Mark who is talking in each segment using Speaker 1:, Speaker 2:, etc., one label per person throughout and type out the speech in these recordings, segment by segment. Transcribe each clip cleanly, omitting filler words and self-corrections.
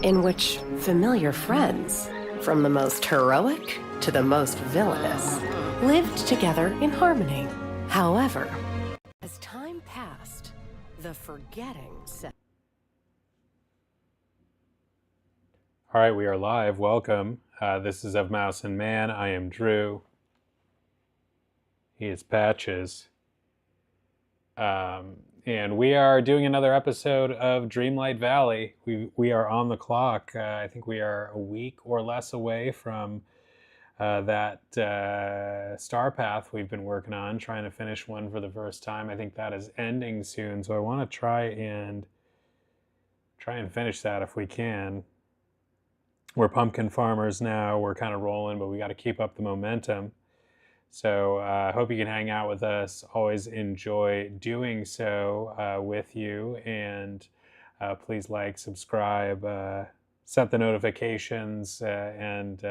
Speaker 1: in which familiar friends, from the most heroic to the most villainous, lived together in harmony. However, as time passed, the forgetting set.
Speaker 2: All right, we are live. Welcome. This is Of Mouse and Man. I am Drew. He is Patches. And we are doing another episode of Dreamlight Valley. We are on the clock. I think we are a week or less away from that star path we've been working on, trying to finish one for the first time. I think that is ending soon, so I want to try and finish that if we can. We're pumpkin farmers now. We're kind of rolling, but we got to keep up the momentum. So I hope you can hang out with us. Always enjoy doing so with you. And please like, subscribe, set the notifications, and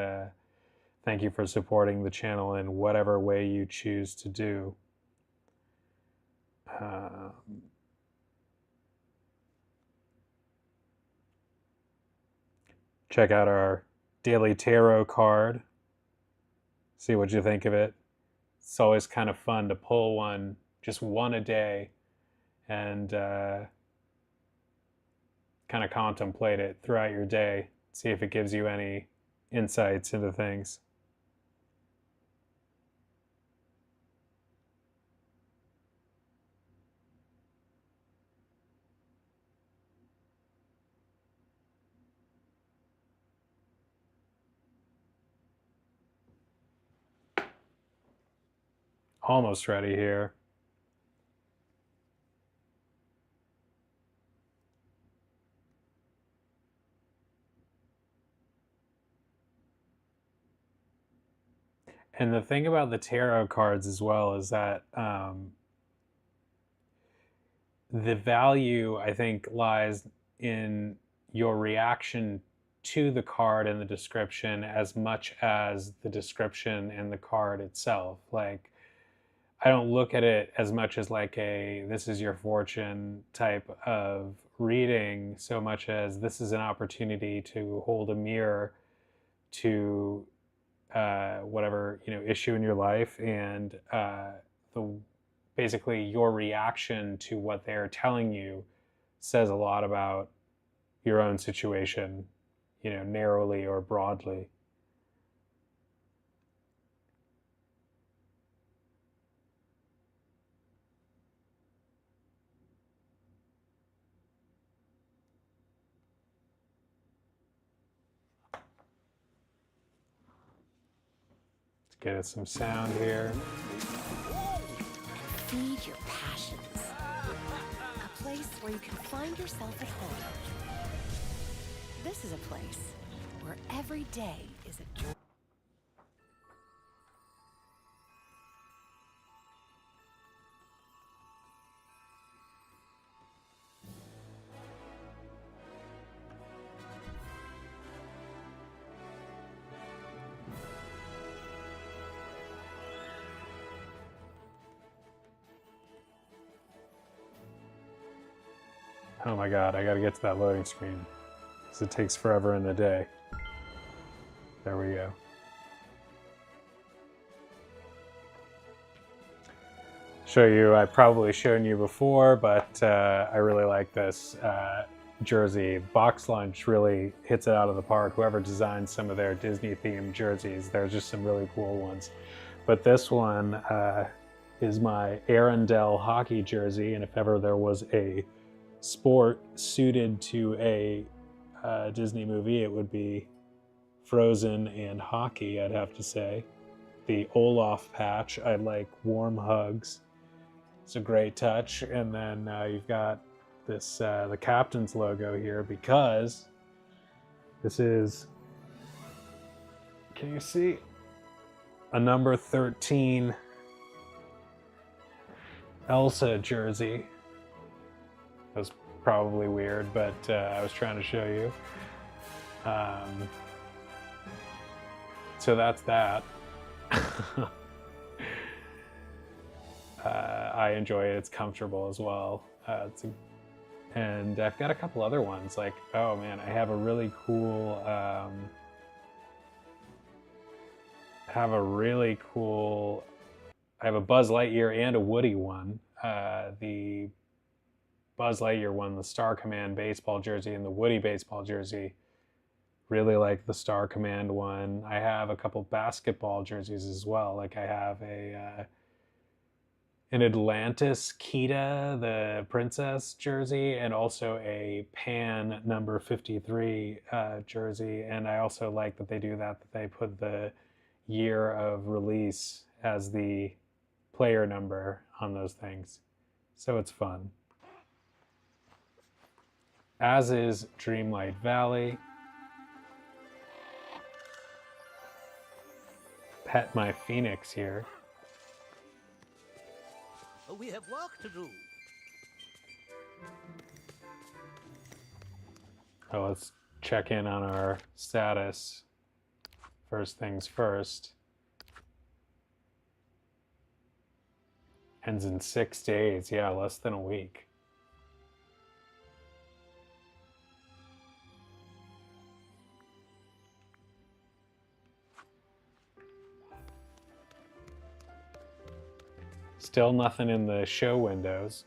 Speaker 2: thank you for supporting the channel in whatever way you choose to do. Check out our daily tarot card. See what you think of it. It's always kind of fun to pull one, just one a day, and kind of contemplate it throughout your day. See if it gives you any insights into things. Almost ready here. And the thing about the tarot cards as well is that the value, I think, lies in your reaction to the card and the description as much as the description and the card itself. Like, I don't look at it as much as like a this is your fortune type of reading, so much as this is an opportunity to hold a mirror to whatever issue in your life, and basically your reaction to what they're telling you says a lot about your own situation, narrowly or broadly. Get us some sound here.
Speaker 1: Feed your passions. A place where you can find yourself at home. This is a place where every day is a joy.
Speaker 2: Oh my god, I gotta get to that loading screen because it takes forever in the day. There we go. Show you, I've probably shown you before, but I really like this jersey. Box Lunch really hits it out of the park. Whoever designed some of their Disney themed jerseys, there's just some really cool ones. But this one is my Arundel hockey jersey, and if ever there was a sport suited to a Disney movie, it would be Frozen and hockey, I'd have to say. The Olaf patch, I like warm hugs. It's a great touch. And then you've got this the captain's logo here, because this is, can you see, a number 13 Elsa jersey. That was probably weird, but I was trying to show you. So that's that. I enjoy it. It's comfortable as well. It's a And I've got a couple other ones, like, oh man, I have a really cool, I have a Buzz Lightyear and a Woody one. The Buzz Lightyear one, the Star Command baseball jersey, and the Woody baseball jersey. Really like the Star Command one. I have a couple basketball jerseys as well. Like I have an Atlantis Kita, the princess jersey, and also a Pan number 53 jersey. And I also like that they do that they put the year of release as the player number on those things. So it's fun. As is Dreamlight Valley. Pet my phoenix here.
Speaker 3: We have work to do.
Speaker 2: Oh, let's check in on our status. First things first. Ends in 6 days. Yeah, less than a week. Still nothing in the show windows.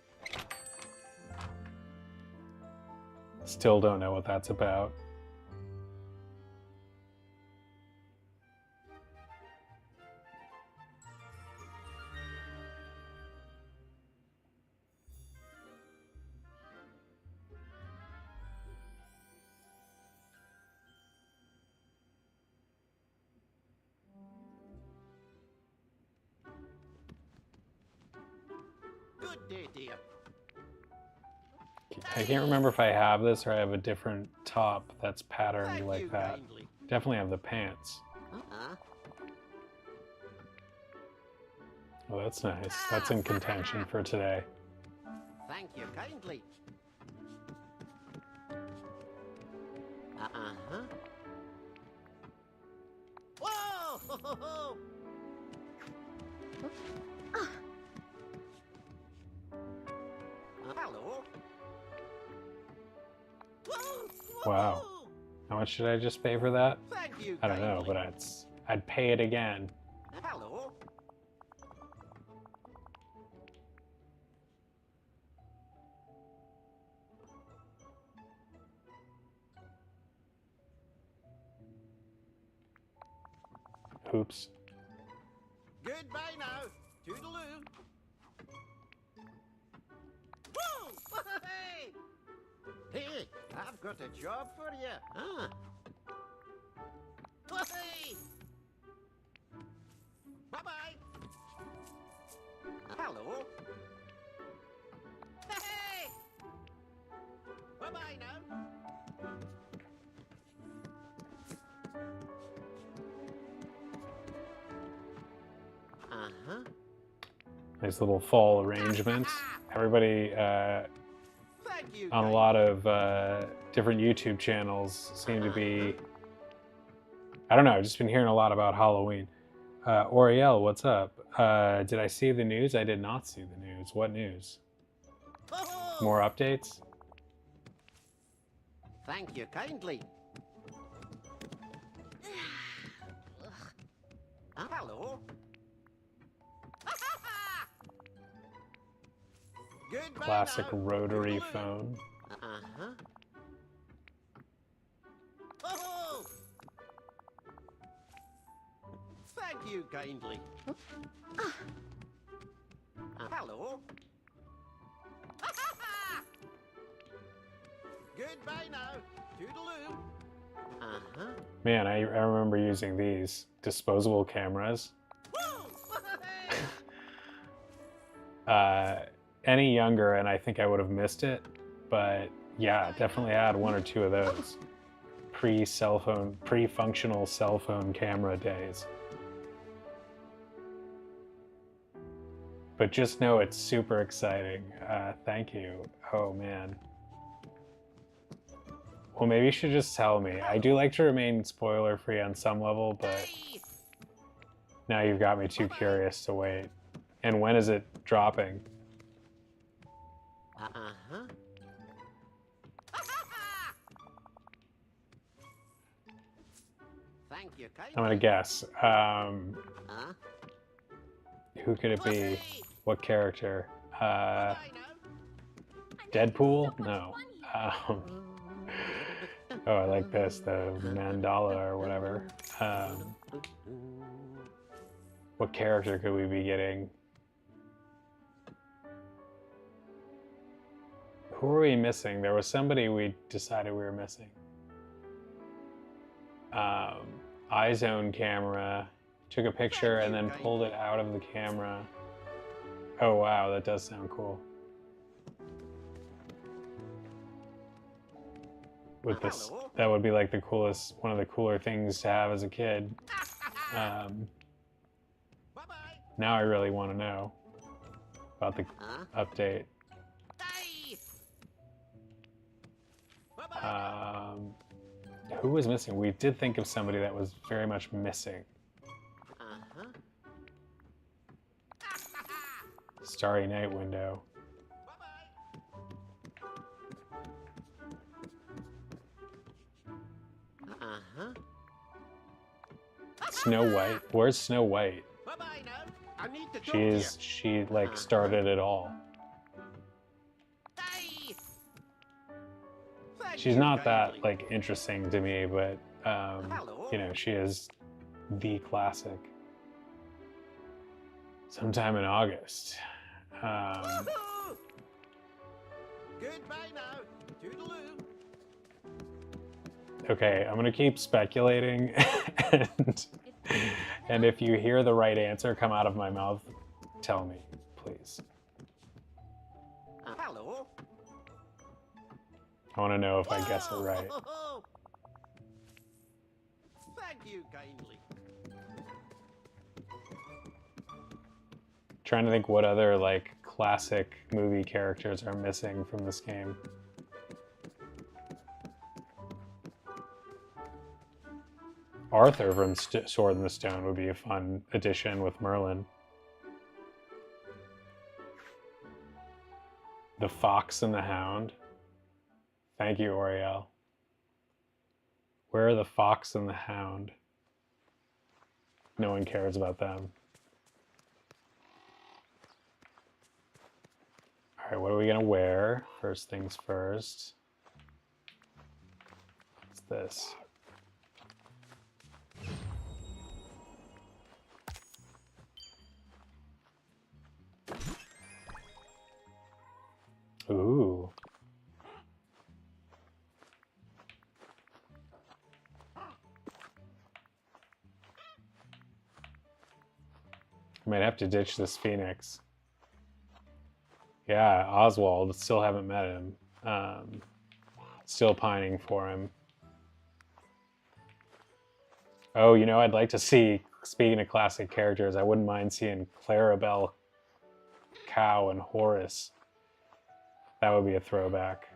Speaker 2: Still don't know what that's about.
Speaker 3: Good day, dear.
Speaker 2: I can't remember if I have this or I have a different top that's patterned
Speaker 3: Thank
Speaker 2: like
Speaker 3: you
Speaker 2: that.
Speaker 3: kindly.
Speaker 2: Definitely have the pants. Oh, that's nice. That's in contention for today.
Speaker 3: Thank you kindly. Whoa! Ho, ho, ho. Hello. Whoa,
Speaker 2: Wow.
Speaker 3: whoa.
Speaker 2: How much should I just pay for that?
Speaker 3: Thank you
Speaker 2: I don't know,
Speaker 3: kindly.
Speaker 2: but I'd pay it again.
Speaker 3: Hello.
Speaker 2: Oops.
Speaker 3: Goodbye now. Toodaloo. Woo! Hey! Hey, I've got a job for you. Hey! Bye-bye. Hello. Hey! Bye-bye now.
Speaker 2: Nice little fall arrangement. Everybody
Speaker 3: Thank you.
Speaker 2: on a lot of different YouTube channels seem to be, I don't know, I've just been hearing a lot about Halloween. Oriel, what's up? Did I see the news? I did not see the news. What news? More updates?
Speaker 3: Thank you kindly. Hello. Goodbye
Speaker 2: Classic
Speaker 3: now.
Speaker 2: rotary
Speaker 3: Toodaloo.
Speaker 2: phone.
Speaker 3: Oh! Thank you kindly. Hello. Goodbye now. Toodaloo.
Speaker 2: Man, I remember using these disposable cameras.
Speaker 3: Woo!
Speaker 2: Any younger, and I think I would have missed it. But yeah, definitely had one or two of those pre-functional cell phone camera days. But just know it's super exciting. Thank you. Oh man. Well, maybe you should just tell me. I do like to remain spoiler-free on some level, but
Speaker 3: Hey!
Speaker 2: now you've got me too curious to wait. And when is it dropping?
Speaker 3: Thank you,
Speaker 2: I'm gonna guess.
Speaker 3: Huh?
Speaker 2: Who could it be?
Speaker 3: Whoopee!
Speaker 2: What character?
Speaker 3: Bye-bye now.
Speaker 2: Deadpool? No. Oh, I like this, the mandala or whatever. What character could we be getting? Who are we missing? There was somebody we decided we were missing. iZone camera. Took a picture and then pulled it out of the camera. Oh wow, that does sound cool. With this, that would be like the coolest, one of the cooler things to have as a kid.
Speaker 3: Bye-bye.
Speaker 2: Now I really want to know about the update.
Speaker 3: Hey! Bye-bye.
Speaker 2: Who was missing? We did think of somebody that was very much missing.
Speaker 3: Uh-huh.
Speaker 2: Starry Night Window.
Speaker 3: Uh-huh.
Speaker 2: Snow White. Where's Snow White?
Speaker 3: Bye-bye now. I need to talk to you.
Speaker 2: She like started it all.
Speaker 3: Hey! Thank
Speaker 2: She's
Speaker 3: you
Speaker 2: not that
Speaker 3: kindly.
Speaker 2: like interesting to me, but you know, she is the classic. Sometime in August.
Speaker 3: Woohoo! Goodbye now. Toodaloo.
Speaker 2: Okay, I'm gonna keep speculating, and if you hear the right answer come out of my mouth, tell me, please.
Speaker 3: Hello.
Speaker 2: I want to know if I guess it right.
Speaker 3: Whoa! Thank you kindly.
Speaker 2: Trying to think what other like classic movie characters are missing from this game. Arthur from Sword in the Stone would be a fun addition with Merlin. The Fox and the Hound. Thank you, Oriel. Where are the Fox and the Hound? No one cares about them. All right, what are we gonna wear? First things first. What's this? Ooh. I might have to ditch this Phoenix. Yeah, Oswald. Still haven't met him. Still pining for him. Oh, you know, I'd like to see, speaking of classic characters, I wouldn't mind seeing Clarabelle Cow and Horace. That would be a throwback.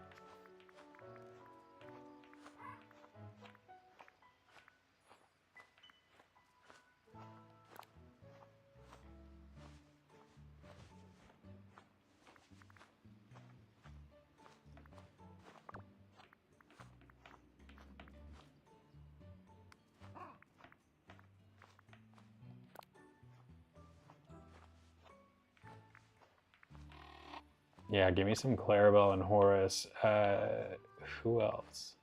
Speaker 2: Yeah, give me some Clarabelle and Horace. Who else?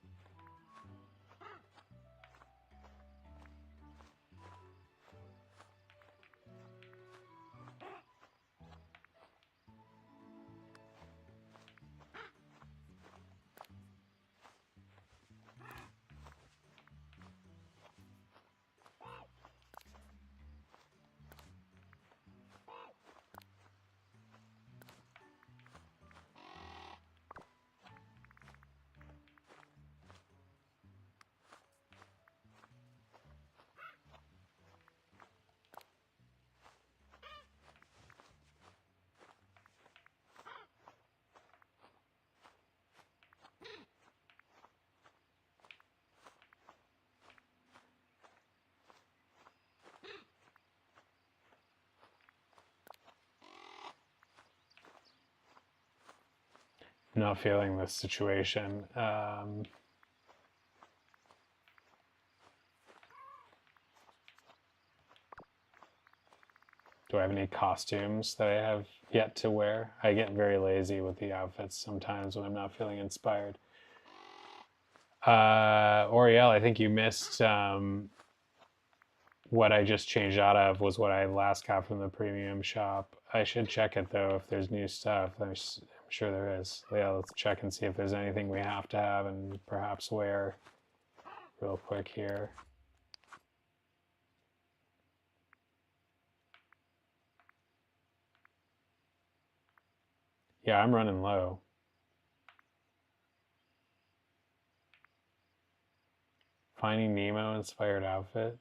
Speaker 2: Not feeling this situation. Do I have any costumes that I have yet to wear? I get very lazy with the outfits sometimes when I'm not feeling inspired. Oriel, I think you missed what I just changed out of was what I last got from the premium shop. I should check it though if there's new stuff. I'm sure there is. Yeah, let's check and see if there's anything we have to have and perhaps wear real quick here. Yeah, I'm running low. Finding Nemo inspired outfit.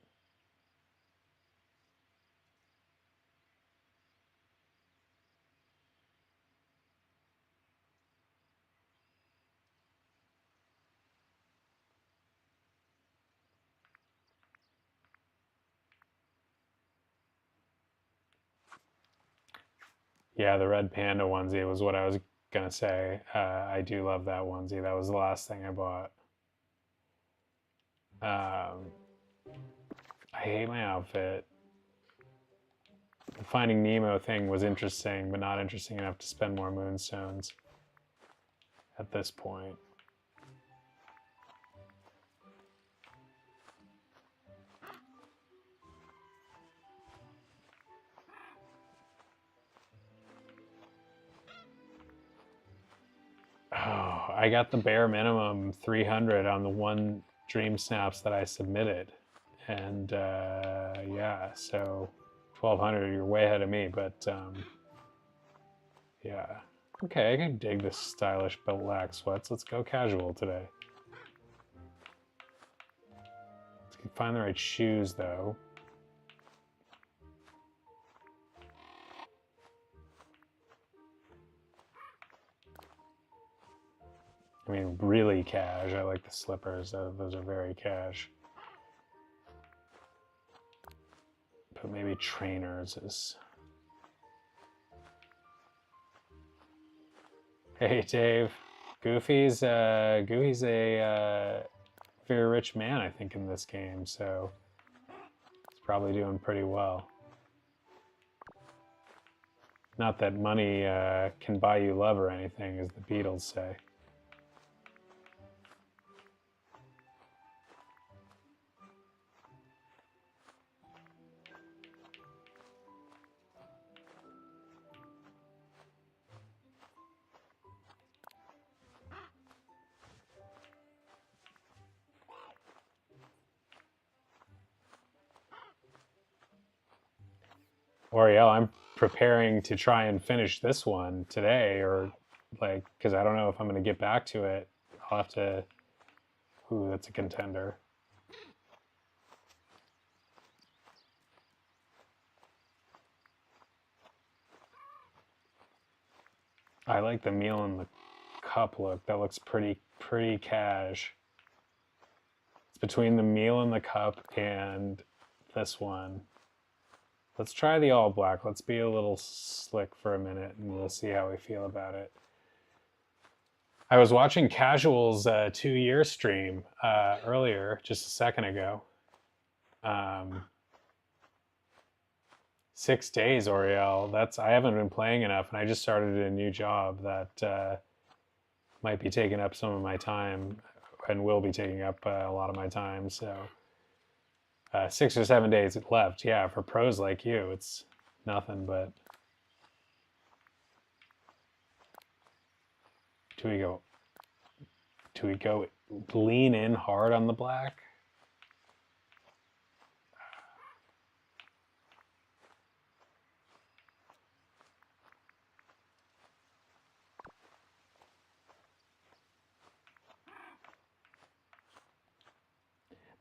Speaker 2: Yeah, the red panda onesie was what I was gonna say. I do love that onesie. That was the last thing I bought. I hate my outfit. The Finding Nemo thing was interesting, but not interesting enough to spend more moonstones at this point. Oh, I got the bare minimum 300 on the one Dream Snaps that I submitted. And yeah, so 1200, you're way ahead of me, but yeah. Okay, I can dig this stylish black sweats. Let's go casual today. Let's find the right shoes though. I mean, really cash. I like the slippers. Those are very cash. But maybe trainers is... Hey, Dave. Goofy's a very rich man, I think, in this game, so he's probably doing pretty well. Not that money can buy you love or anything, as the Beatles say. Oriel, I'm preparing to try and finish this one today, or like, because I don't know if I'm going to get back to it. I'll have to... Ooh, that's a contender. I like the meal in the cup look. That looks pretty cash. It's between the meal in the cup and this one. Let's try the all black. Let's be a little slick for a minute and we'll see how we feel about it. I was watching Casual's 2-year stream earlier, just a second ago. 6 days, Oriel. I haven't been playing enough, and I just started a new job that might be taking up some of my time, and will be taking up a lot of my time. So 6 or 7 days left. Yeah, for pros like you, it's nothing. But do we go lean in hard on the black?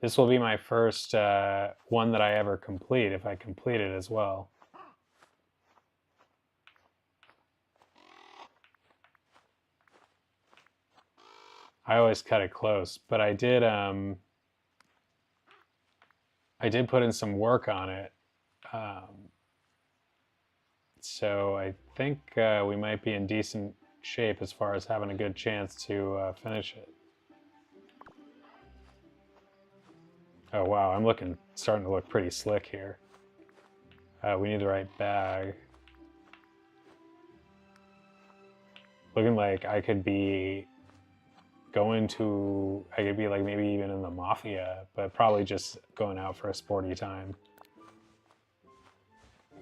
Speaker 2: This will be my first one that I ever complete, if I complete it as well. I always cut it close, but I did put in some work on it. So I think we might be in decent shape as far as having a good chance to finish it. Oh wow, I'm starting to look pretty slick here. We need the right bag. Looking like I could be going to, I could be like maybe even in the mafia, but probably just going out for a sporty time.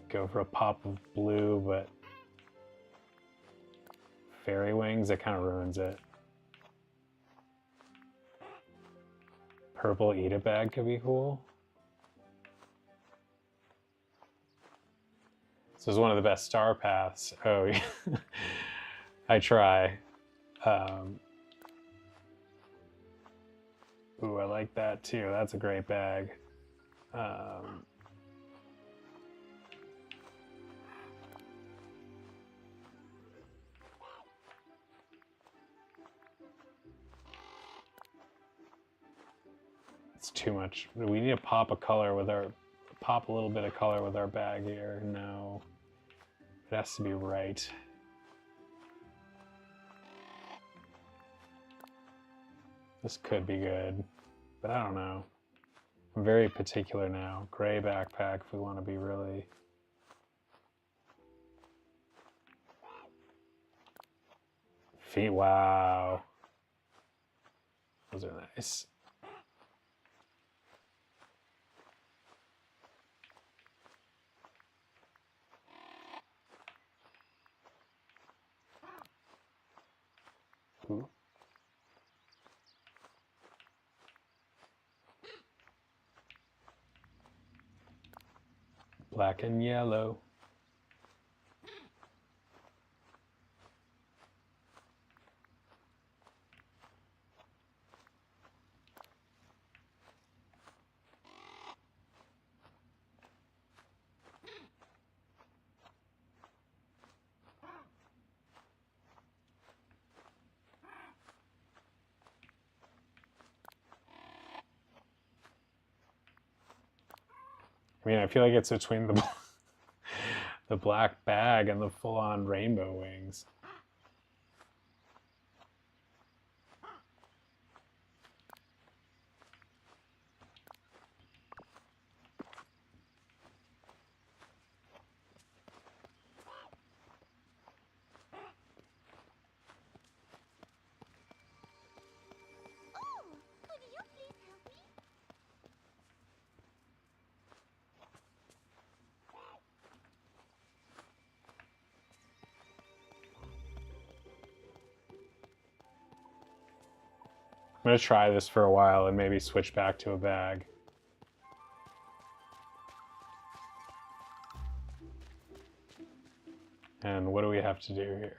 Speaker 2: Go for a pop of blue, but fairy wings, it kind of ruins it. Purple eat it bag could be cool. This is one of the best star paths. Oh, yeah. I try. Ooh, I like that too. That's a great bag. It's too much. We need to pop a color with our, pop a little bit of color with our bag here. No, it has to be right. This could be good, but I don't know. I'm very particular now. Gray backpack if we want to be really... Feet, wow. Those are nice. Ooh. Black and yellow. I mean, I feel like it's between the the black bag and the full-on rainbow wings. I'm gonna try this for a while and maybe switch back to a bag. And what do we have to do here?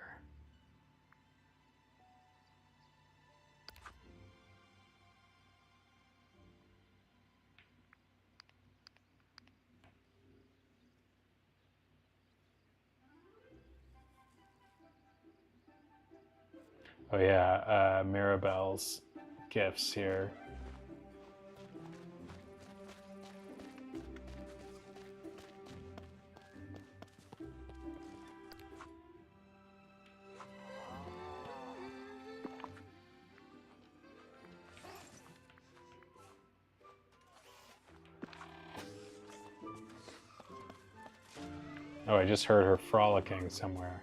Speaker 2: Oh yeah, Mirabelle's gifts here. Oh, I just heard her frolicking somewhere.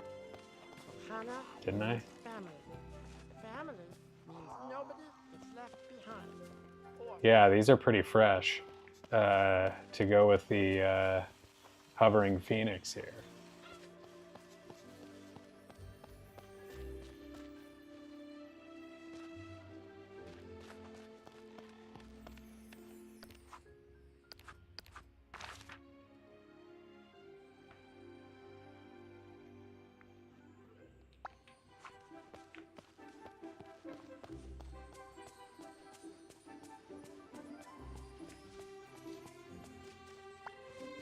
Speaker 3: Hannah,
Speaker 2: Didn't I?
Speaker 3: family. Family means nobody is left behind.
Speaker 2: Yeah, these are pretty fresh to go with the hovering phoenix here.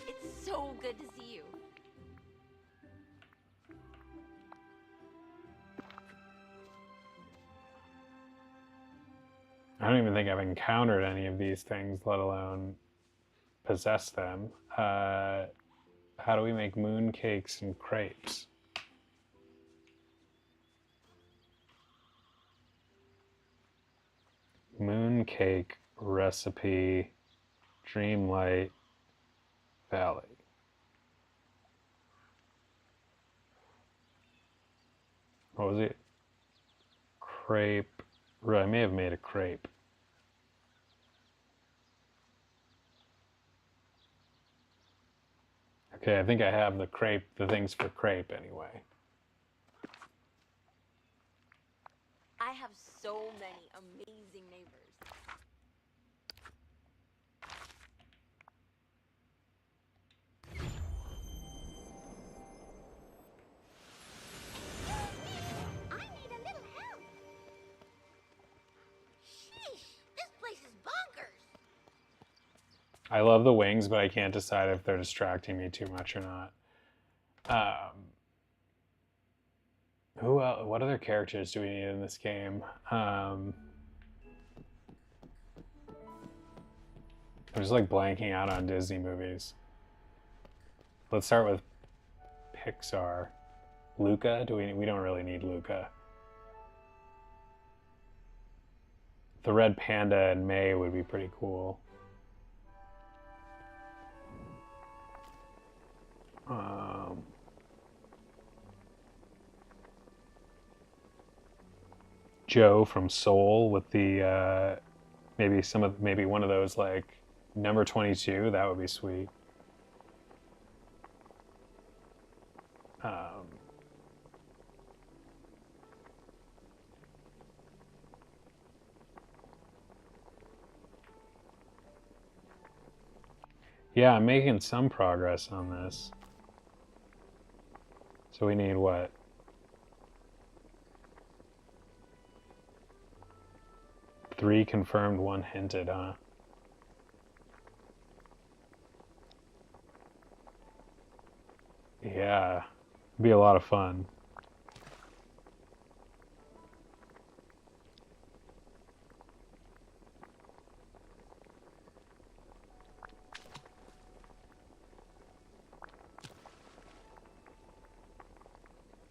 Speaker 4: It's so good to see you.
Speaker 2: I don't even think I've encountered any of these things, let alone possess them. How do we make moon cakes and crepes? Moon cake recipe, Dreamlight Valley. What was it? Crepe. I may have made a crepe. Okay, I think I have the crepe, the things for crepe anyway.
Speaker 4: I have so many amazing neighbors.
Speaker 5: I need a little help. Sheesh, this place is bonkers.
Speaker 2: I love the wings, but I can't decide if they're distracting me too much or not. Who else, what other characters do we need in this game? I'm just like blanking out on Disney movies. Let's start with Pixar. Luca? We don't really need Luca. The red panda and May would be pretty cool. Joe from Soul with the maybe one of those like number 22. That would be sweet. Yeah, I'm making some progress on this. So we need what? Three confirmed, one hinted, huh? Yeah, it'd be a lot of fun.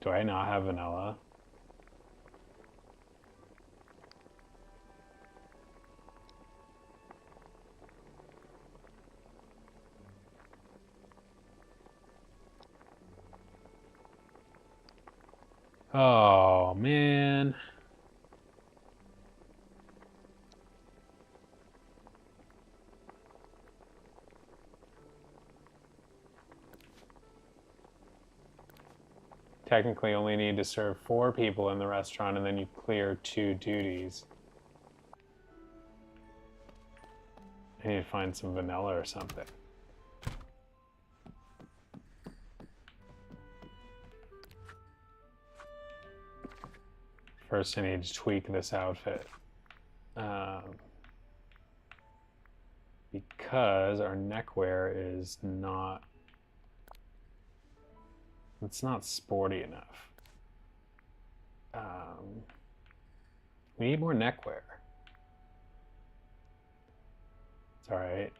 Speaker 2: Do I not have vanilla? Oh, man. Technically only need to serve 4 people in the restaurant and then you clear 2 duties. I need to find some vanilla or something. First I need to tweak this outfit. Because our neckwear is not... It's not sporty enough. We need more neckwear. It's all right.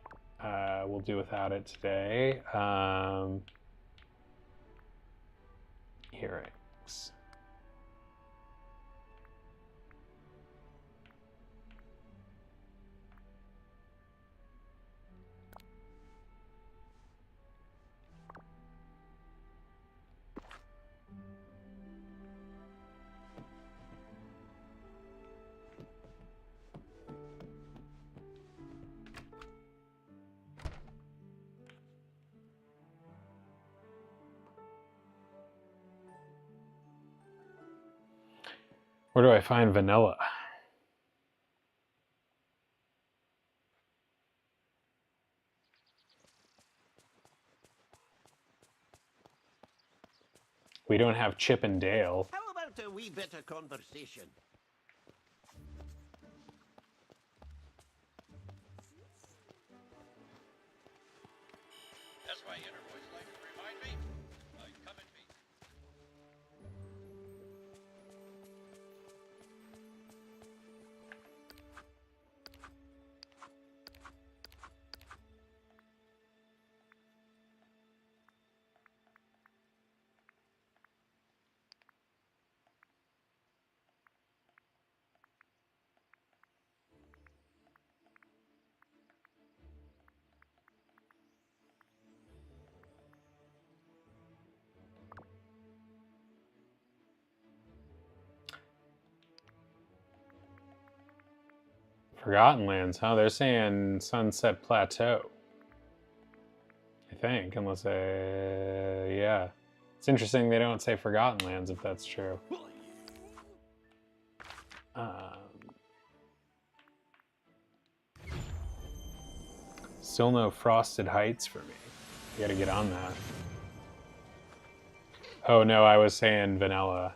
Speaker 2: We'll do without it today. Earrings. Where do I find vanilla? We don't have Chip and Dale.
Speaker 3: How about a wee bit of conversation?
Speaker 6: That's my inner voice likes to remind me. Come and meet.
Speaker 2: Forgotten Lands, huh? They're saying Sunset Plateau. I think, unless yeah. It's interesting they don't say Forgotten Lands if that's true. Still no Frosted Heights for me. You gotta get on that. Oh no, I was saying vanilla.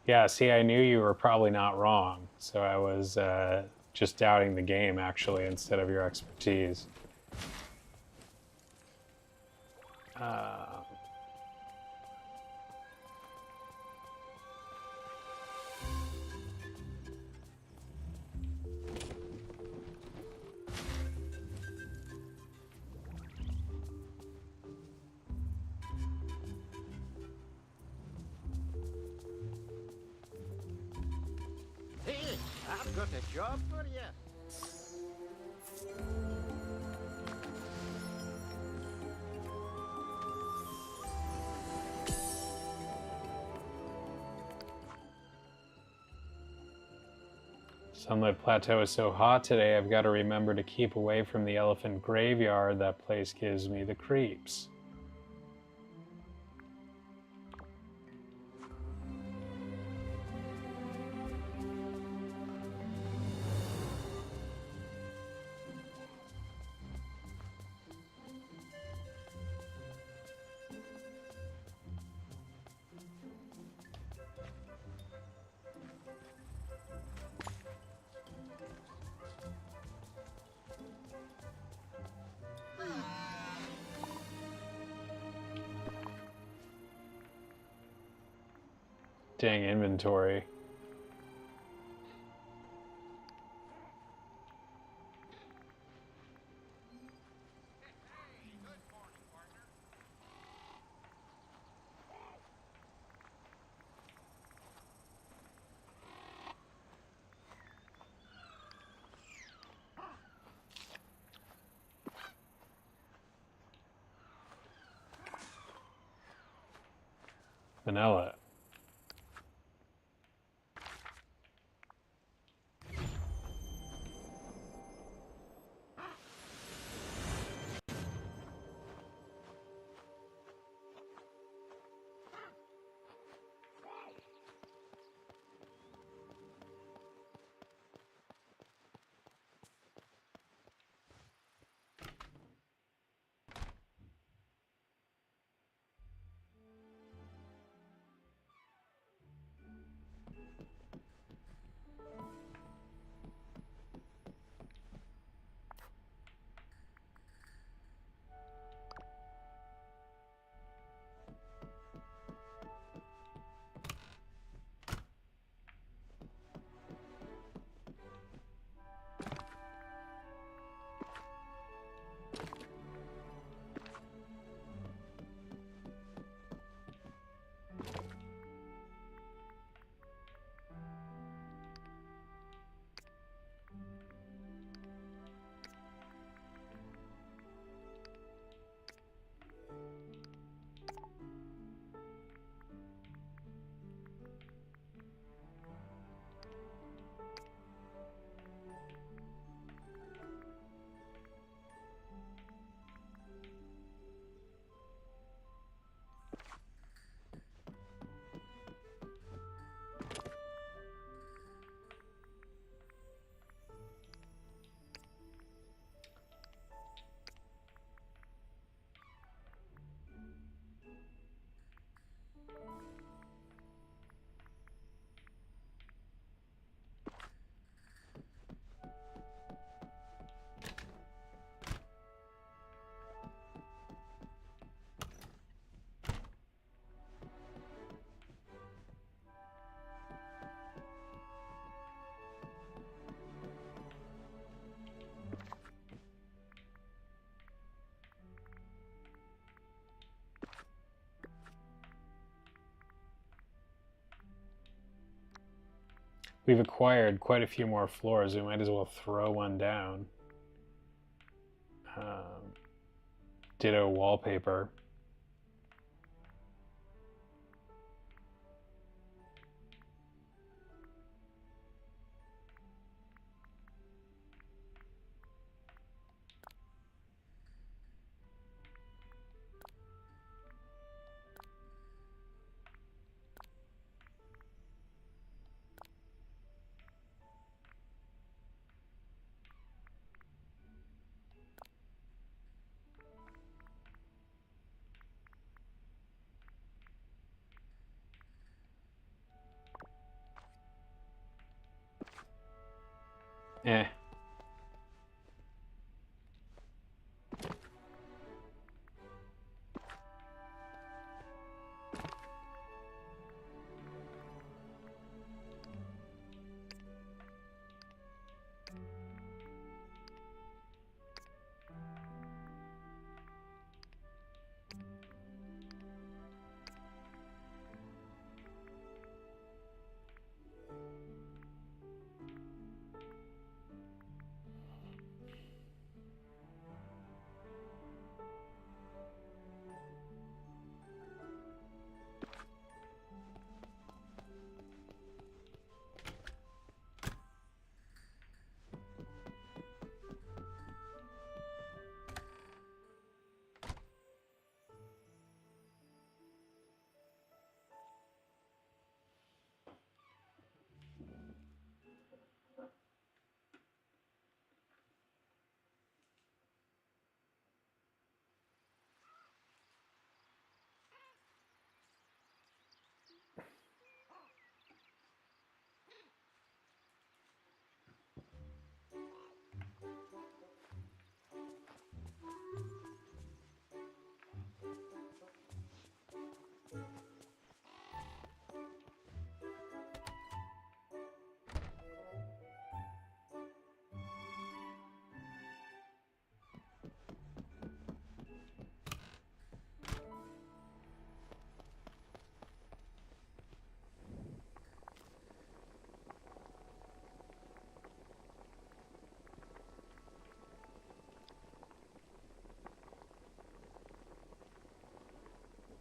Speaker 2: Yeah, see, I knew you were probably not wrong, so I was just doubting the game, actually, instead of your expertise.
Speaker 3: Hey, I've got a job for you.
Speaker 2: Sunlit Plateau is so hot today, I've got to remember to keep away from the elephant graveyard. That place gives me the creeps. Dang inventory. Vanilla. We've acquired quite a few more floors. We might as well throw one down. Ditto wallpaper. Eh.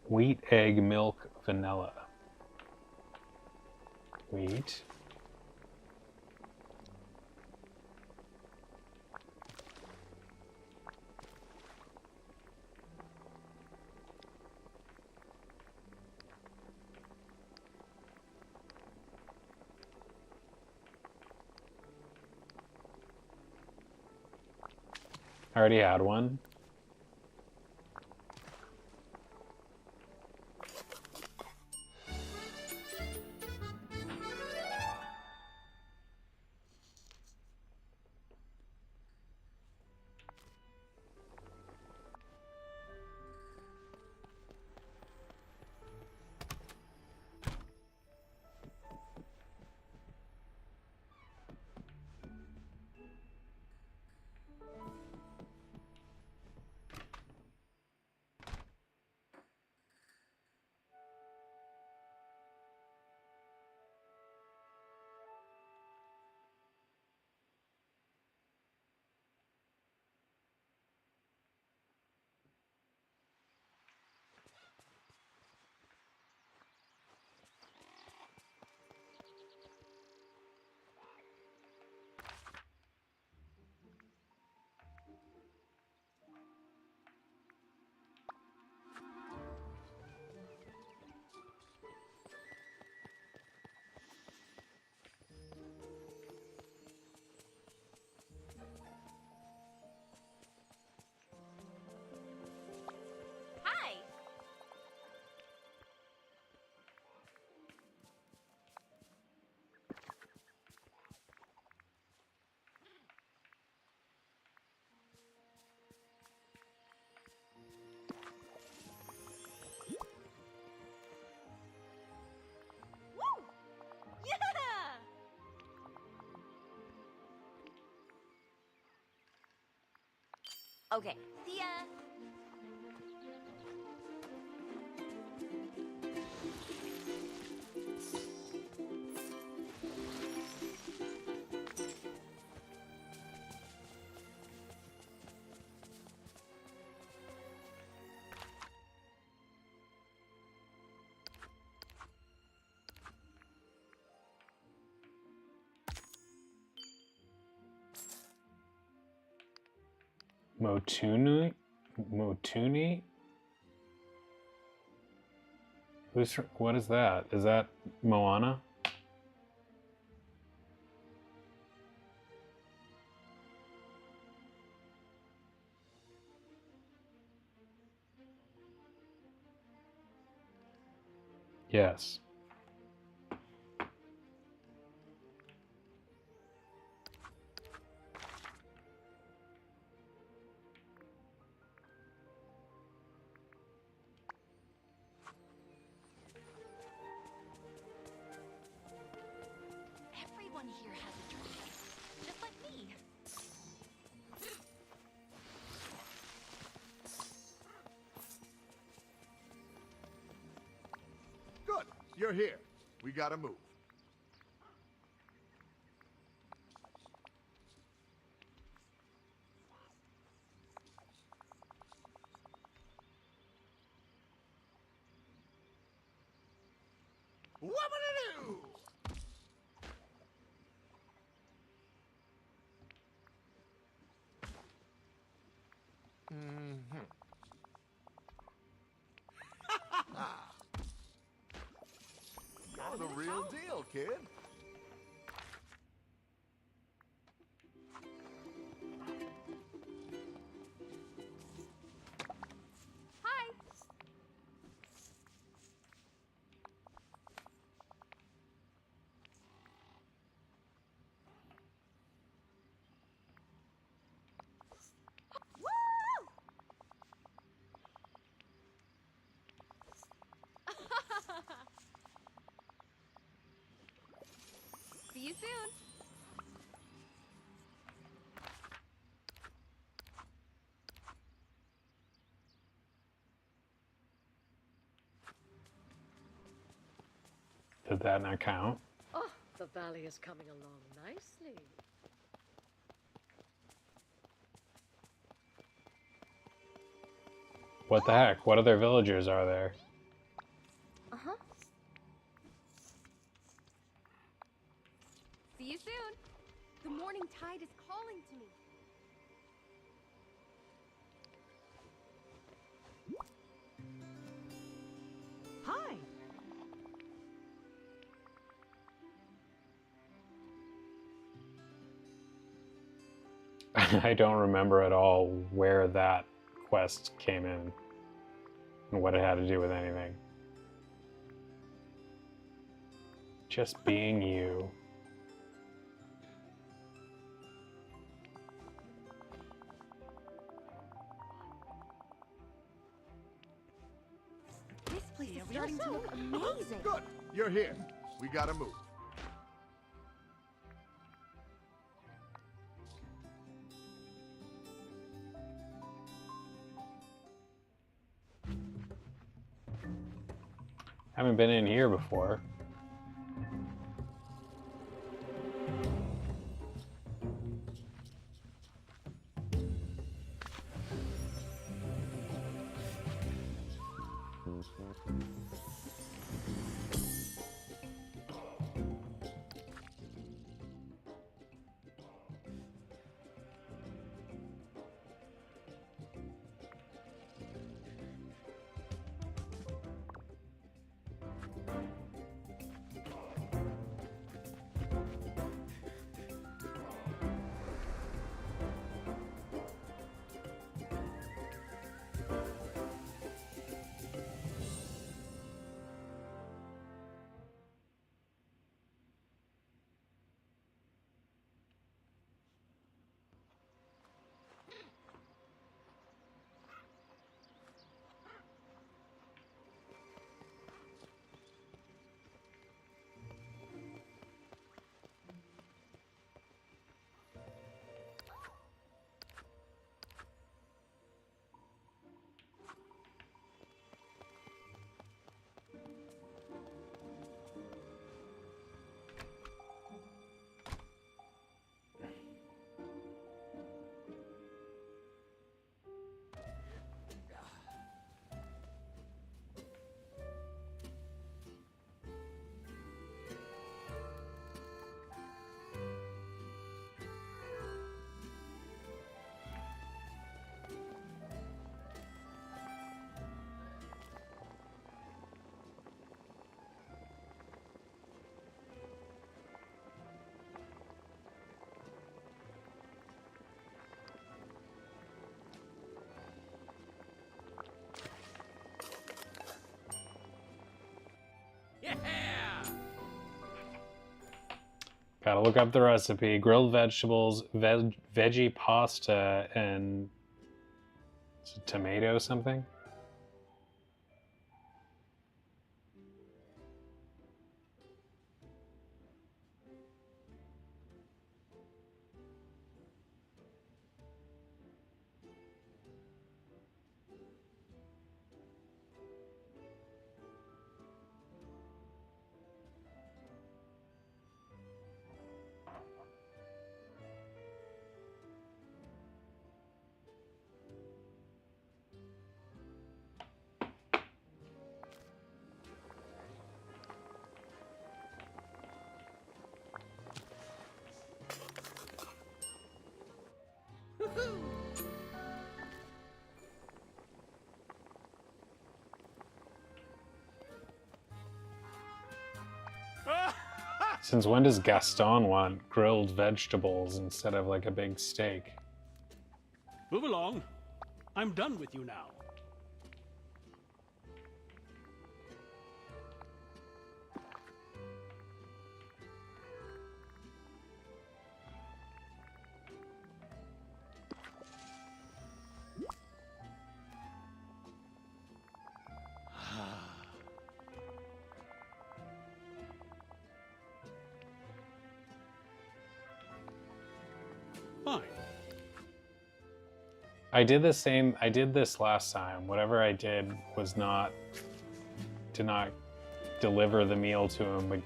Speaker 2: Wheat, egg, milk, vanilla. Wheat. I already had one.
Speaker 4: Hi. Woo! Yeah! Okay, see ya.
Speaker 2: Motuni? What is that? Is that Moana? Yes.
Speaker 4: Everyone here has a dream, just like me.
Speaker 7: Good. You're here. We gotta move. Whoop-a-doo! You're the real deal, kid.
Speaker 4: Hi. Woo! See you soon.
Speaker 2: Did that not count?
Speaker 8: Oh, the valley is coming along nicely.
Speaker 2: What the heck? What other villagers are there?
Speaker 4: Uh-huh. See you soon. The morning tide is calling to me.
Speaker 8: Hi.
Speaker 2: I don't remember at all where that quest came in and what it had to do with anything. Just being you.
Speaker 4: This place is starting to look amazing.
Speaker 7: Good. You're here. We gotta move.
Speaker 2: Haven't been in here before. Gotta look up the recipe. Grilled vegetables, veggie pasta, and tomato something. Since when does Gaston want grilled vegetables instead of like a big steak?
Speaker 9: Move along. I'm done with you now. Fine.
Speaker 2: I did this last time. Whatever I did was did not deliver the meal to him, but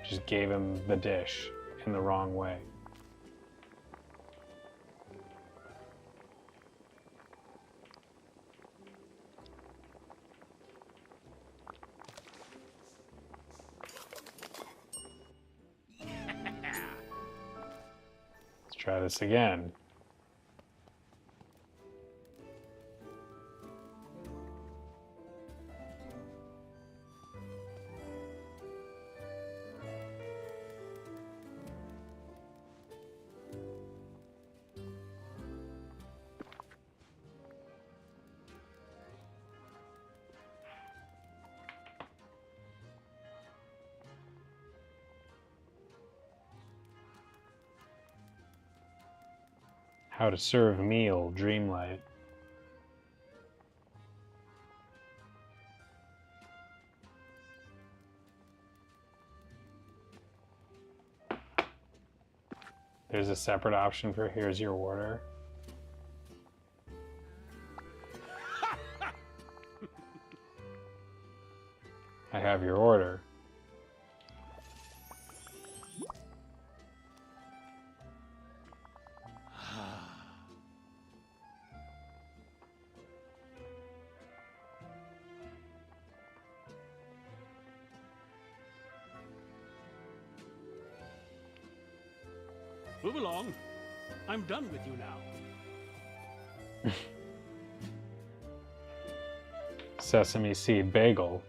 Speaker 2: just gave him the dish in the wrong way. Let's try this again. How to serve meal, Dreamlight. There's a separate option for here's your order. I have your order.
Speaker 9: Move along. I'm done with you now.
Speaker 2: Sesame seed bagel.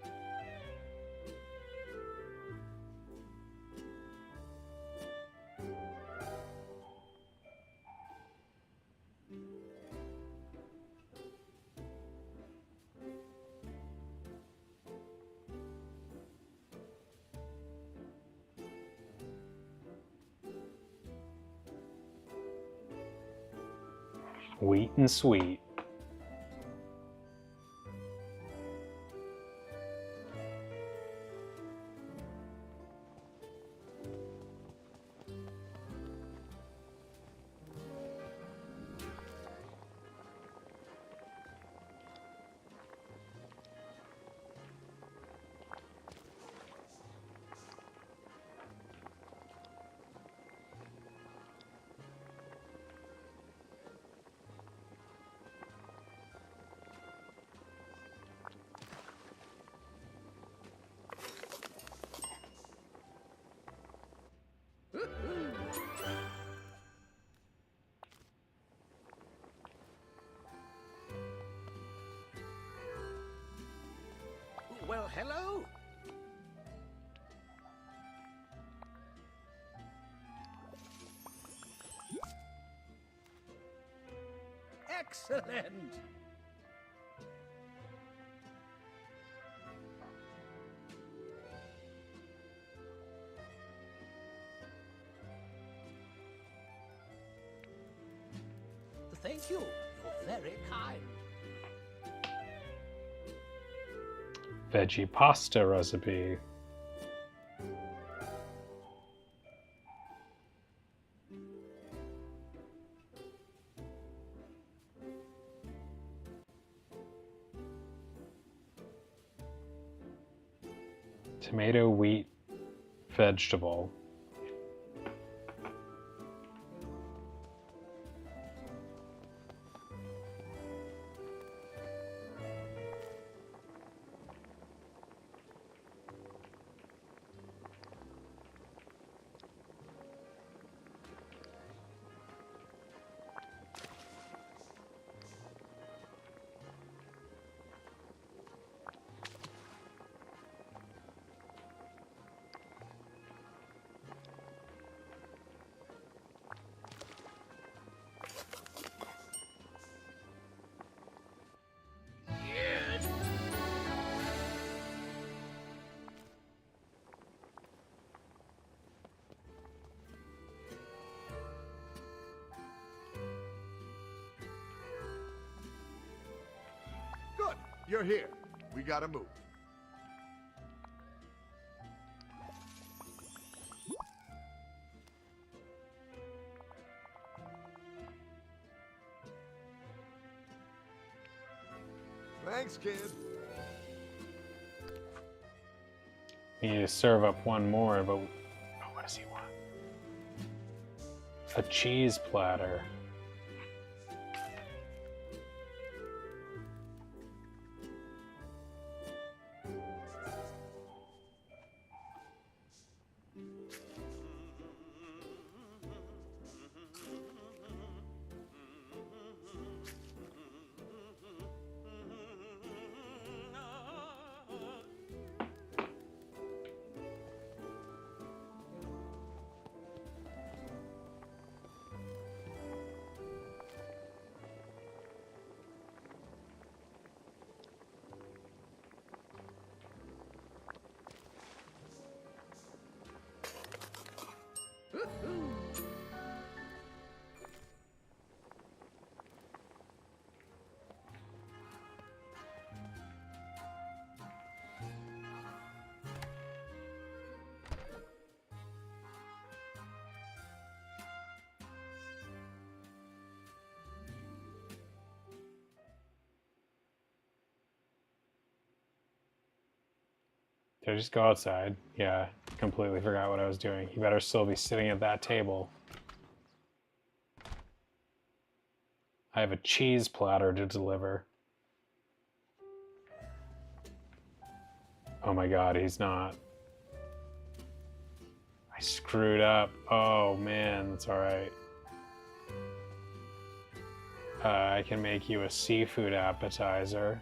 Speaker 2: Wheat and sweet.
Speaker 3: Well, hello. Excellent. Thank you. You're very kind.
Speaker 2: Veggie pasta recipe. Tomato, wheat, vegetable.
Speaker 7: Good. You're here. We gotta move. Thanks, kid.
Speaker 2: We need to serve up one more, but what does he want? A cheese platter. Did I just go outside? Yeah, completely forgot what I was doing. You better still be sitting at that table. I have a cheese platter to deliver. Oh my god, he's not. I screwed up. Oh man, that's alright. I can make you a seafood appetizer.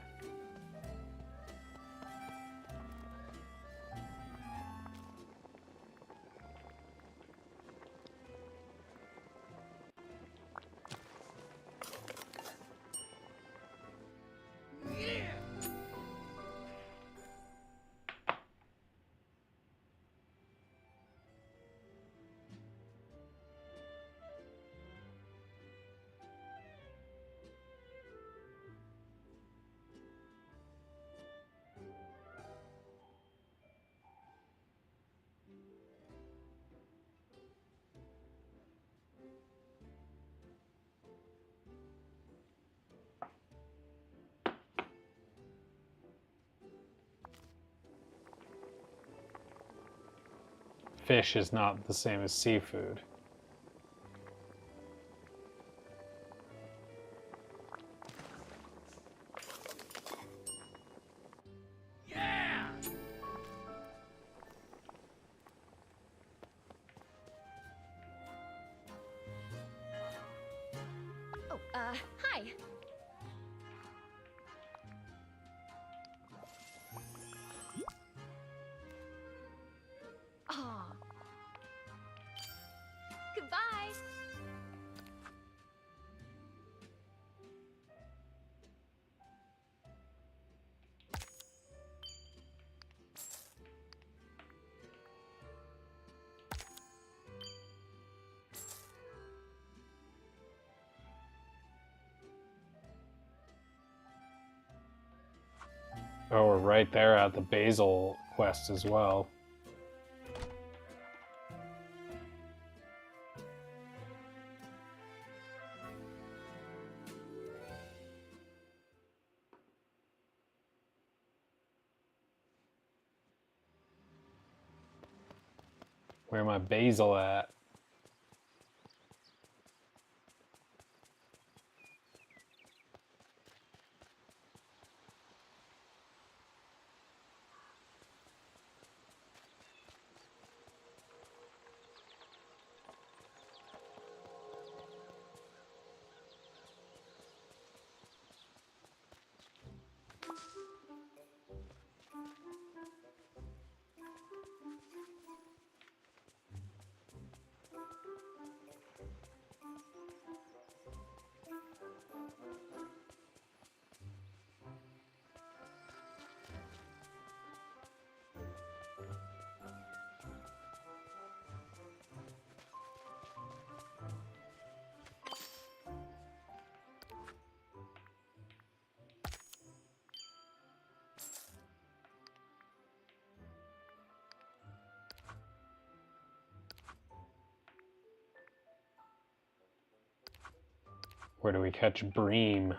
Speaker 2: Fish is not the same as seafood.
Speaker 4: Oh, hi. Aw. Goodbye.
Speaker 2: Oh, we're right there at the Basil quest as well. Where my Basil at? Where do we catch Bream?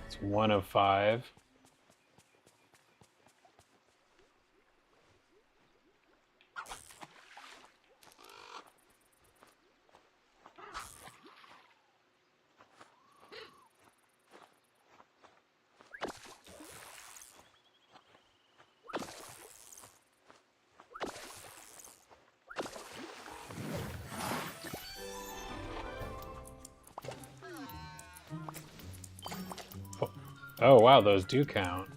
Speaker 2: It's 1 of 5. Oh wow, those do count.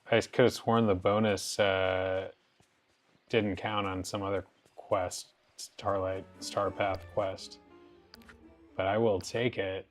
Speaker 2: I could have sworn the bonus didn't count on some other quest, Star Path quest. But I will take it.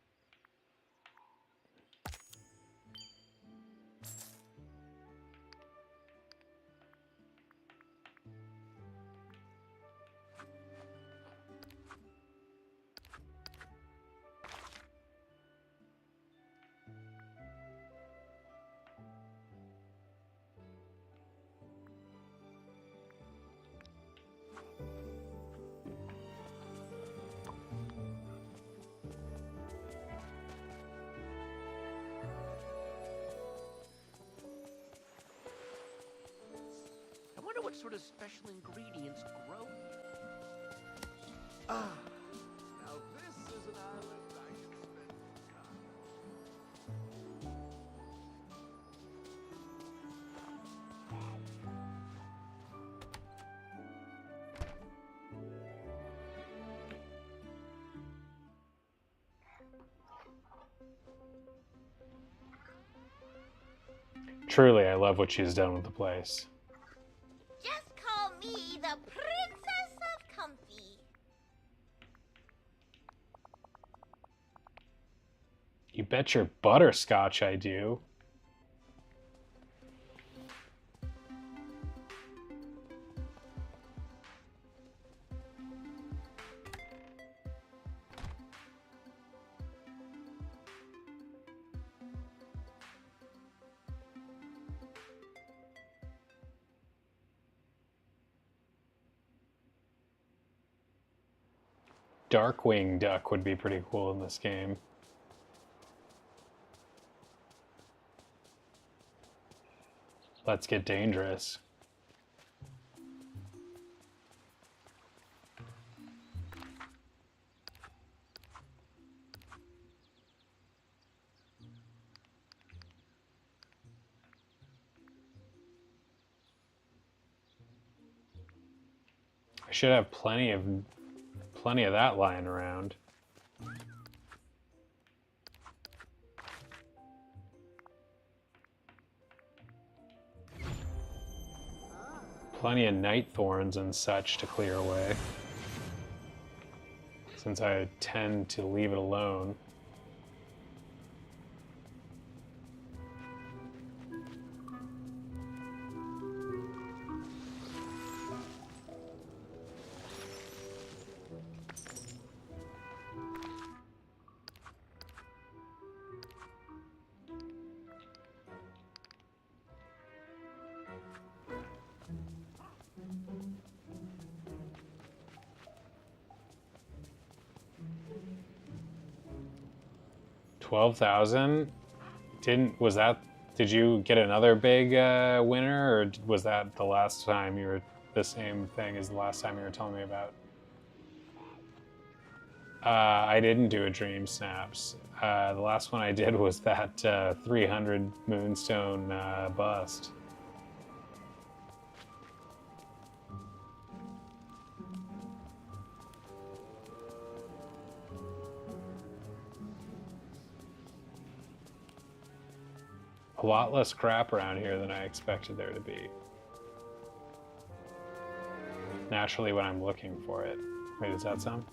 Speaker 3: I wonder what sort of special ingredients grow here. Ah, now this is an island I can spend
Speaker 2: Truly, I love what she's done with the place.
Speaker 5: Just call me the Princess of Comfy.
Speaker 2: You bet your butterscotch I do. Darkwing Duck would be pretty cool in this game. Let's get dangerous. I should have plenty of that lying around. Plenty of night thorns and such to clear away, since I tend to leave it alone. $12,000? Did you get another big winner, or was that the last time you were the same thing as the last time you were telling me about? I didn't do a Dream Snaps. The last one I did was that 300 Moonstone bust. A lot less crap around here than I expected there to be. Naturally when I'm looking for it. Wait, is that some?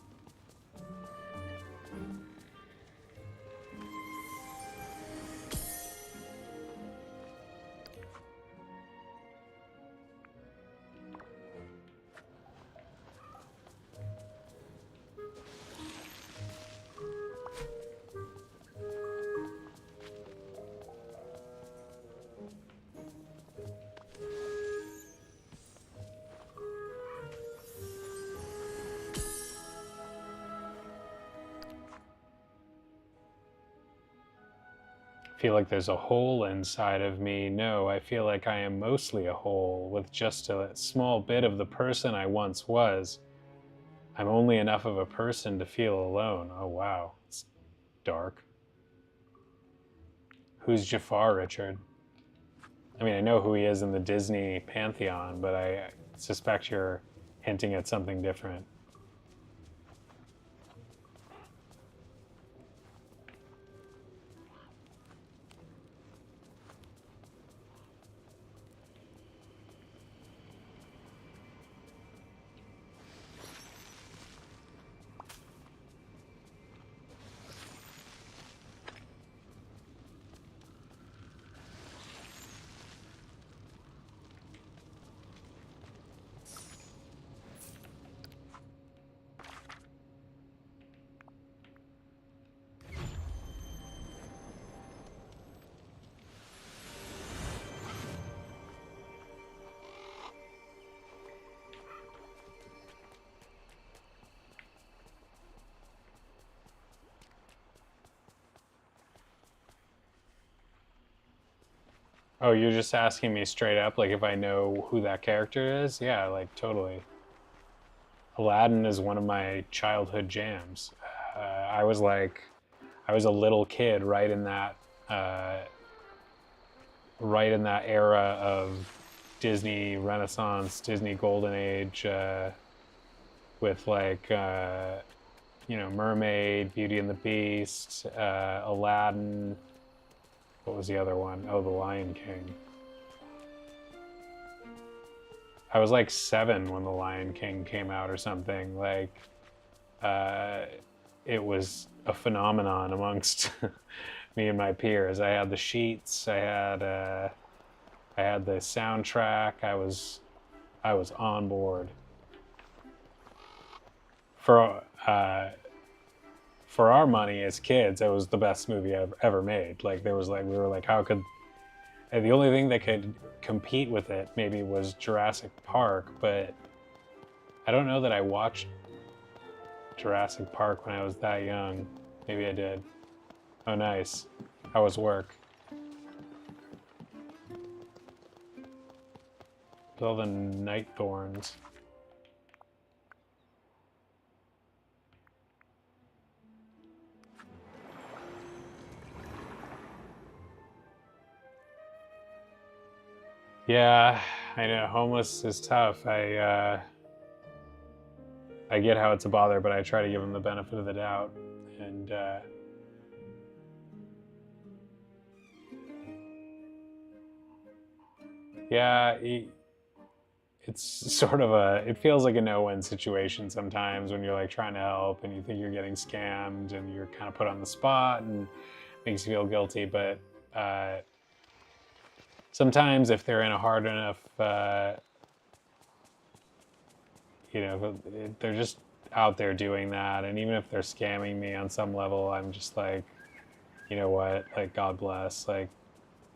Speaker 2: Feel like there's a hole inside of me. No, I feel like I am mostly a hole with just a small bit of the person I once was. I'm only enough of a person to feel alone. Oh wow, it's dark. Who's Jafar, Richard? I mean, I know who he is in the Disney pantheon, but I suspect you're hinting at something different. Oh, you're just asking me straight up, like if I know who that character is? Yeah, like totally. Aladdin is one of my childhood jams. I was a little kid right in that era of Disney Renaissance, Disney Golden Age, with like, you know, Mermaid, Beauty and the Beast, Aladdin. What was the other one? Oh, The Lion King. I was like 7 when The Lion King came out or something. Like, it was a phenomenon amongst me and my peers. I had the sheets. I had the soundtrack. I was on board. For our money as kids, it was the best movie I've ever made. Like we were like, how could? And the only thing that could compete with it maybe was Jurassic Park, but I don't know that I watched Jurassic Park when I was that young. Maybe I did. Oh, nice. How was work? With all the night thorns. Yeah, I know. Homeless is tough. I get how it's a bother, but I try to give him the benefit of the doubt. And yeah, it's sort of it feels like a no-win situation sometimes when you're like trying to help and you think you're getting scammed and you're kind of put on the spot and makes you feel guilty. But sometimes if they're in a hard enough, they're just out there doing that. And even if they're scamming me on some level, I'm just like, you know what, like, God bless, like,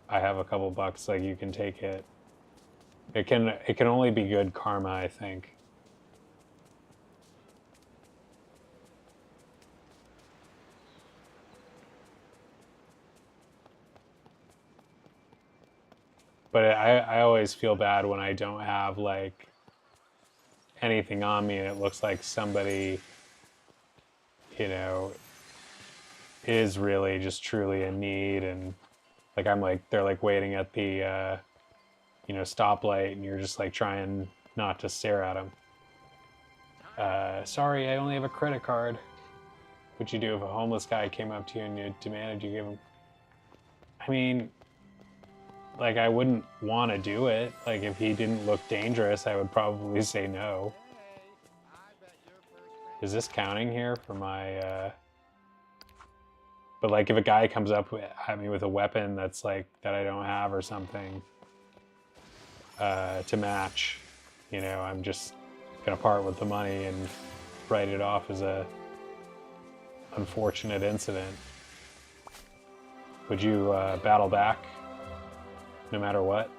Speaker 2: I have a couple bucks, like, you can take it. It can only be good karma, I think. But I always feel bad when I don't have, like, anything on me and it looks like somebody, is really just truly in need, and like they're like waiting at the stoplight and you're just like trying not to stare at them. Sorry, I only have a credit card. What'd you do if a homeless guy came up to you and you demanded you give him? I mean, like, I wouldn't want to do it. Like, if he didn't look dangerous, I would probably say no. Is this counting here for my, But, like, if a guy comes up at me with a weapon that's, like, that I don't have or something, to match, I'm just gonna part with the money and write it off as a unfortunate incident. Would you battle back no matter what?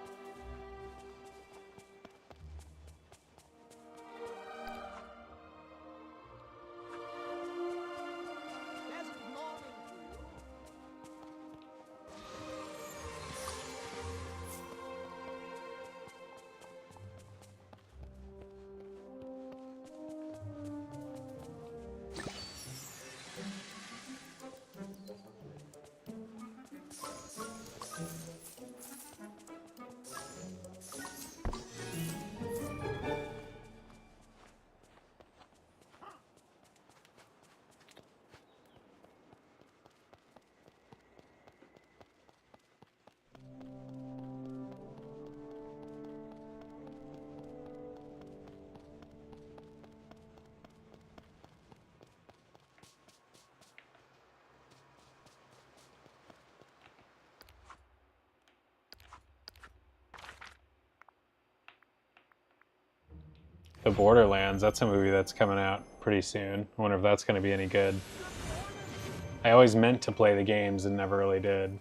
Speaker 2: The Borderlands, that's a movie that's coming out pretty soon. I wonder if that's going to be any good. I always meant to play the games and never really did.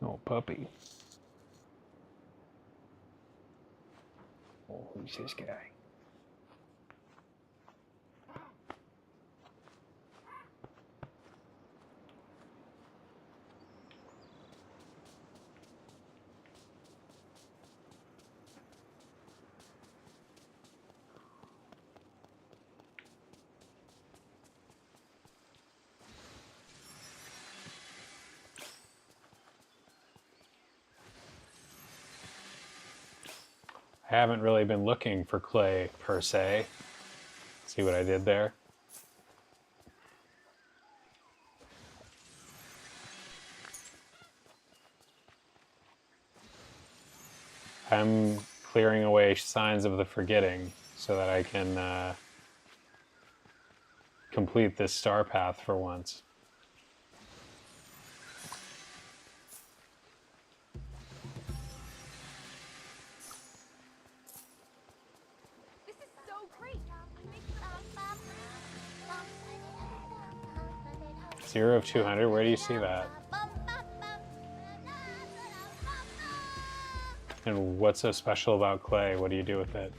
Speaker 2: Oh, puppy. Oh, who's this guy? I haven't really been looking for clay, per se. See what I did there? I'm clearing away signs of the forgetting so that I can complete this star path for once.
Speaker 4: This is so great.
Speaker 2: 0 of 200, where do you see that? And what's so special about clay? What do you do with it?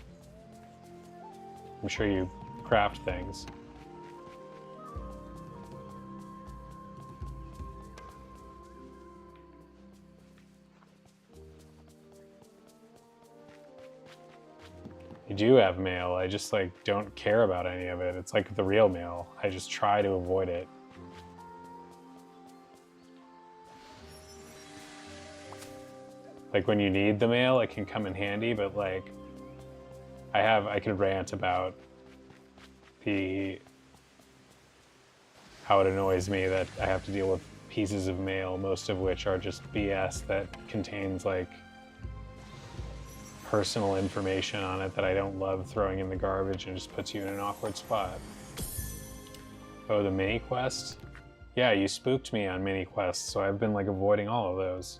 Speaker 2: I'm sure you craft things. You do have mail. I just like don't care about any of it. It's like the real mail. I just try to avoid it. Like when you need the mail, it can come in handy, but like I could rant about how it annoys me that I have to deal with pieces of mail, most of which are just BS that contains like personal information on it that I don't love throwing in the garbage and just puts you in an awkward spot. Oh, the mini quest? Yeah, you spooked me on mini quests, so I've been like avoiding all of those.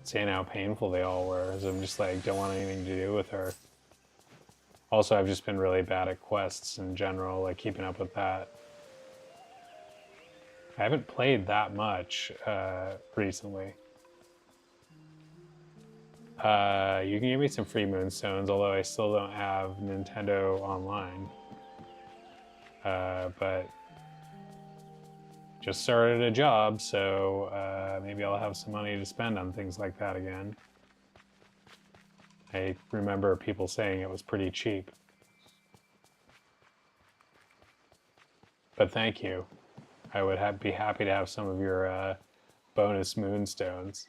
Speaker 2: Saying how painful they all were, as I'm just like, don't want anything to do with her. Also, I've just been really bad at quests in general, like keeping up with that. I haven't played that much recently. You can give me some free moonstones, although I still don't have Nintendo Online. But just started a job, so maybe I'll have some money to spend on things like that again. I remember people saying it was pretty cheap. But thank you. I would be happy to have some of your bonus moonstones.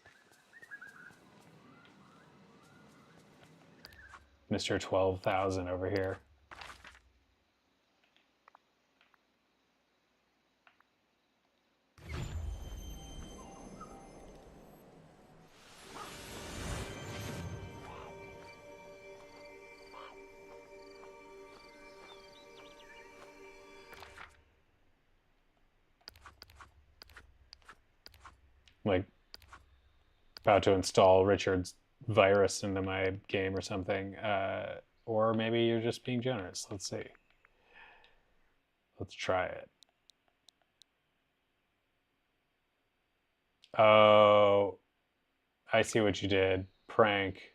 Speaker 2: Mr. 12,000 over here. Like about to install Richard's virus into my game or something, or maybe you're just being generous. Let's see. Let's try it. Oh, I see what you did. Prank.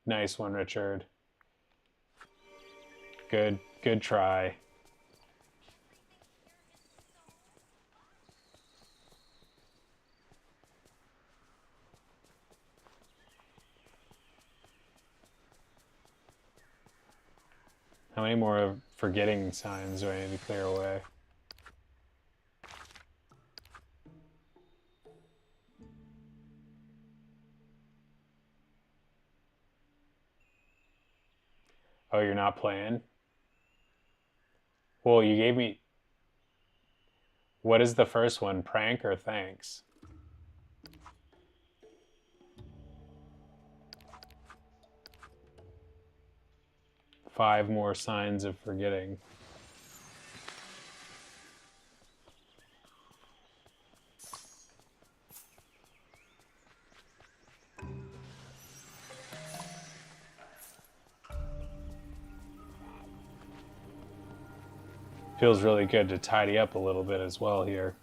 Speaker 2: Nice one, Richard. Good try. How many more forgetting signs do I need to clear away? Oh, you're not playing? Well, you gave me... What is the first one? Prank or thanks? Five more signs of forgetting. Feels really good to tidy up a little bit as well here.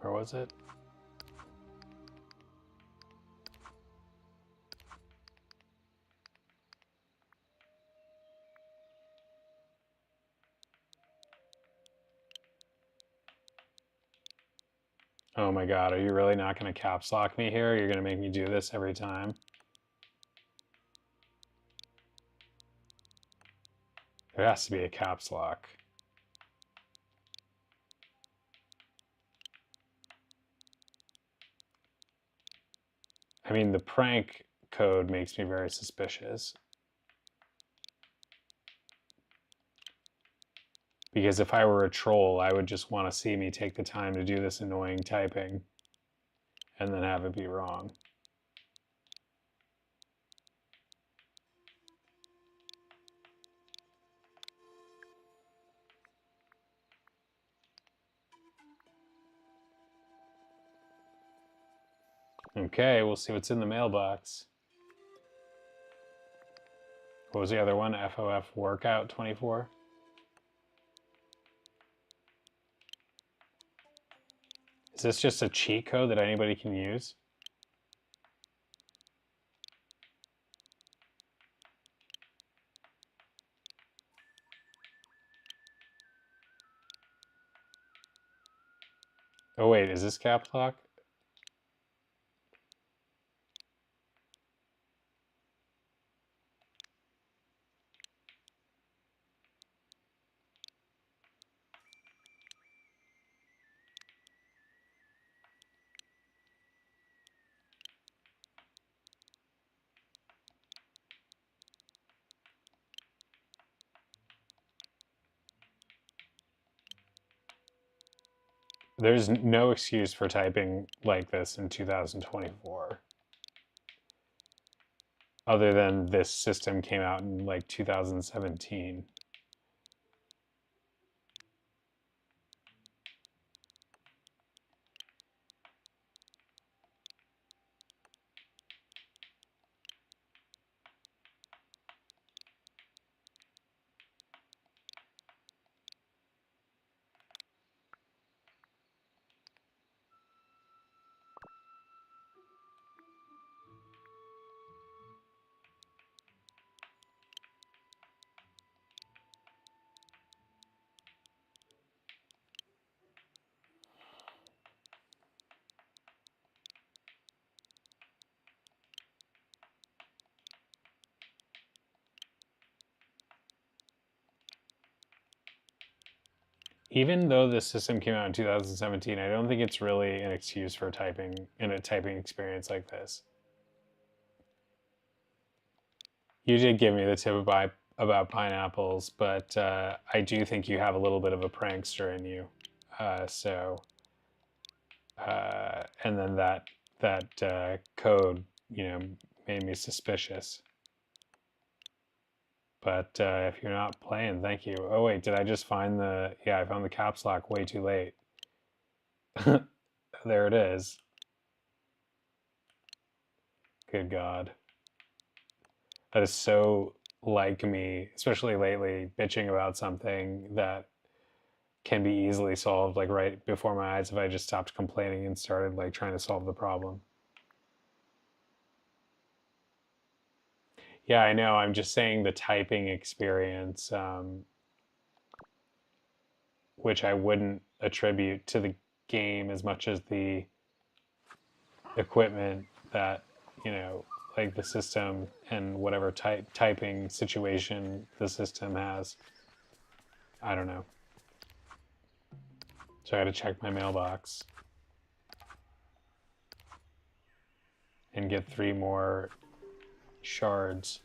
Speaker 2: Where was it? Oh my god, are you really not going to caps lock me here? You're going to make me do this every time? There has to be a caps lock. I mean, the prank code makes me very suspicious. Because if I were a troll, I would just want to see me take the time to do this annoying typing and then have it be wrong. Okay, we'll see what's in the mailbox. What was the other one? FOF Workout 24? Is this just a cheat code that anybody can use? Oh wait, is this caps lock? There's no excuse for typing like this in 2024. Other than this system came out in like 2017. Even though this system came out in 2017, I don't think it's really an excuse for typing in a typing experience like this. You did give me the tip about pineapples, but I do think you have a little bit of a prankster in you. And then that code, made me suspicious. But if you're not playing, thank you. Oh wait, did I just find the... Yeah, I found the caps lock way too late. There it is. Good God. That is so like me, especially lately, bitching about something that can be easily solved like right before my eyes if I just stopped complaining and started like trying to solve the problem. Yeah, I know. I'm just saying the typing experience, which I wouldn't attribute to the game as much as the equipment that, like the system and whatever typing situation the system has. I don't know. So I gotta check my mailbox and get 3 more shards.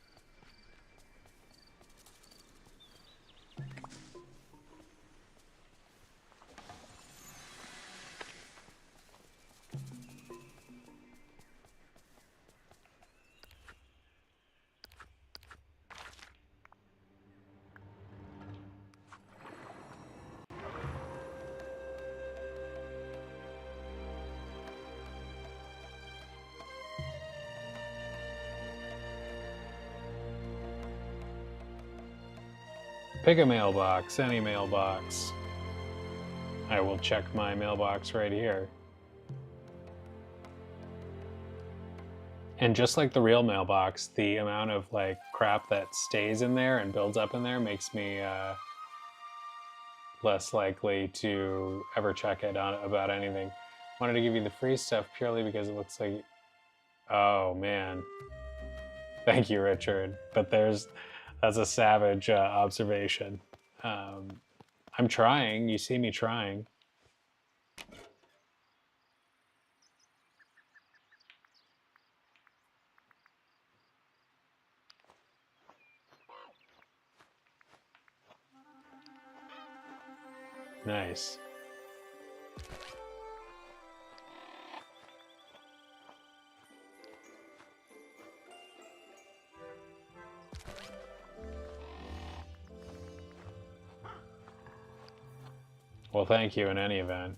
Speaker 2: Pick a mailbox, any mailbox. I will check my mailbox right here. And just like the real mailbox, the amount of like crap that stays in there and builds up in there makes me less likely to ever check it on about anything. Wanted to give you the free stuff purely because it looks like... Oh man. Thank you, Richard. But that's a savage observation. I'm trying. You see me trying. Nice. Well, thank you in any event.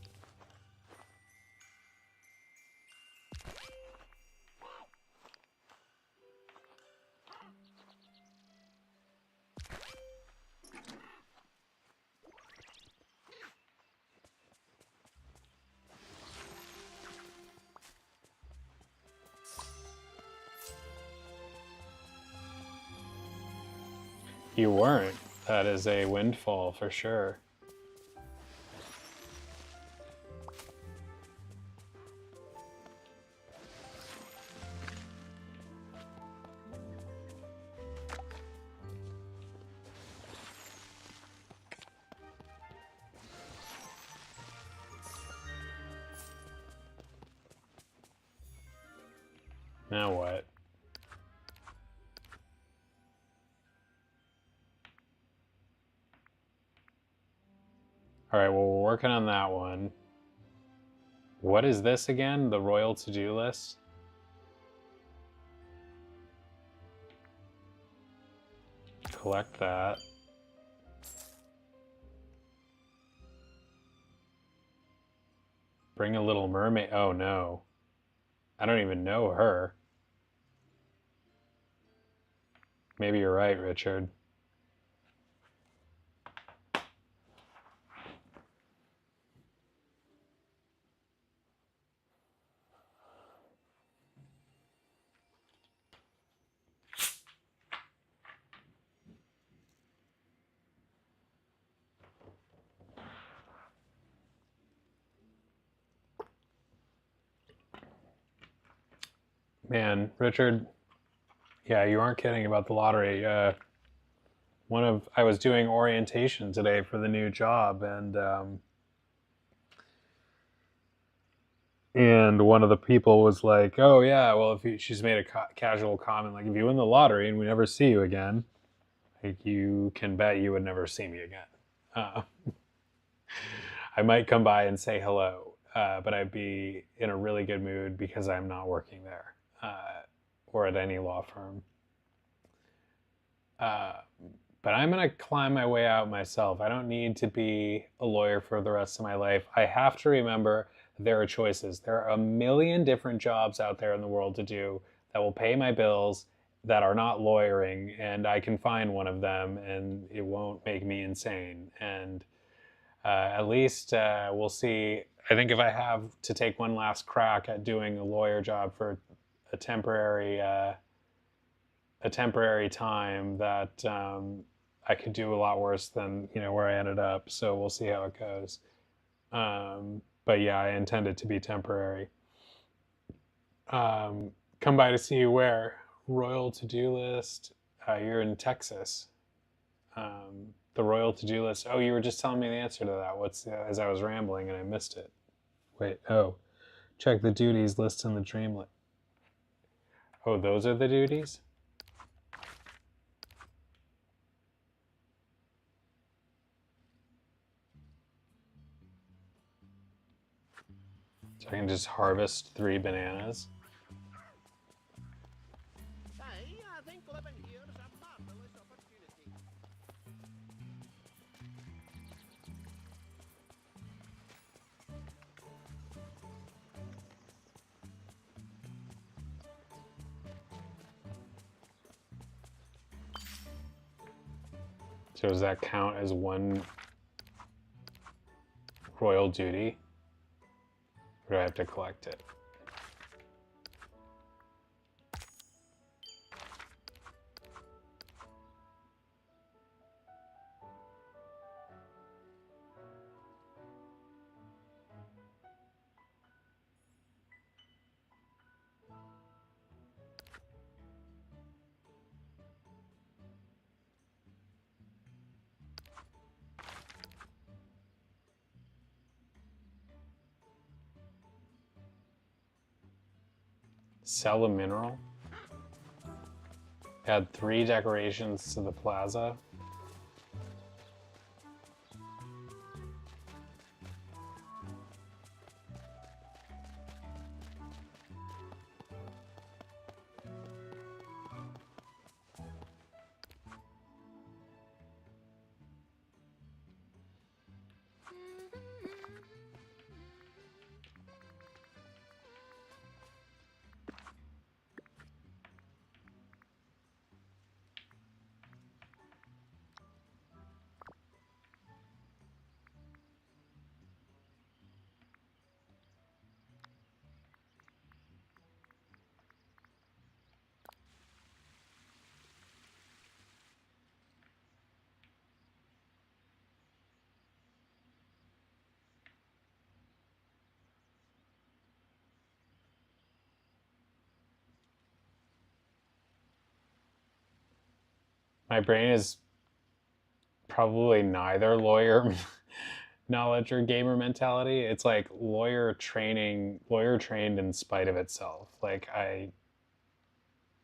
Speaker 2: You weren't. That is a windfall for sure. Now what? All right, well, we're working on that one. What is this again? The royal to-do list? Collect that. Bring a little mermaid. Oh no. I don't even know her. Maybe you're right, Richard. Man, Richard, yeah, you aren't kidding about the lottery. I was doing orientation today for the new job, and one of the people was like, "Oh yeah, well, she's made a casual comment like, if you win the lottery and we never see you again, like you can bet you would never see me again. I might come by and say hello, but I'd be in a really good mood because I'm not working there or at any law firm. But I'm going to climb my way out myself. I don't need to be a lawyer for the rest of my life. I have to remember there are choices. There are a million different jobs out there in the world to do that will pay my bills that are not lawyering, and I can find one of them and it won't make me insane. And at least we'll see. I think if I have to take one last crack at doing a lawyer job for a temporary time, that I could do a lot worse than where I ended up. So we'll see how it goes. But yeah, I intend it to be temporary. Come by to see you where? Royal to-do list. You're in Texas. The royal to-do list. Oh, you were just telling me the answer to that. As I was rambling and I missed it. Wait, oh. Check the duties list in the Dreamlight. Oh, those are the duties? So I can just harvest 3 bananas.
Speaker 3: I think living here is a marvelous opportunity.
Speaker 2: So does that count as one royal duty? Or do I have to collect it? Sell a mineral? Add 3 decorations to the plaza. My brain is probably neither lawyer knowledge or gamer mentality. It's like lawyer trained in spite of itself. Like I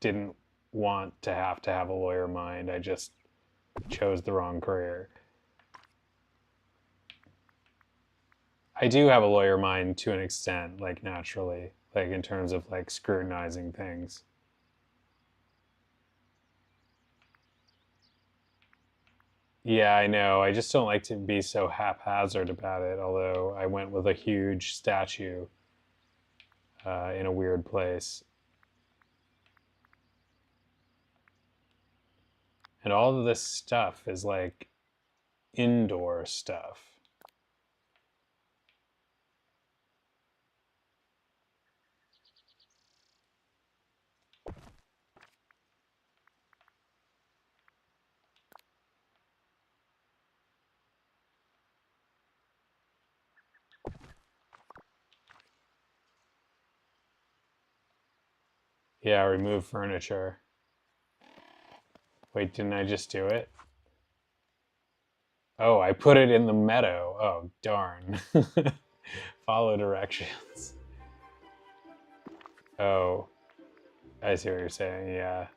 Speaker 2: didn't want to have a lawyer mind. I just chose the wrong career. I do have a lawyer mind to an extent, like naturally, like in terms of like scrutinizing things. Yeah, I know. I just don't like to be so haphazard about it, although I went with a huge statue in a weird place. And all of this stuff is like indoor stuff. Yeah, remove furniture. Wait, didn't I just do it? Oh, I put it in the meadow. Oh, darn. Follow directions. Oh, I see what you're saying, yeah.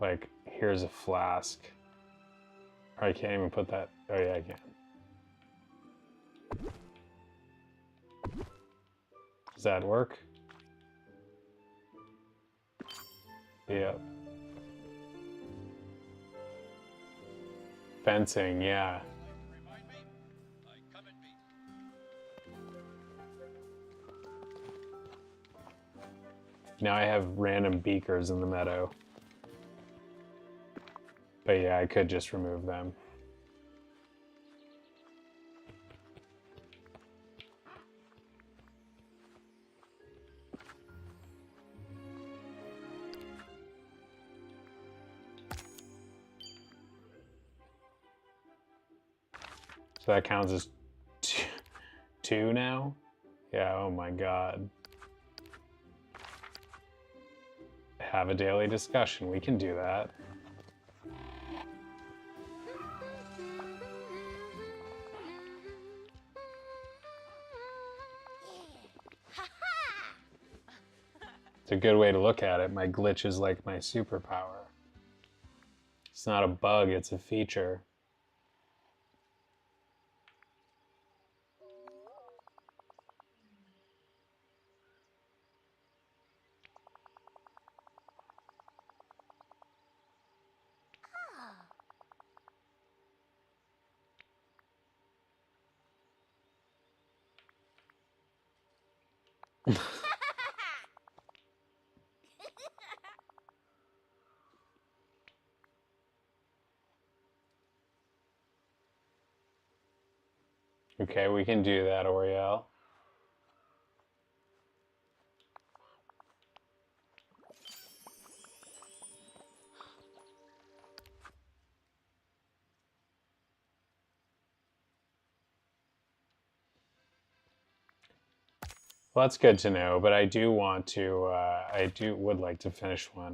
Speaker 2: Like, here's a flask. I can't even put that. Oh, yeah, I can. Does that work? Yep. Fencing, yeah.
Speaker 6: Remind me, I come in peace.
Speaker 2: Now I have random beakers in the meadow. But yeah, I could just remove them. So that counts as two now? Yeah, oh my god. Have a daily discussion, we can do that. It's a good way to look at it. My glitch is like my superpower. It's not a bug, it's a feature. Okay, we can do that, Oriel. Well, that's good to know, but I do want to, would like to finish one.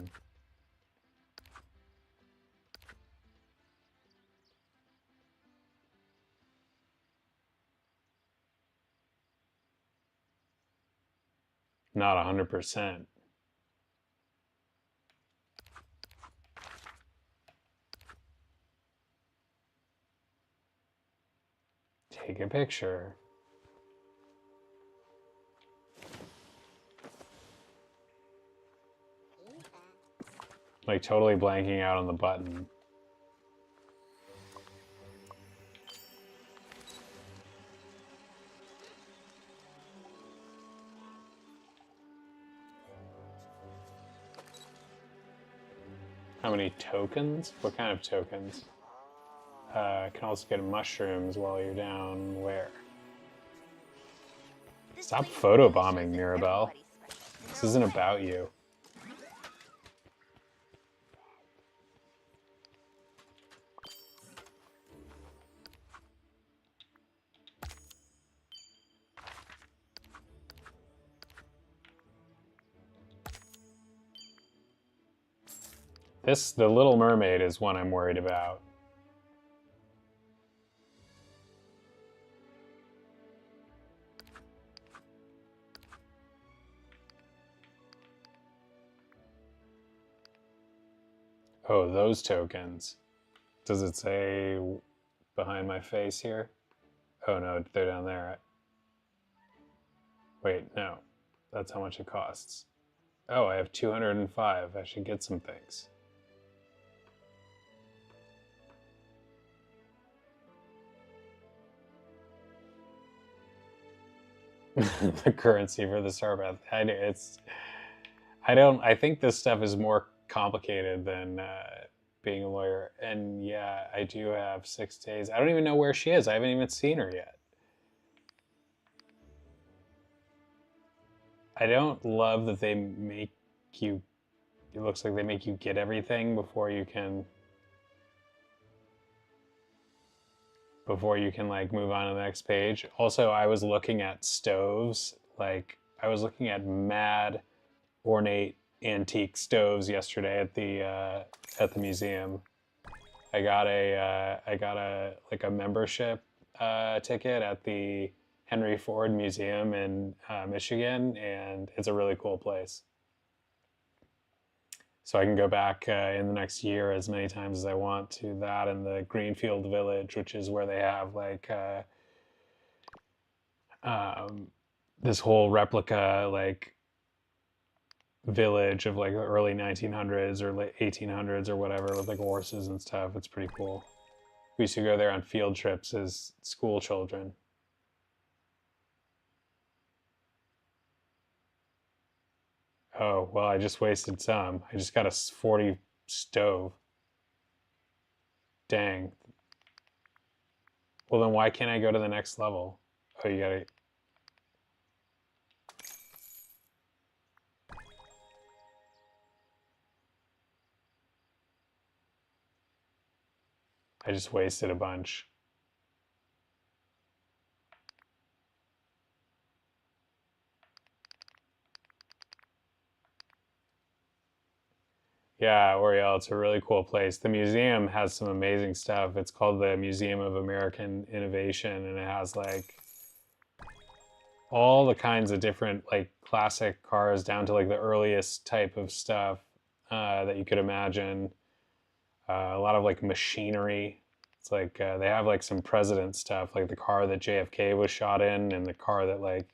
Speaker 2: Not 100%. Take a picture. Like totally blanking out on the button. How many tokens? What kind of tokens? Can also get mushrooms while you're down where? Stop photobombing, Mirabelle. This isn't about you. The Little Mermaid is one I'm worried about. Oh, those tokens. Does it say behind my face here? Oh no, they're down there. Wait, no. That's how much it costs. Oh, I have 205. I should get some things. The currency for the Starpath. I think this stuff is more complicated than being a lawyer. And yeah, I do have 6 days. I don't even know where she is. I haven't even seen her yet. I don't love that they make you, it looks like they make you get everything before you can like move on to the next page. Also, I was looking at stoves, like I was looking at mad ornate antique stoves yesterday at the museum. I got a like a membership ticket at the Henry Ford Museum in Michigan, and it's a really cool place. So I can go back in the next year as many times as I want to that and the Greenfield Village, which is where they have like this whole replica like village of like the early 1900s or late 1800s or whatever with like horses and stuff. It's pretty cool. We used to go there on field trips as school children. Oh, well, I just wasted some. I just got a 40 stove. Dang. Well, then why can't I go to the next level? Oh, you gotta... I just wasted a bunch. Yeah, Oriel, it's a really cool place. The museum has some amazing stuff. It's called the Museum of American Innovation, and it has like all the kinds of different like classic cars down to like the earliest type of stuff that you could imagine. A lot of like machinery. It's like they have like some president stuff, like the car that JFK was shot in, and the car that like,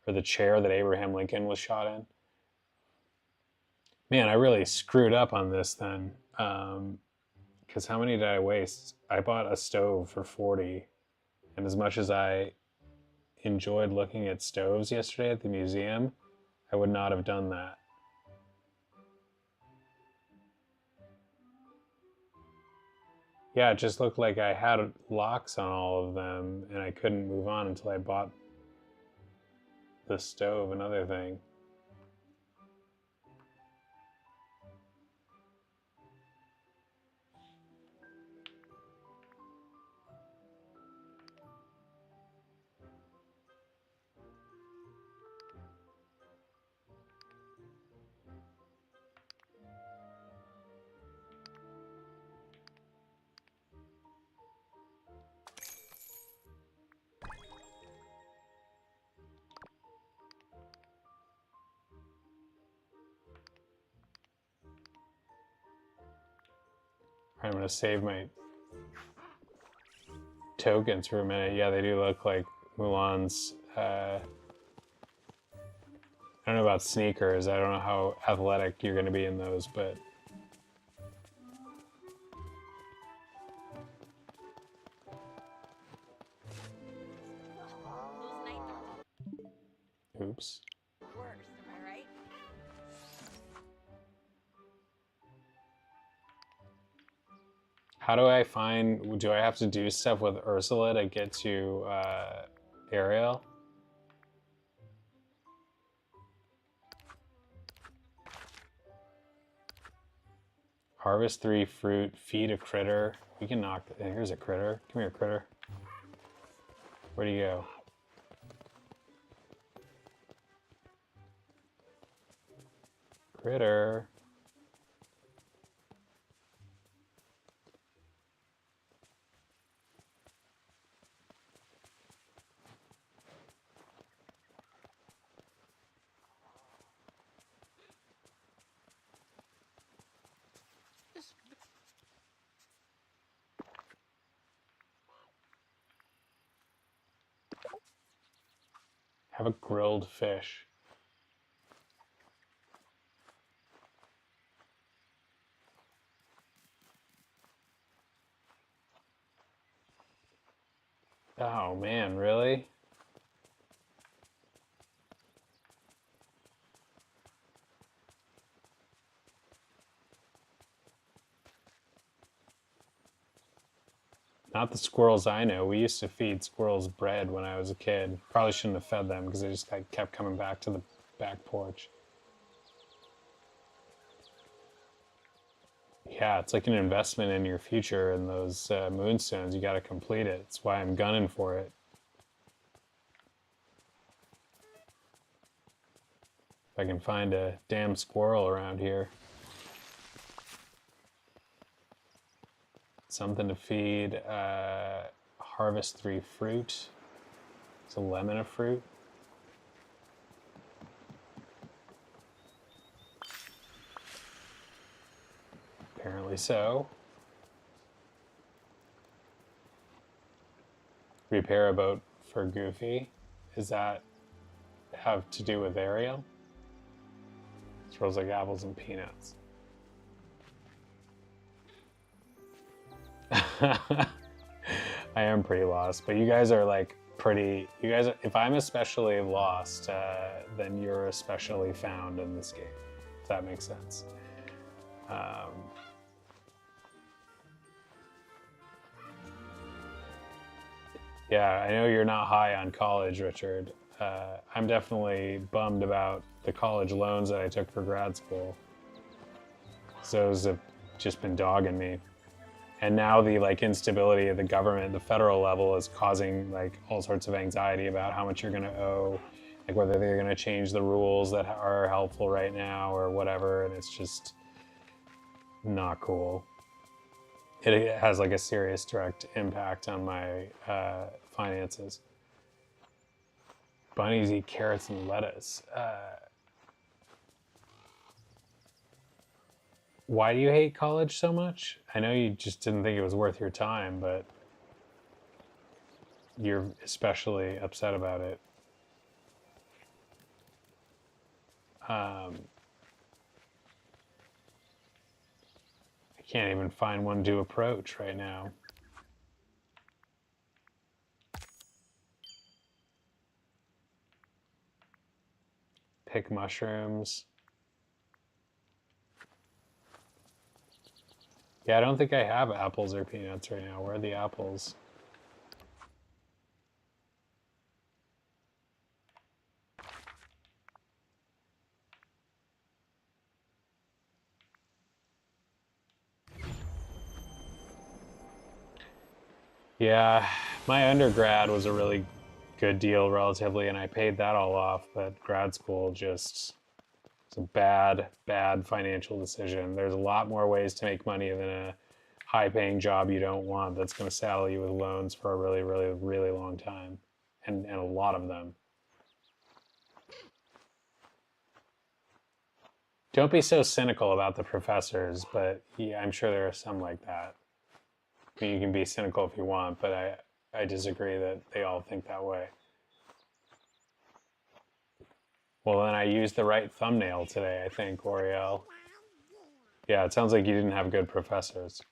Speaker 2: or the chair that Abraham Lincoln was shot in. Man, I really screwed up on this then. Because how many did I waste? I bought a stove for 40. And as much as I enjoyed looking at stoves yesterday at the museum, I would not have done that. Yeah, it just looked like I had locks on all of them and I couldn't move on until I bought the stove, another thing. I'm gonna save my tokens for a minute. Yeah, they do look like Mulan's. I don't know about sneakers. I don't know how athletic you're gonna be in those, but oops.
Speaker 4: Worse, am I right?
Speaker 2: How do I find, do I have to do stuff with Ursula to get to Ariel? Harvest 3 fruit, feed a critter. We can knock, here's a critter. Come here, critter. Where'd he go? Critter. Have a grilled fish. Oh man, really? Not the squirrels I know. We used to feed squirrels bread when I was a kid. Probably shouldn't have fed them because they just kept coming back to the back porch. Yeah, it's like an investment in your future, and those moonstones, you got to complete it. That's why I'm gunning for it. If I can find a damn squirrel around here. Something to feed. Harvest 3 fruit. It's a lemon of fruit. Apparently so. Repair a boat for Goofy. Does that have to do with Ariel? Throws like apples and peanuts. I am pretty lost, but you guys are like pretty. You guys, if I'm especially lost, then you're especially found in this game. If that makes sense. Yeah, I know you're not high on college, Richard. I'm definitely bummed about the college loans that I took for grad school. So those have just been dogging me. And now the like instability of the government at the federal level is causing like all sorts of anxiety about how much you're going to owe, like whether they're going to change the rules that are helpful right now or whatever. And it's just not cool. It has like a serious direct impact on my finances. Bunnies eat carrots and lettuce. Why do you hate college so much? I know you just didn't think it was worth your time, but you're especially upset about it. I can't even find one to approach right now. Pick mushrooms. Yeah, I don't think I have apples or peanuts right now. Where are the apples? Yeah, my undergrad was a really good deal relatively, and I paid that all off, but grad school just was a bad financial decision. There's a lot more ways to make money than a high-paying job you don't want that's going to saddle you with loans for a really long time, and a lot of them. Don't be so cynical about the professors, but yeah, I'm sure there are some like that. I mean, you can be cynical if you want, but I disagree that they all think that way. Well, then I used the right thumbnail today, I think, Oriel. Yeah, it sounds like you didn't have good professors.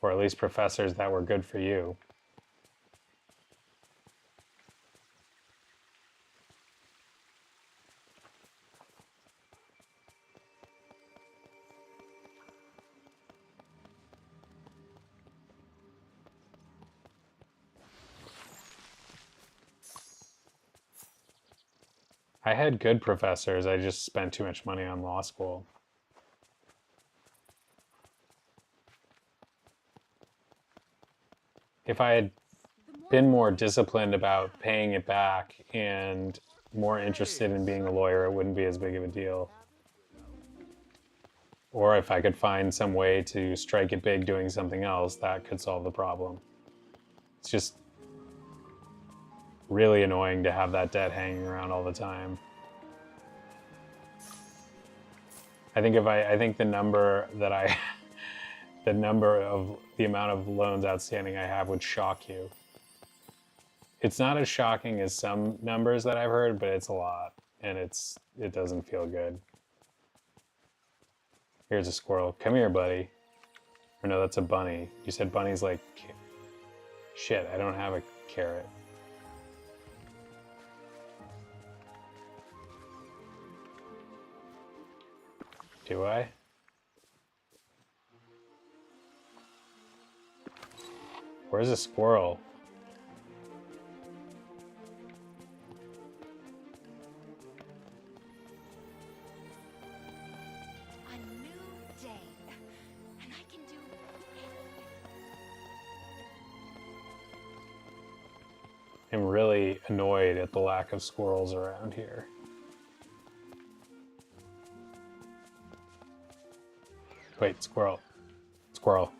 Speaker 2: Or at least professors that were good for you. I had good professors, I just spent too much money on law school. If I had been more disciplined about paying it back and more interested in being a lawyer, it wouldn't be as big of a deal. Or if I could find some way to strike it big doing something else, that could solve the problem. It's just really annoying to have that debt hanging around all the time. I think the number that the amount of loans outstanding I have would shock you. It's not as shocking as some numbers that I've heard, but it's a lot, and it doesn't feel good. Here's a squirrel. Come here, buddy. Or no, that's a bunny. You said bunny's like... Shit, I don't have a carrot. Do I? Where's a squirrel?
Speaker 5: A new day, and I can do
Speaker 2: I'm really annoyed at the lack of squirrels around here. Wait, squirrel. Squirrel.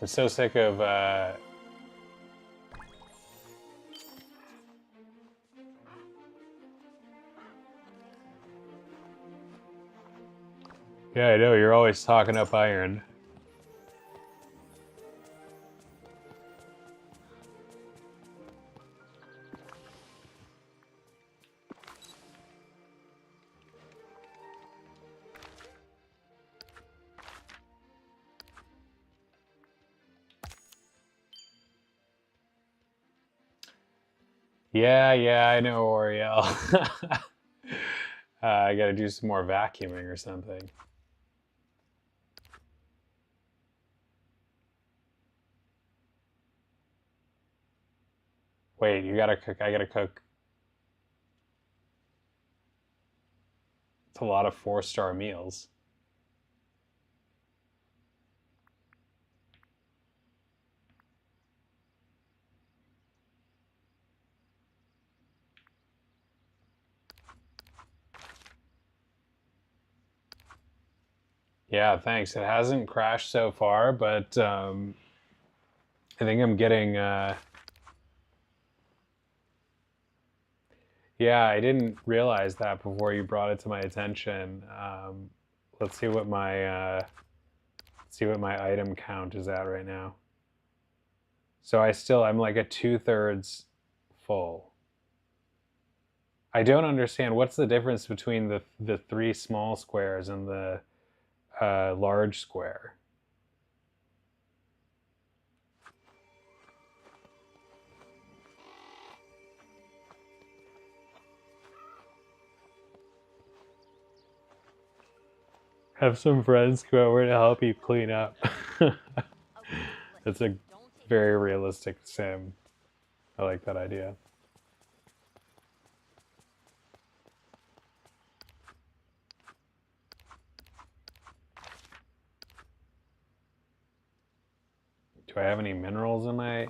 Speaker 2: I'm so sick of yeah, I know, you're always talking up iron. Yeah, I know, Oriel. I gotta do some more vacuuming or something. Wait, you gotta cook, I gotta cook. It's a lot of 4-star meals. Yeah, thanks. It hasn't crashed so far, but I think I'm getting... Yeah, I didn't realize that before you brought it to my attention. Let's see what my item count is at right now. So I'm like at 2/3 full. I don't understand what's the difference between the 3 small squares and the large square. Have some friends come over to help you clean up. It's a very realistic sim. I like that idea. Do I have any minerals in my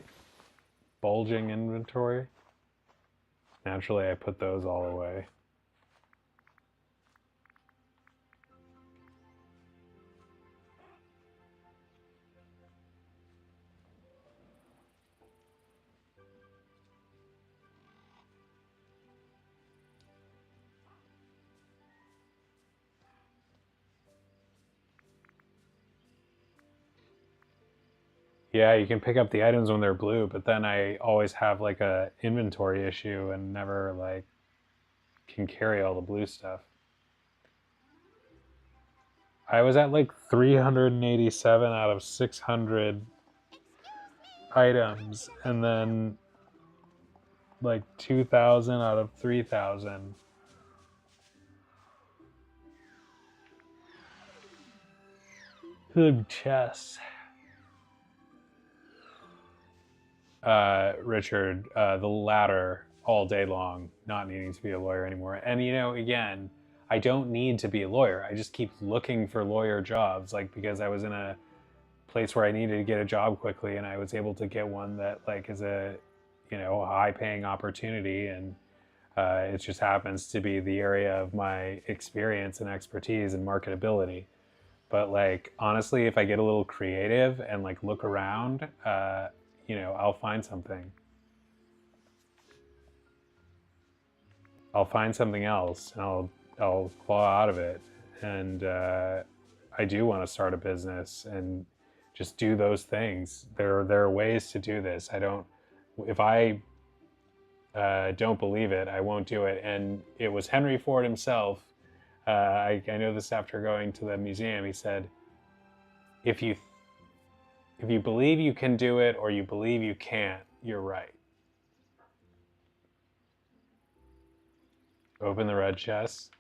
Speaker 2: bulging inventory? Naturally, I put those all away. Yeah, you can pick up the items when they're blue, but then I always have like a inventory issue and never like can carry all the blue stuff. I was at like 387 out of 600 items, and then like 2,000 out of 3,000. Good chess. Richard, the latter all day long, not needing to be a lawyer anymore. And you know, again, I don't need to be a lawyer. I just keep looking for lawyer jobs, like because I was in a place where I needed to get a job quickly, and I was able to get one that like is a, you know, a high-paying opportunity, and it just happens to be the area of my experience and expertise and marketability. But like honestly, if I get a little creative and like look around, you know, I'll find something. I'll find something else, and I'll I'll claw out of it. And I do want to start a business and just do those things. There are ways to do this. If I don't believe it, I won't do it. And it was Henry Ford himself. I know this after going to the museum. He said, if you believe you can do it or you believe you can't, you're right. Open the red chest.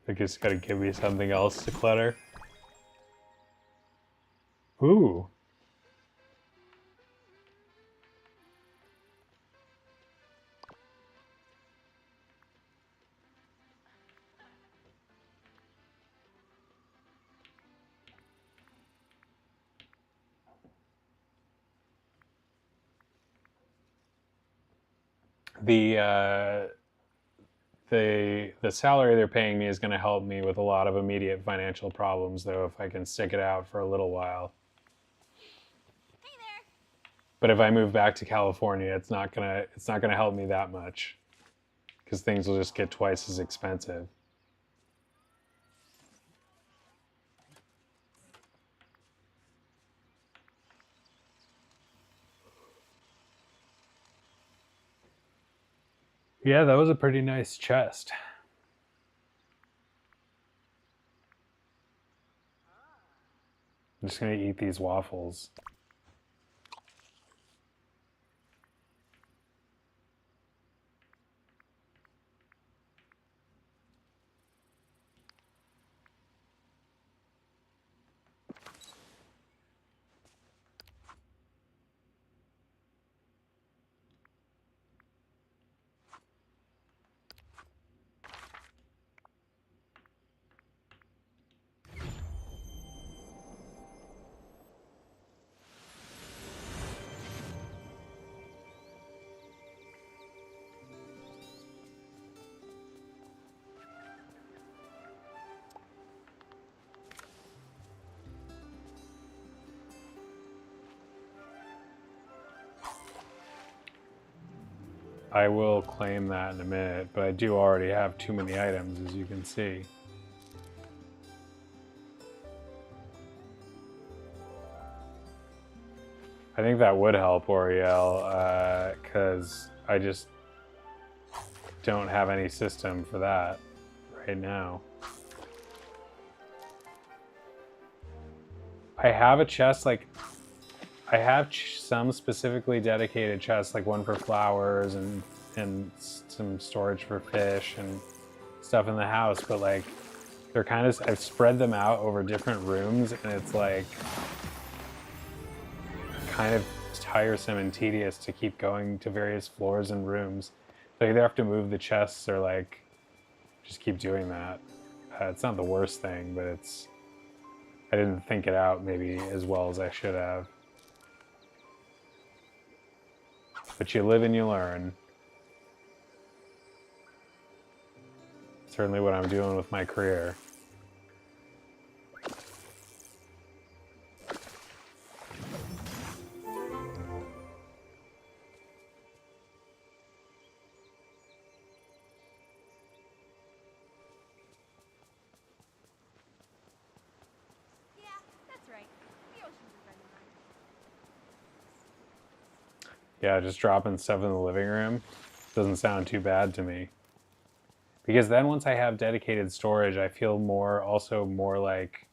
Speaker 2: I guess gotta give me something else to clutter. Ooh. The salary they're paying me is going to help me with a lot of immediate financial problems, though, if I can stick it out for a little while.
Speaker 5: Hey there.
Speaker 2: But if I move back to California, it's not gonna help me that much, because things will just get twice as expensive. Yeah, that was a pretty nice chest. I'm just gonna eat these waffles. I will claim that in a minute, but I do already have too many items, as you can see. I think that would help, Oriel, because I just don't have any system for that right now. I have a chest, like, I have some specifically dedicated chests, like one for flowers and some storage for fish and stuff in the house, but like they're kind of, I've spread them out over different rooms, and it's like kind of tiresome and tedious to keep going to various floors and rooms. So I either have to move the chests or like just keep doing that. It's not the worst thing, but I didn't think it out maybe as well as I should have. But you live and you learn. Certainly what I'm doing with my career.
Speaker 5: Yeah, that's right. The ocean's a friend of mine.
Speaker 2: Yeah, just dropping stuff in the living room doesn't sound too bad to me. Because then once I have dedicated storage, I feel also more like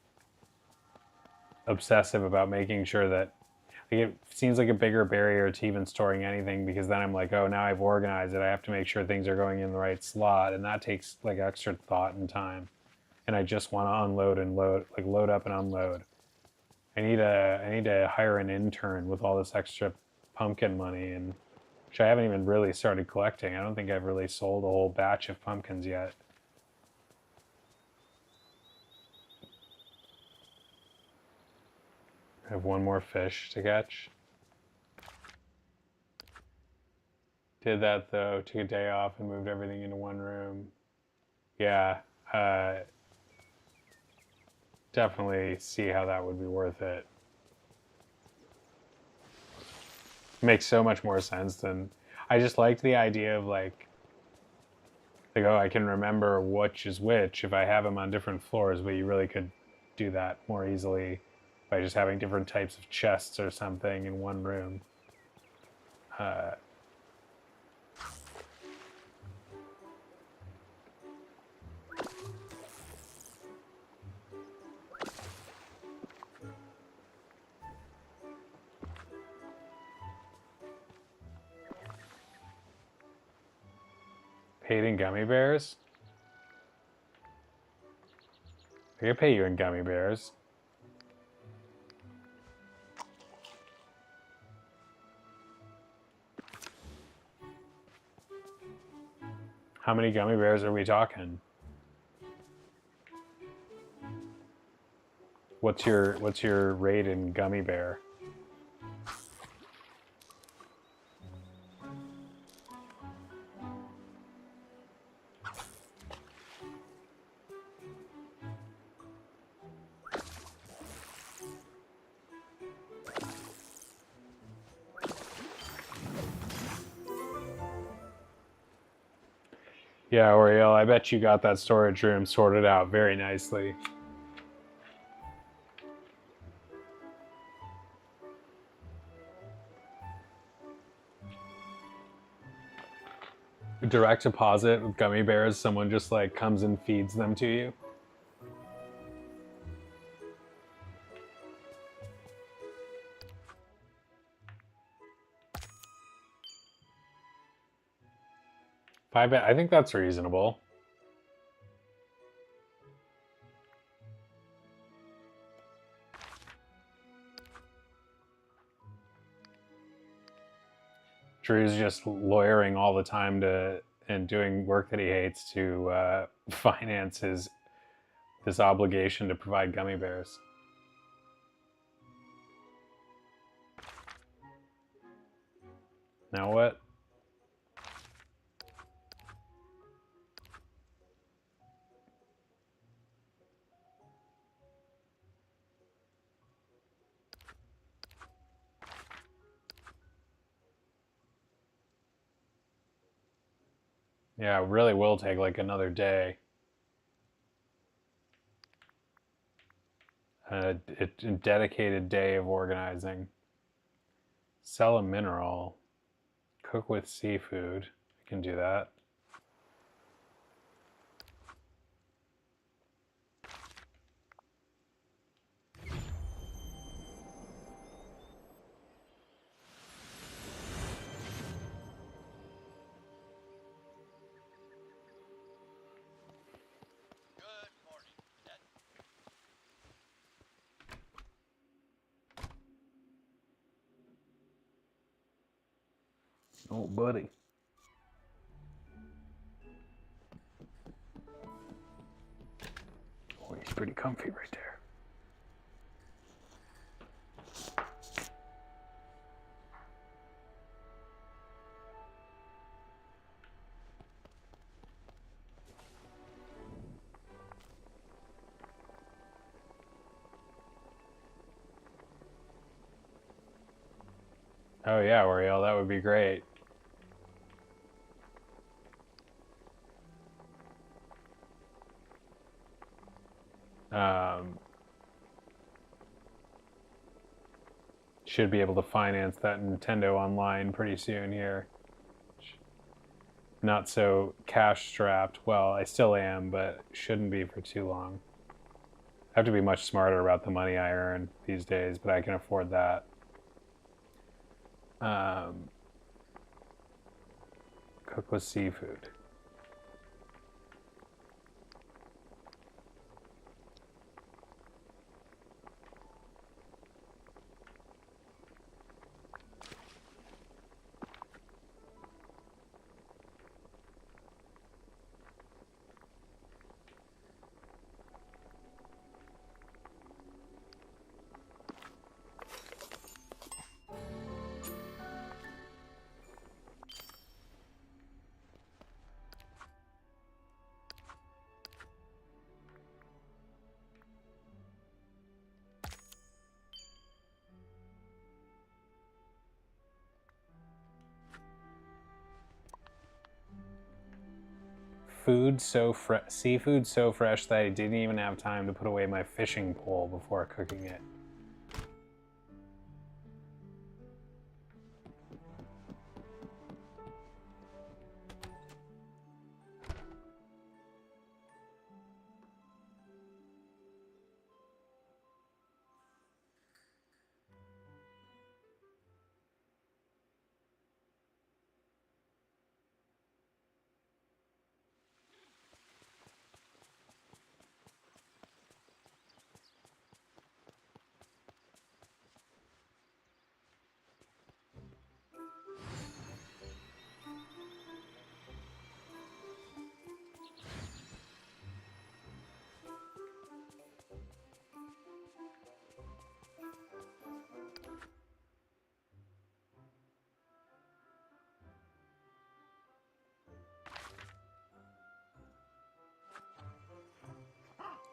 Speaker 2: obsessive about making sure that, like, it seems like a bigger barrier to even storing anything, because then I'm like, oh, now I've organized it. I have to make sure things are going in the right slot, and that takes like extra thought and time. And I just want to unload and load up and unload. I need to hire an intern with all this extra pumpkin money, and which I haven't even really started collecting. I don't think I've really sold a whole batch of pumpkins yet. I have one more fish to catch. Did that though, took a day off and moved everything into one room. Yeah, definitely see how that would be worth it. Makes so much more sense than, I just liked the idea of like, oh, I can remember which is which if I have them on different floors, but you really could do that more easily by just having different types of chests or something in one room. Paid in gummy bears? I could pay you in gummy bears. How many gummy bears are we talking? What's your rate in gummy bear? Yeah, Oriel, I bet you got that storage room sorted out very nicely. Direct deposit with gummy bears, someone just like comes and feeds them to you. I think that's reasonable. Drew's just lawyering all the time and doing work that he hates to finance this obligation to provide gummy bears. Now what? Yeah, it really will take like another day. A dedicated day of organizing. Sell a mineral. Cook with seafood. I can do that.
Speaker 6: Good morning, Dad.
Speaker 2: Oh, buddy. Oh, he's pretty comfy right there. Oh yeah, Oriel, that would be great. Should be able to finance that Nintendo Online pretty soon here. Not so cash strapped. Well, I still am, but shouldn't be for too long. I have to be much smarter about the money I earn these days, but I can afford that. Cook with seafood. seafood so fresh that I didn't even have time to put away my fishing pole before cooking it.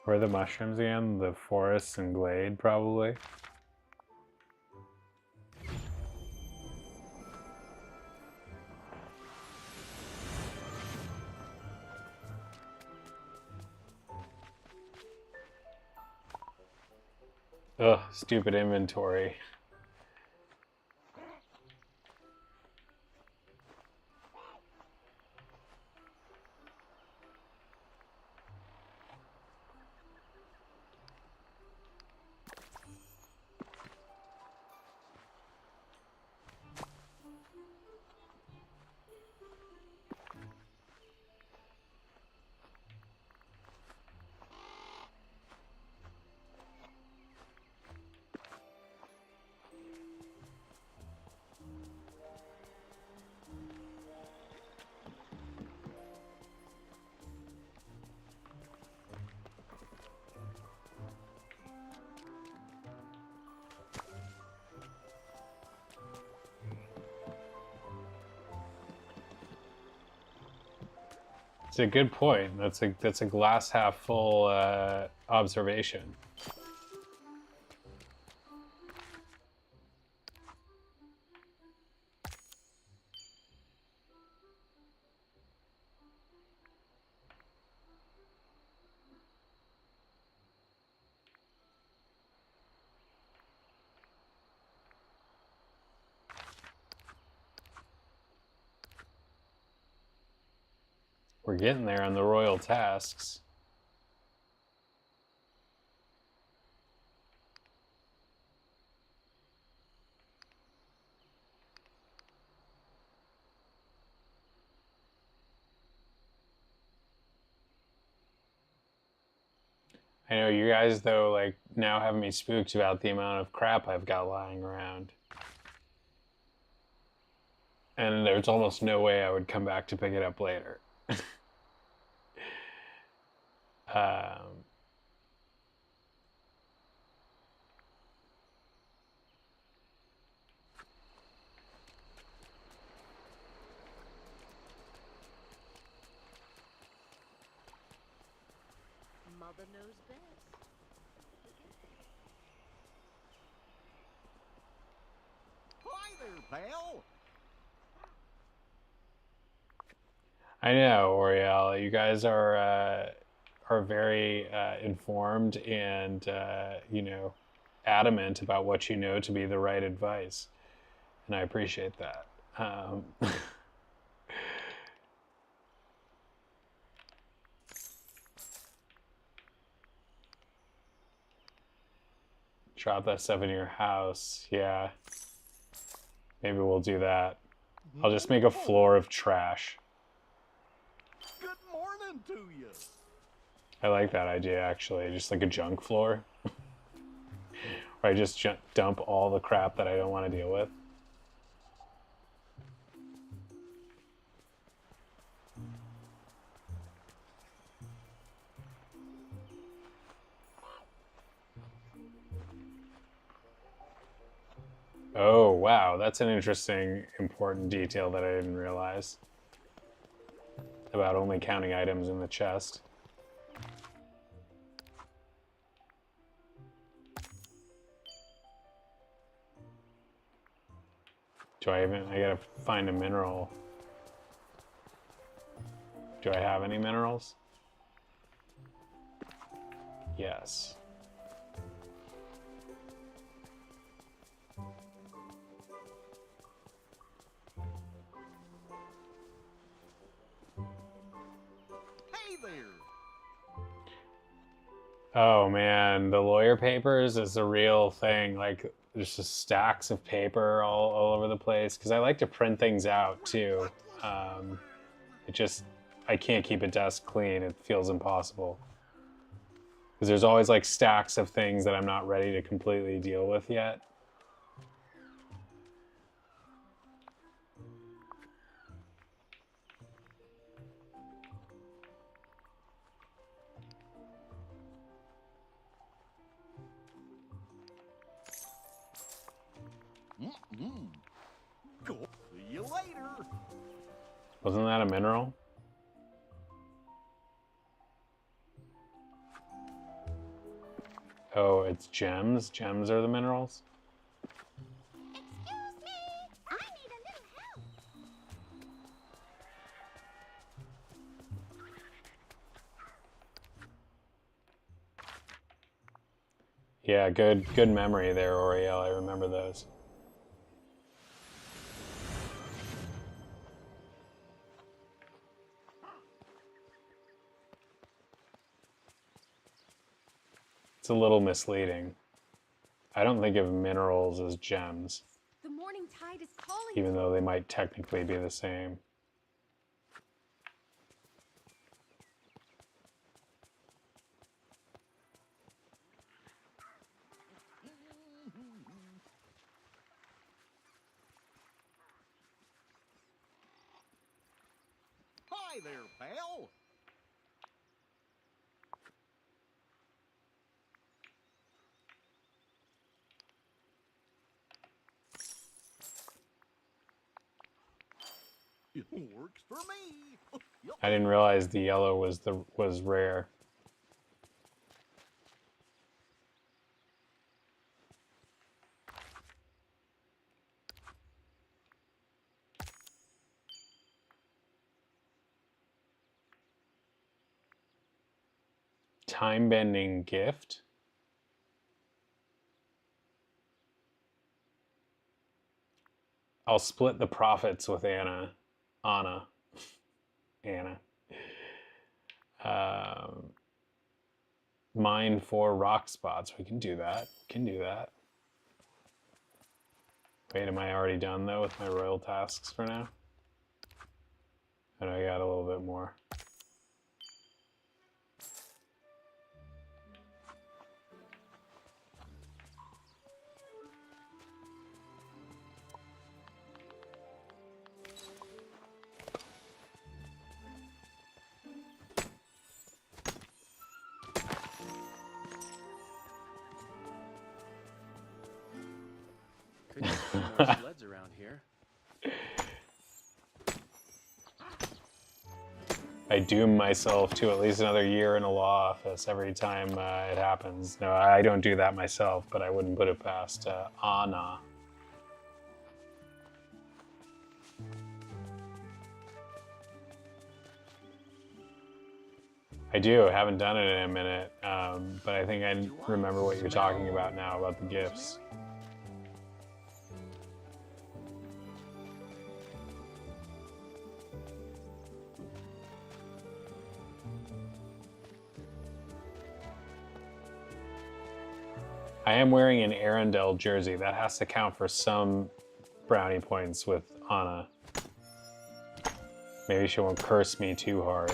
Speaker 2: Where are the mushrooms again? The forests and glade, probably. Ugh, stupid inventory. It's a good point. That's a glass half full observation. We're getting there on the royal tasks. I know you guys, though, like, now have me spooked about the amount of crap I've got lying around. And there's almost no way I would come back to pick it up later.
Speaker 8: Mother knows best.
Speaker 7: Hi there, pal.
Speaker 2: I know, Oriel. You guys are very informed and you know, adamant about what you know to be the right advice, and I appreciate that. Drop that stuff in your house. Yeah, maybe we'll do that. I'll just make a floor of trash.
Speaker 7: Good morning to you.
Speaker 2: I like that idea, actually. Just like a junk floor. Where I just dump all the crap that I don't want to deal with. Oh, wow. That's an interesting, important detail that I didn't realize. About only counting items in the chest. I gotta find a mineral. Do I have any minerals? Yes.
Speaker 3: Hey there.
Speaker 2: Oh man, the lawyer papers is a real thing. Like, there's just stacks of paper all over the place. Because I like to print things out too. I can't keep a desk clean. It feels impossible. Because there's always like stacks of things that I'm not ready to completely deal with yet.
Speaker 3: Cool. See you later.
Speaker 2: Wasn't that a mineral? Oh, it's gems? Gems are the minerals?
Speaker 5: Excuse me, I need a little help.
Speaker 2: Yeah, good memory there, Oriel. I remember those. It's a little misleading. I don't think of minerals as gems,
Speaker 4: The morning tide is calling.
Speaker 2: even though they might technically be the same.
Speaker 3: Hi there, pal. It works for me. Yep.
Speaker 2: I didn't realize the yellow was rare. Time-bending gift? I'll split the profits with Anna. Anna. Mine 4 rock spots. We can do that. Wait, am I already done though with my royal tasks for now? And I got a little bit more.
Speaker 10: Could use some more sleds around here.
Speaker 2: I doom myself to at least another year in a law office every time it happens. No, I don't do that myself, but I wouldn't put it past Anna. I do. I haven't done it in a minute, but I think I remember what you're talking about now, about the gifts. I am wearing an Arendelle jersey. That has to count for some brownie points with Anna. Maybe she won't curse me too hard.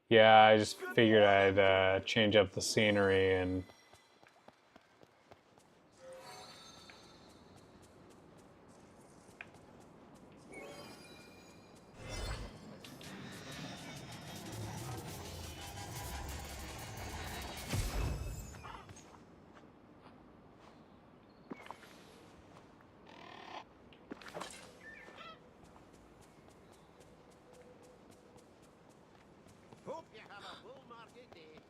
Speaker 2: Yeah, I just figured I'd change up the scenery and...
Speaker 3: Hope you have a full market day.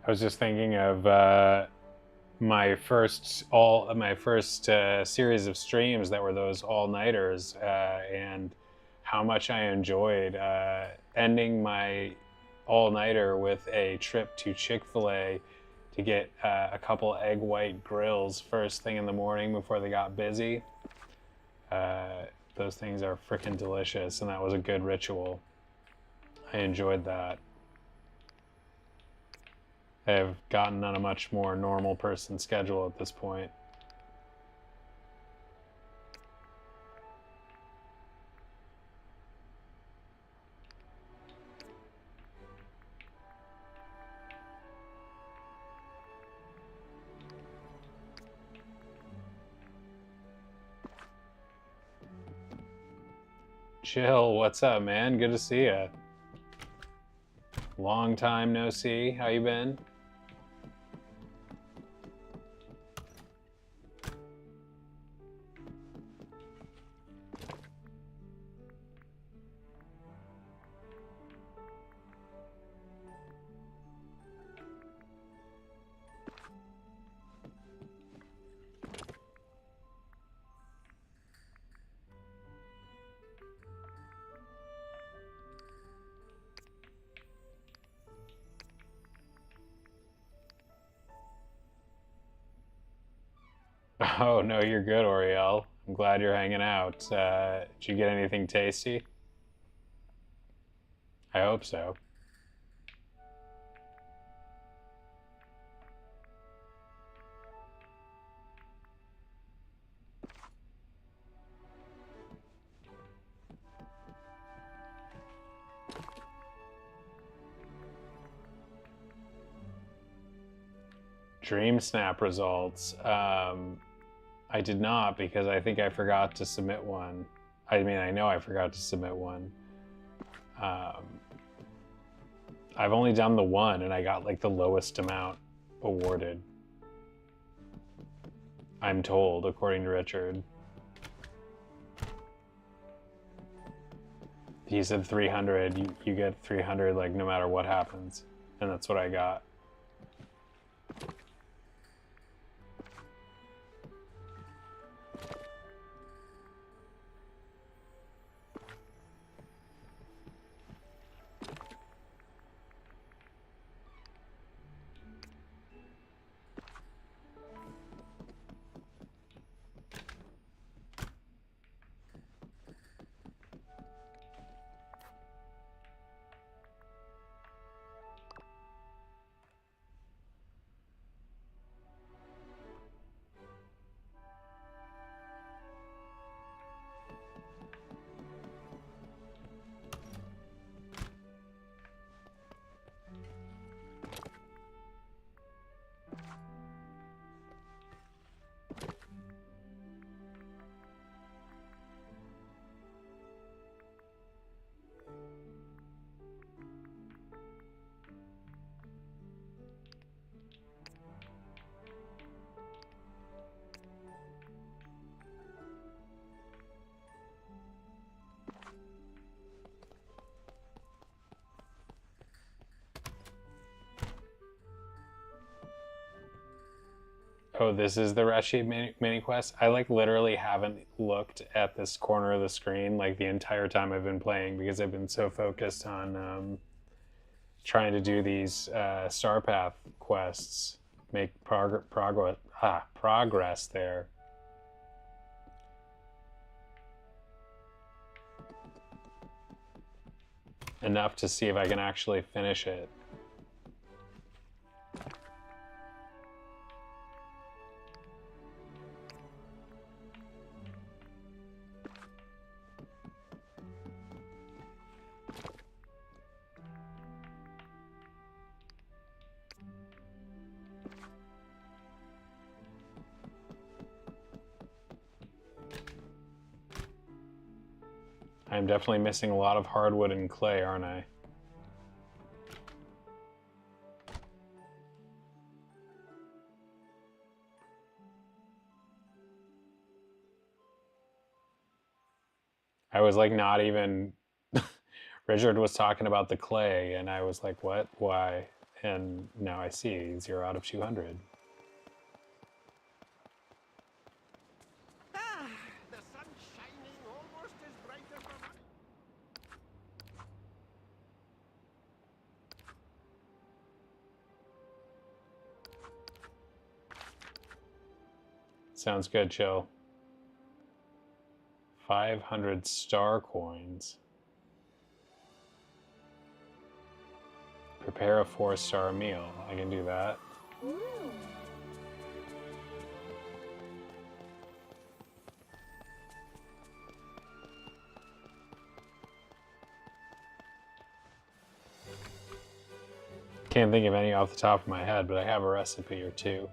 Speaker 2: I was just thinking of my first series of streams that were those all-nighters, and how much I enjoyed ending my all-nighter with a trip to Chick-fil-A to get a couple egg white grills first thing in the morning before they got busy. Those things are freaking delicious, and that was a good ritual. I enjoyed that. I have gotten on a much more normal person schedule at this point. Chill, what's up, man? Good to see ya. Long time no see. How you been? Oh, no, you're good, Oriel. I'm glad you're hanging out. Did you get anything tasty? I hope so. Dream Snap results. I did not because I think I forgot to submit one. I mean, I know I forgot to submit one. I've only done the one and I got like the lowest amount awarded. I'm told, according to Richard. He said 300, you get 300 like no matter what happens. And that's what I got. Oh, this is the Reshi mini quest? I like literally haven't looked at this corner of the screen like the entire time I've been playing because I've been so focused on trying to do these Star Path quests, make progress there. Enough to see if I can actually finish it. I'm definitely missing a lot of hardwood and clay, aren't I? I was like not even... Richard was talking about the clay and I was like, what? Why? And now I see 0 out of 200.
Speaker 3: Ah, the sun's shining almost as bright as the night.
Speaker 2: Sounds good, Chill. 500 star coins. Prepare a 4-star meal. I can do that. Can't think of any off the top of my head, but I have a recipe or two.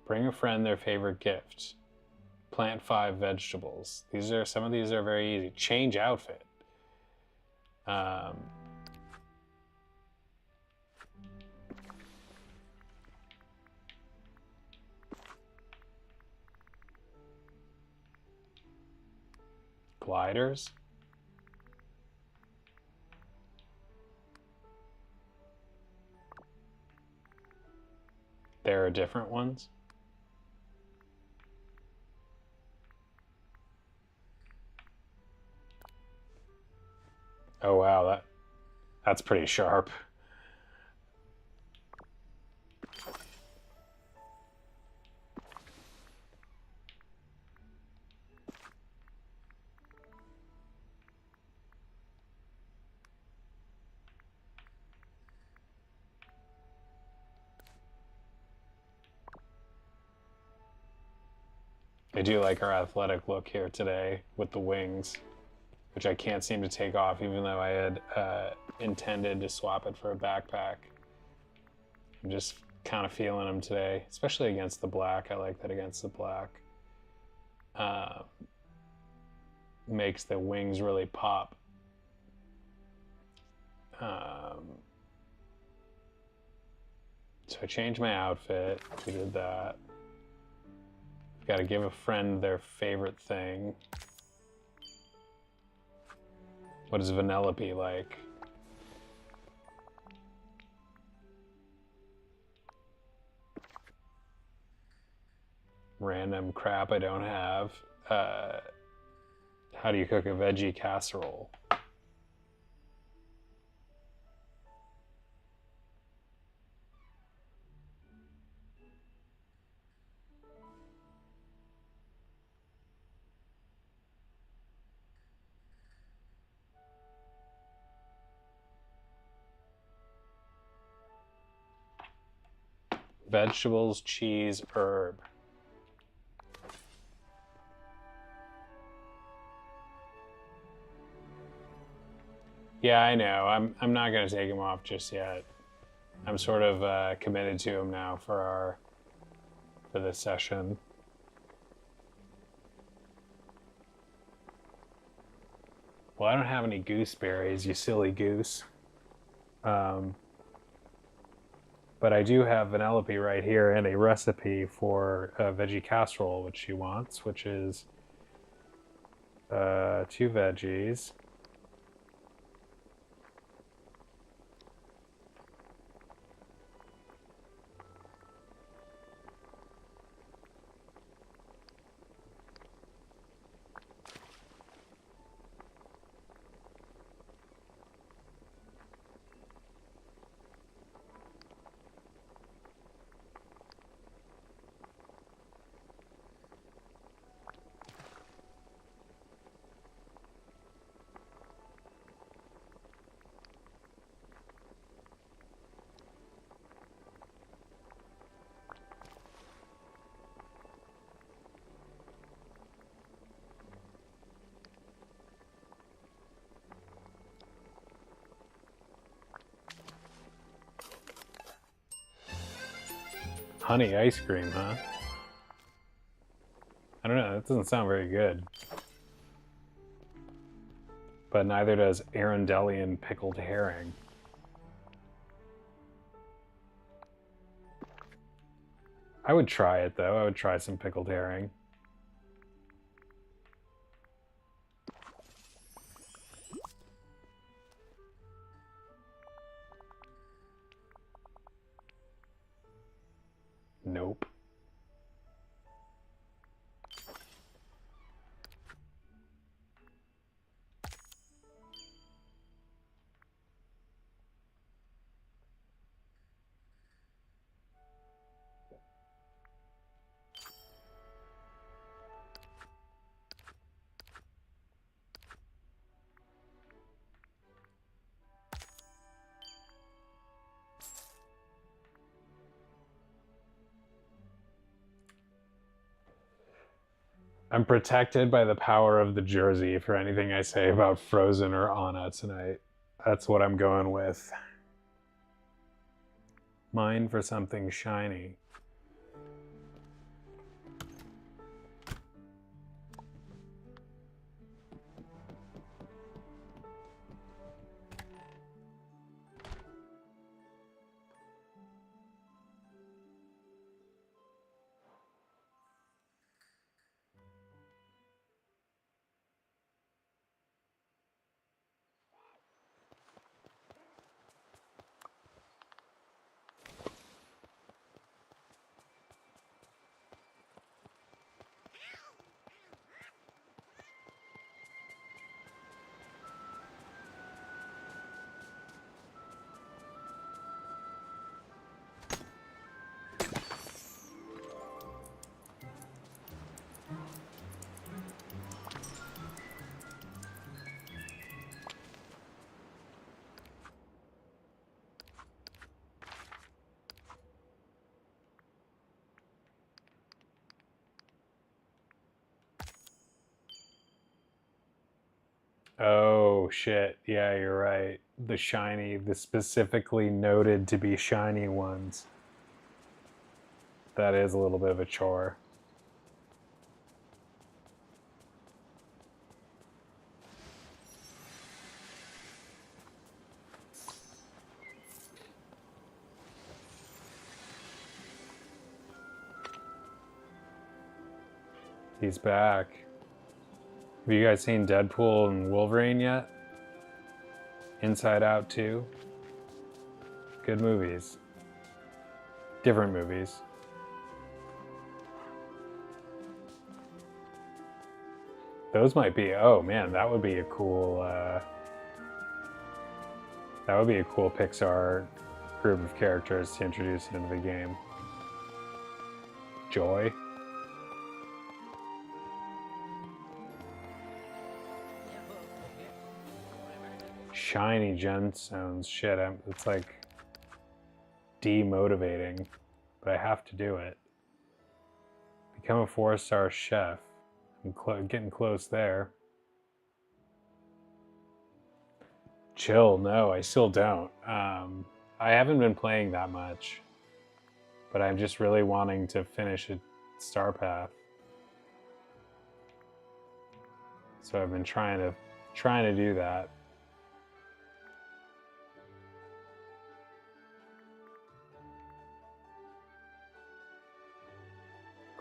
Speaker 2: Bring a friend their favorite gift. Plant 5 vegetables. Some of these are very easy. Change outfit. Gliders. There are different ones. Oh wow, that's pretty sharp. I do like our athletic look here today with the wings, which I can't seem to take off even though I had intended to swap it for a backpack. I'm just kind of feeling them today, especially against the black. I like that against the black. Makes the wings really pop. So I changed my outfit. We did that. Got to give a friend their favorite thing. What does Vanellope like? Random crap I don't have. How do you cook a veggie casserole? Vegetables, cheese, herb. Yeah, I know. I'm not gonna take him off just yet. I'm sort of committed to him now for this session. Well, I don't have any gooseberries, you silly goose. But I do have Vanellope right here and a recipe for a veggie casserole, which she wants, which is 2 veggies. Honey ice cream, huh? I don't know, that doesn't sound very good. But neither does Arendellian pickled herring. I would try it though, I would try some pickled herring. Nope. I'm protected by the power of the jersey for anything I say about Frozen or Anna tonight. That's what I'm going with. Mine for something shiny. Oh shit, yeah, you're right. The specifically noted to be shiny ones. That is a little bit of a chore. He's back. Have you guys seen Deadpool and Wolverine yet? Inside Out 2? Good movies. Different movies. Those might be, oh man, that would be a cool, Pixar group of characters to introduce into the game. Joy. Shiny gemstones. Shit, it's like demotivating, but I have to do it. Become a 4-star chef. I'm getting close there. Chill, no, I still don't. I haven't been playing that much, but I'm just really wanting to finish a Star Path. So I've been trying to do that.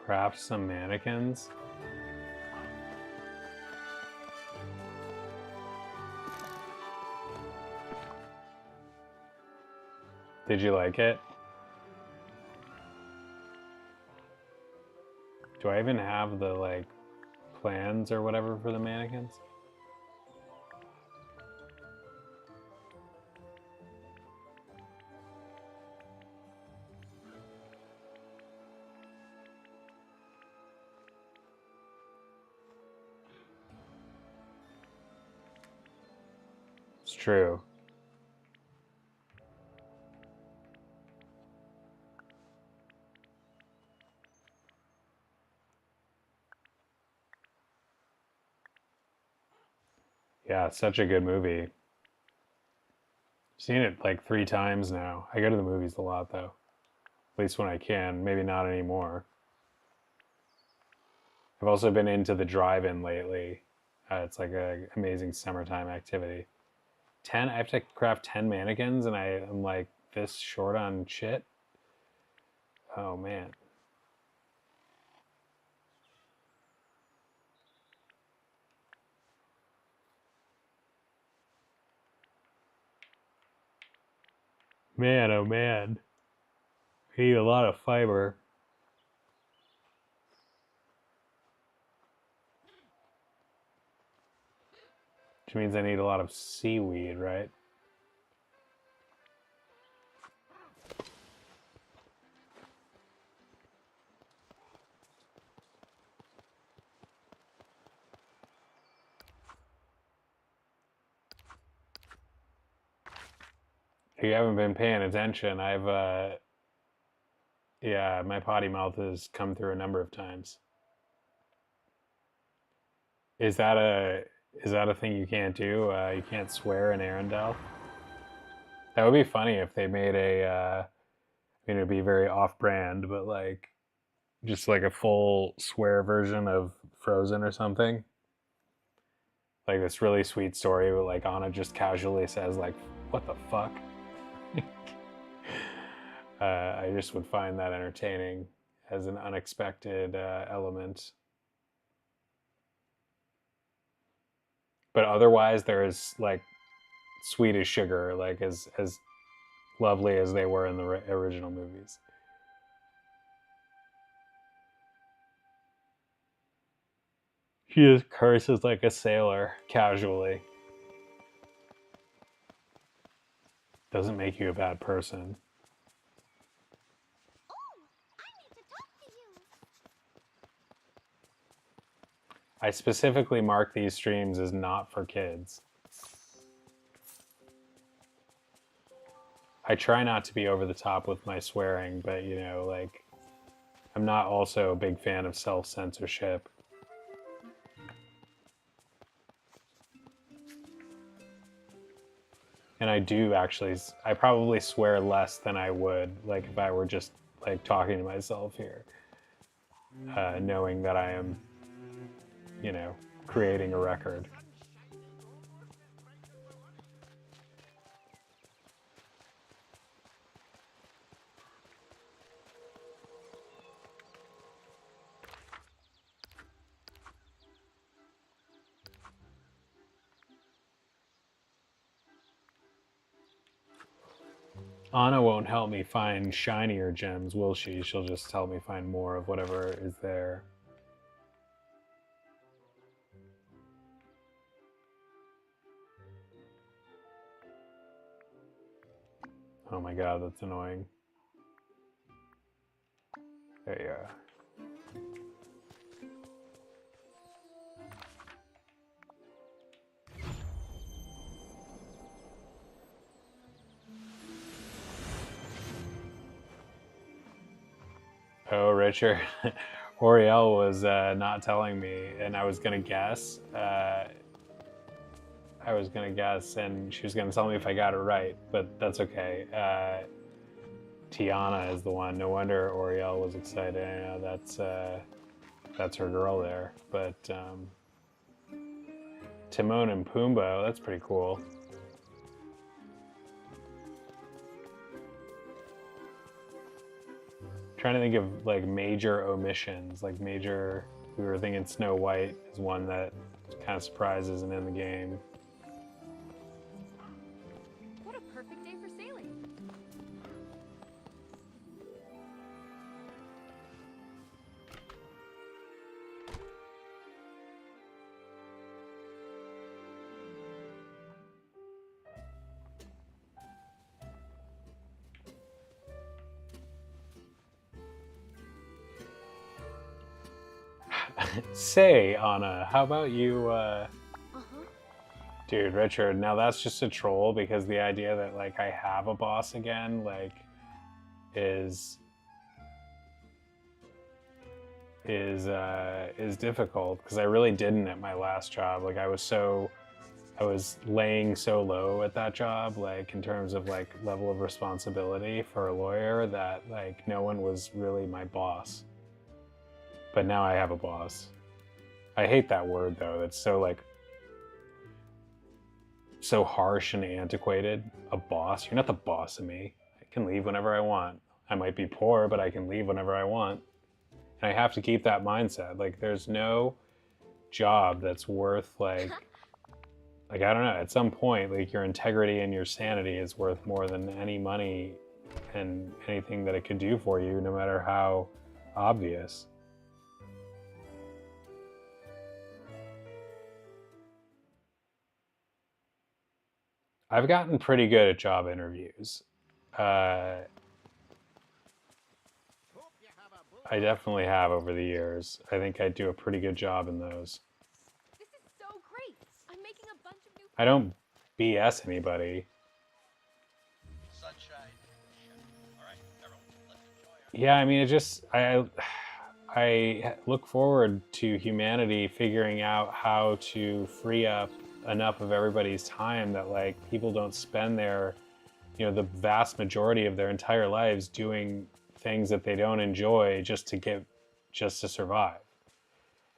Speaker 2: Craft some mannequins. Did you like it? Do I even have the like plans or whatever for the mannequins? It's true. Yeah, it's such a good movie. I've seen it like 3 times now. I go to the movies a lot though. At least when I can. Maybe not anymore. I've also been into the drive-in lately. It's like an amazing summertime activity. I have to craft 10 mannequins and I'm like this short on shit. Oh man. Man, oh man. I eat a lot of fiber. Which means I need a lot of seaweed, right? If you haven't been paying attention, yeah, my potty mouth has come through a number of times. Is that a thing you can't do? You can't swear in Arendelle? That would be funny if they made I mean, it'd be very off-brand, but like, just like a full swear version of Frozen or something. Like this really sweet story where like Anna just casually says like, "What the fuck?" I just would find that entertaining as an unexpected element. But otherwise, there is like sweet as sugar, like as lovely as they were in the original movies. She just curses like a sailor, casually. Doesn't make you a bad person. I specifically mark these streams as not for kids. I try not to be over the top with my swearing, but you know, like, I'm not also a big fan of self-censorship. And I do actually, I probably swear less than I would, like, if I were just, like, talking to myself here. Knowing that I am, you know, creating a record. Anna won't help me find shinier gems, will she? She'll just help me find more of whatever is there. Oh my god, that's annoying. There you are. Oh, Richard. Oriel was not telling me, and I was gonna guess. And she was gonna tell me if I got it right, but that's okay. Tiana is the one. No wonder Oriel was excited. I know that's her girl there. But Timon and Pumbaa, that's pretty cool. Trying to think of like major omissions, like major. We were thinking Snow White is one that kind of surprises and in the game.
Speaker 4: What a perfect day for sailing.
Speaker 2: Say, Anna, how about you, Dude, Richard, now that's just a troll, because the idea that, like, I have a boss again, like, is difficult, because I really didn't at my last job. Like, I was laying so low at that job, like, in terms of, like, level of responsibility for a lawyer, that, like, no one was really my boss. But now I have a boss. I hate that word, though. It's so, like, so harsh and antiquated. A boss? You're not the boss of me. I can leave whenever I want. I might be poor, but I can leave whenever I want. And I have to keep that mindset. Like, there's no job that's worth, like, I don't know, at some point, like, your integrity and your sanity is worth more than any money and anything that it could do for you, no matter how obvious. I've gotten pretty good at job interviews. I definitely have over the years. I think I do a pretty good job in those.
Speaker 4: This is so great. I'm making a bunch of new.
Speaker 2: I don't BS anybody.
Speaker 6: Sunshine. All right, everyone, let's enjoy our...
Speaker 2: Yeah, I mean, it just, I look forward to humanity figuring out how to free up enough of everybody's time that, like, people don't spend their, you know, the vast majority of their entire lives doing things that they don't enjoy just to survive.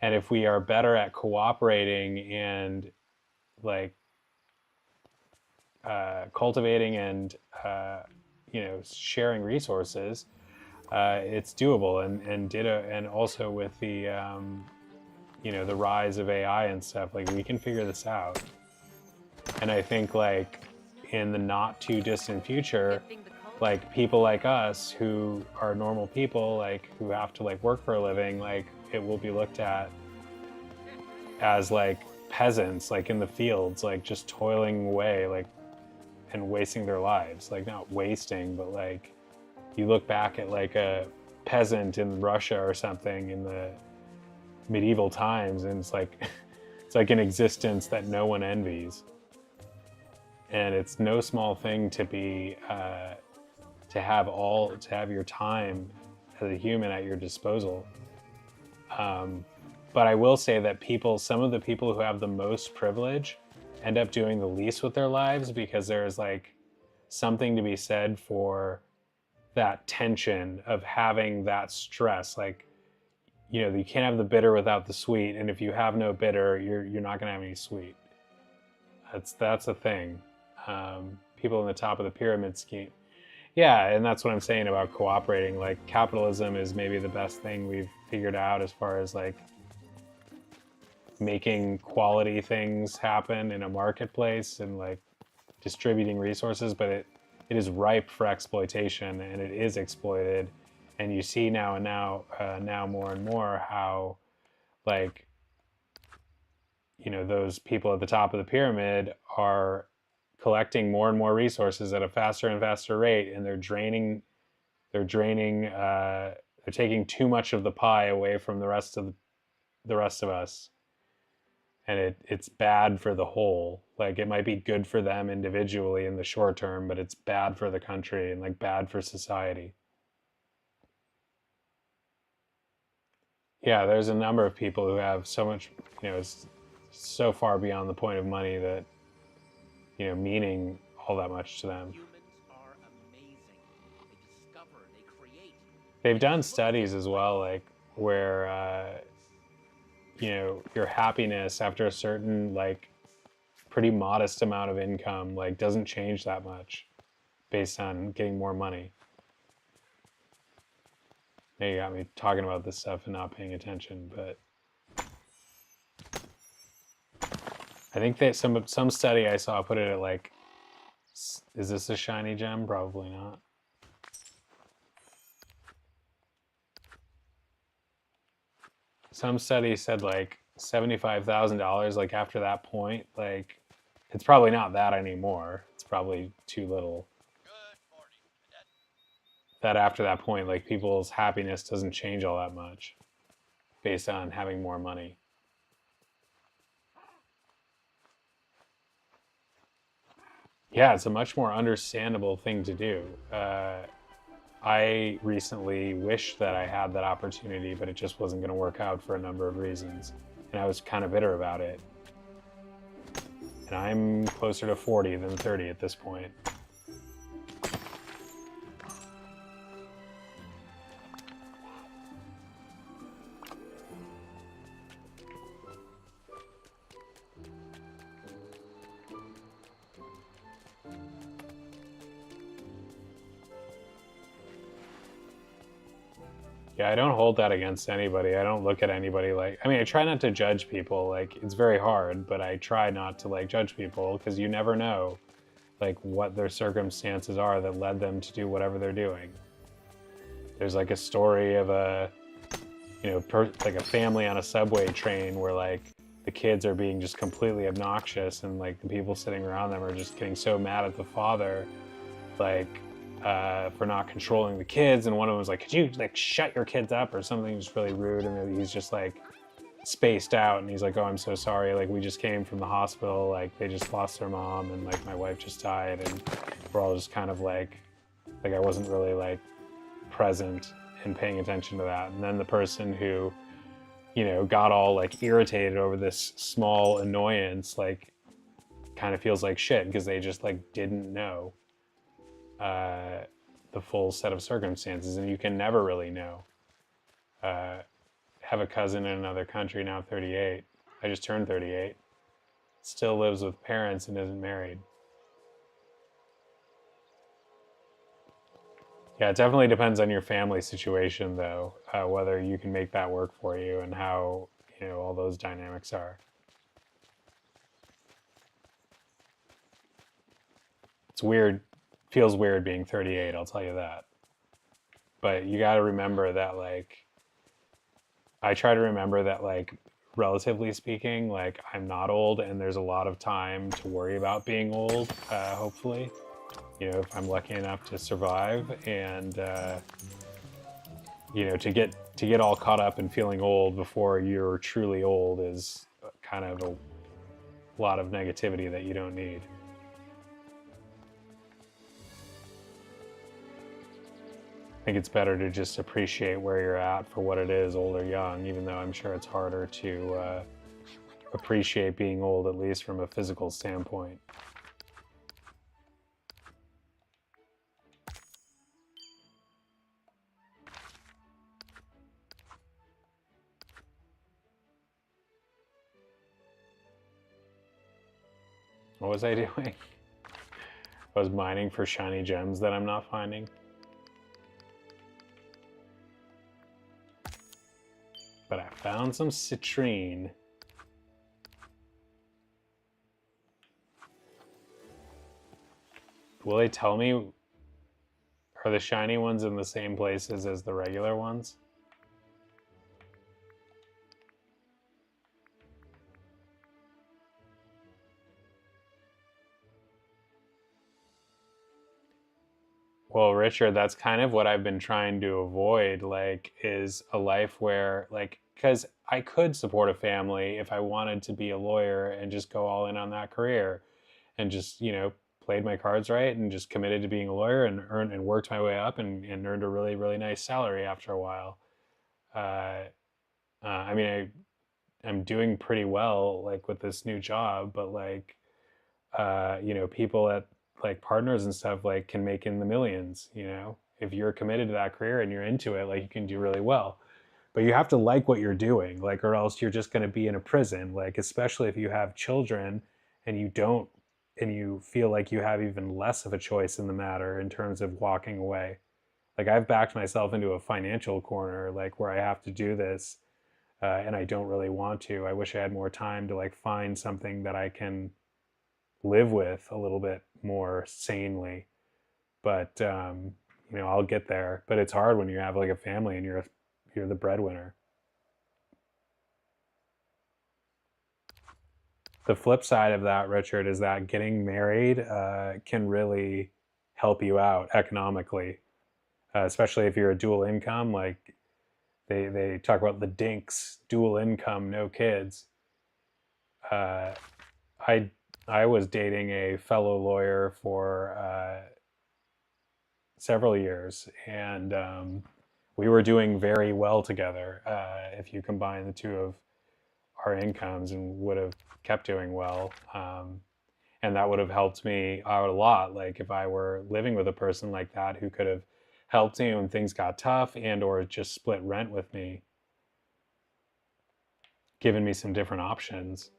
Speaker 2: And if we are better at cooperating and, like, cultivating and you know, sharing resources, it's doable. And also with the you know, the rise of AI and stuff, like, we can figure this out. And I think, like, in the not too distant future, like, people like us who are normal people, like, who have to, like, work for a living, like, it will be looked at as, like, peasants, like, in the fields, like, just toiling away, like, and wasting their lives. Like, not wasting, but, like, you look back at, like, a peasant in Russia or something in the medieval times, and it's like an existence that no one envies. And it's no small thing to be to have your time as a human at your disposal. But I will say that some of the people who have the most privilege end up doing the least with their lives, because there's like something to be said for that tension of having that stress. Like, you know, you can't have the bitter without the sweet, and if you have no bitter, you're not gonna have any sweet. That's a thing. People in the top of the pyramid scheme. Yeah, and that's what I'm saying about cooperating. Like, capitalism is maybe the best thing we've figured out as far as like making quality things happen in a marketplace and like distributing resources, but it is ripe for exploitation, and it is exploited. And you see now more and more how, like, you know, those people at the top of the pyramid are collecting more and more resources at a faster and faster rate, and they're taking too much of the pie away from the rest of us. And it's bad for the whole. Like, it might be good for them individually in the short term, but it's bad for the country and like bad for society. Yeah, there's a number of people who have so much, you know, it's so far beyond the point of money that, you know, meaning all that much to them.
Speaker 3: Humans are amazing. They discover, they create.
Speaker 2: They've done studies as well, like where, you know, your happiness after a certain like pretty modest amount of income like doesn't change that much based on getting more money. Now you got me talking about this stuff and not paying attention, but I think that some study I saw put it at like, is this a shiny gem? Probably not. Some study said like $75,000, like after that point, like it's probably not that anymore. It's probably too little.
Speaker 6: Good morning, Cadet.
Speaker 2: That after that point, like people's happiness doesn't change all that much based on having more money. Yeah, it's a much more understandable thing to do. I recently wished that I had that opportunity, but it just wasn't going to work out for a number of reasons. And I was kind of bitter about it. And I'm closer to 40 than 30 at this point. Yeah, I don't hold that against anybody. I don't look at anybody like, I mean, I try not to judge people. Like, it's very hard, but I try not to like judge people, because you never know like what their circumstances are that led them to do whatever they're doing. There's like a story of a, you know, like a family on a subway train where like the kids are being just completely obnoxious, and like the people sitting around them are just getting so mad at the father, like, for not controlling the kids, and one of them was like, could you like shut your kids up or something, just really rude, and he's just like spaced out, and he's like, oh, I'm so sorry, like we just came from the hospital, like they just lost their mom, and like my wife just died, and we're all just kind of like I wasn't really like present and paying attention to that. And then the person who, you know, got all like irritated over this small annoyance, like kind of feels like shit because they just like didn't know the full set of circumstances, and you can never really know. Have a cousin in another country, now 38. I just turned 38. Still lives with parents and isn't married. Yeah, it definitely depends on your family situation, though, whether you can make that work for you and how, you know, all those dynamics are. It's weird. Feels weird being 38, I'll tell you that. But you got to remember that, like, I try to remember that, like, relatively speaking, like, I'm not old, and there's a lot of time to worry about being old, hopefully. You know, if I'm lucky enough to survive, and, you know, to get all caught up in feeling old before you're truly old is kind of a lot of negativity that you don't need. I think it's better to just appreciate where you're at for what it is, old or young, even though I'm sure it's harder to appreciate being old, at least from a physical standpoint. What was I doing? I was mining for shiny gems that I'm not finding. But I found some citrine. Will they tell me, are the shiny ones in the same places as the regular ones? Well, Richard, that's kind of what I've been trying to avoid, like, is a life where, like, because I could support a family if I wanted to be a lawyer and just go all in on that career and just, you know, played my cards right and just committed to being a lawyer and earned and worked my way up and earned a really, really nice salary after a while. I mean, I'm doing pretty well, like, with this new job, but, like, you know, people at like partners and stuff like can make in the millions, you know, if you're committed to that career and you're into it, like you can do really well. But you have to like what you're doing, like, or else you're just going to be in a prison, like, especially if you have children and you don't, and you feel like you have even less of a choice in the matter in terms of walking away. Like, I've backed myself into a financial corner, like, where I have to do this, and I don't really want to. I wish I had more time to like find something that I can live with a little bit more sanely. But you know, I'll get there. But it's hard when you have like a family and you're the breadwinner. The flip side of that, Richard, is that getting married can really help you out economically, especially if you're a dual income. Like, they talk about the dinks, dual income, no kids. I was dating a fellow lawyer for several years, and we were doing very well together. If you combine the two of our incomes, and would have kept doing well, and that would have helped me out a lot. Like, if I were living with a person like that who could have helped me when things got tough, and or just split rent with me, given me some different options.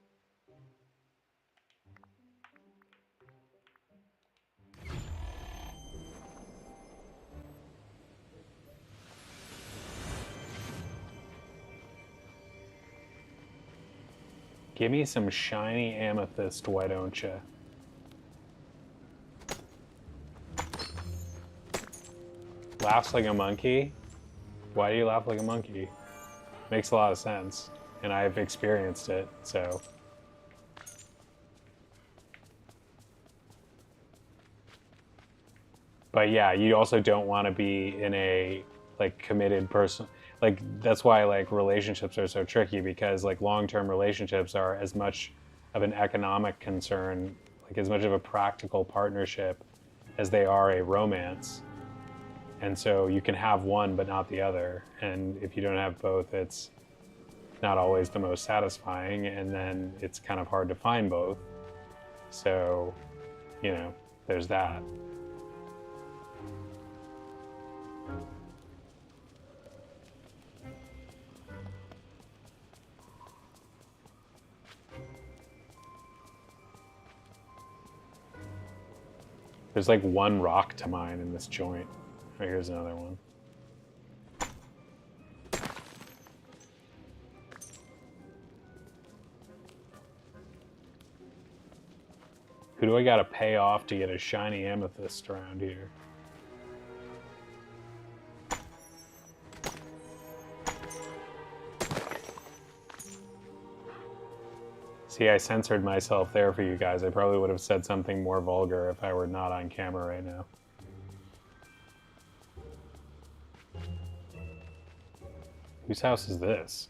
Speaker 2: Give me some shiny amethyst, why don't you? Laughs like a monkey? Why do you laugh like a monkey? Makes a lot of sense, and I've experienced it, so. But yeah, you also don't want to be in a like committed person. Like, that's why like relationships are so tricky, because like long-term relationships are as much of an economic concern, like as much of a practical partnership as they are a romance. And so you can have one but not the other, and if you don't have both, it's not always the most satisfying, and then it's kind of hard to find both. So, you know, there's that. There's like one rock to mine in this joint. Oh, here's another one. Who do I gotta pay off to get a shiny amethyst around here? See, I censored myself there for you guys. I probably would have said something more vulgar if I were not on camera right now. Whose house is this?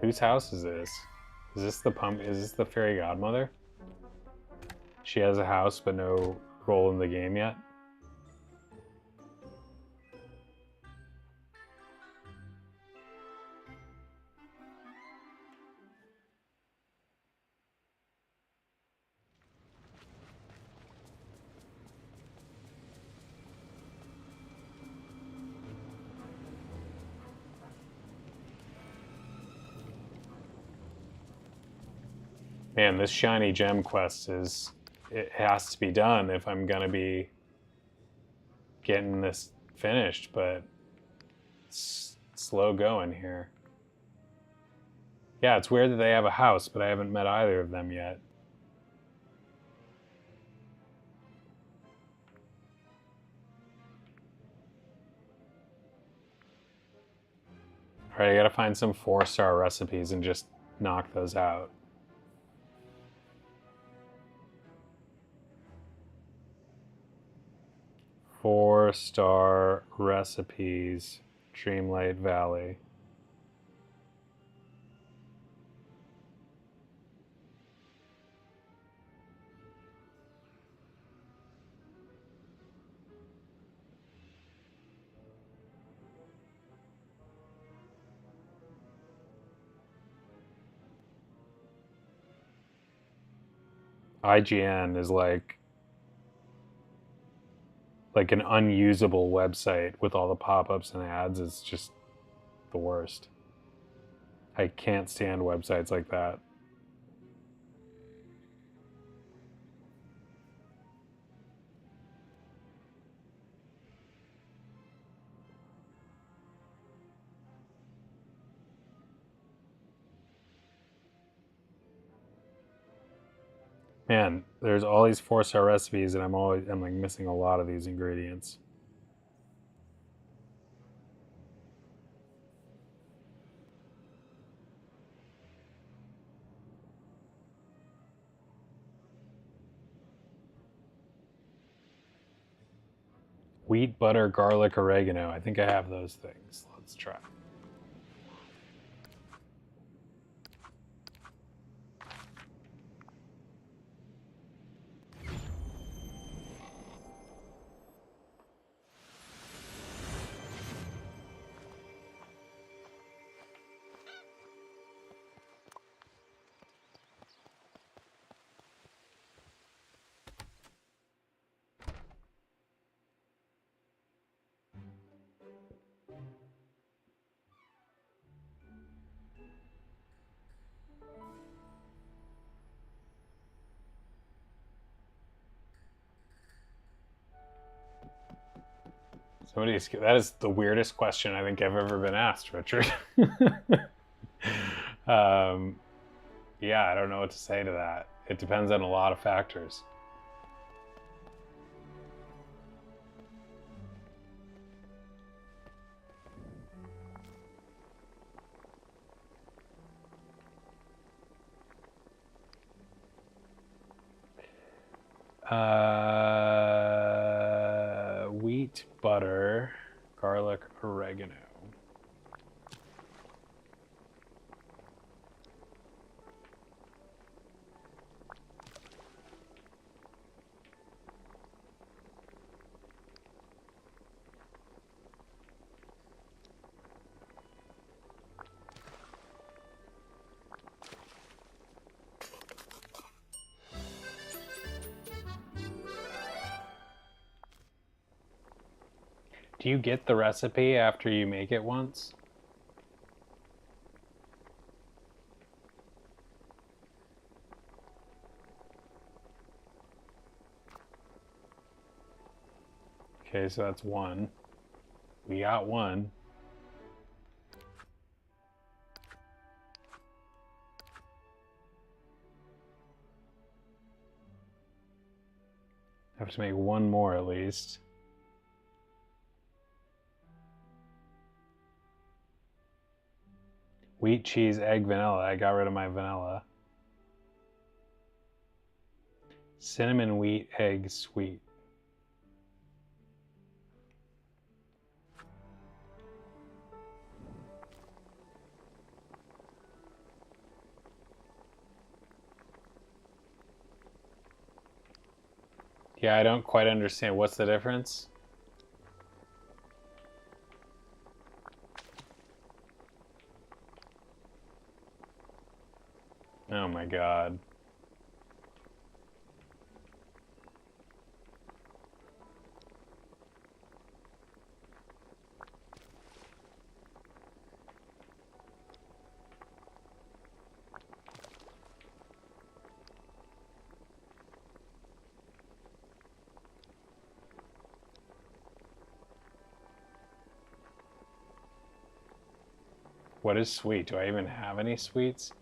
Speaker 2: Whose house is this? Is this the is this the fairy godmother? She has a house but no role in the game yet? Man, this shiny gem quest it has to be done if I'm gonna be getting this finished, but it's slow going here. Yeah, it's weird that they have a house, but I haven't met either of them yet. All right, I gotta find some 4-star recipes and just knock those out. Four-star recipes, Dreamlight Valley. IGN is like an unusable website with all the pop-ups and ads. It's just the worst. I can't stand websites like that. Man, there's all these 4-star recipes and I'm like missing a lot of these ingredients. Wheat, butter, garlic, oregano. I think I have those things. Let's try. That is the weirdest question I think I've ever been asked, Richard. Yeah, I don't know what to say to that. It depends on a lot of factors. Wheat, butter, garlic, oregano. Do you get the recipe after you make it once? Okay, so that's one. We got one. I have to make one more at least. Wheat, cheese, egg, vanilla. I got rid of my vanilla. Cinnamon, wheat, egg, sweet. Yeah, I don't quite understand. What's the difference? Oh my god. What is sweet? Do I even have any sweets?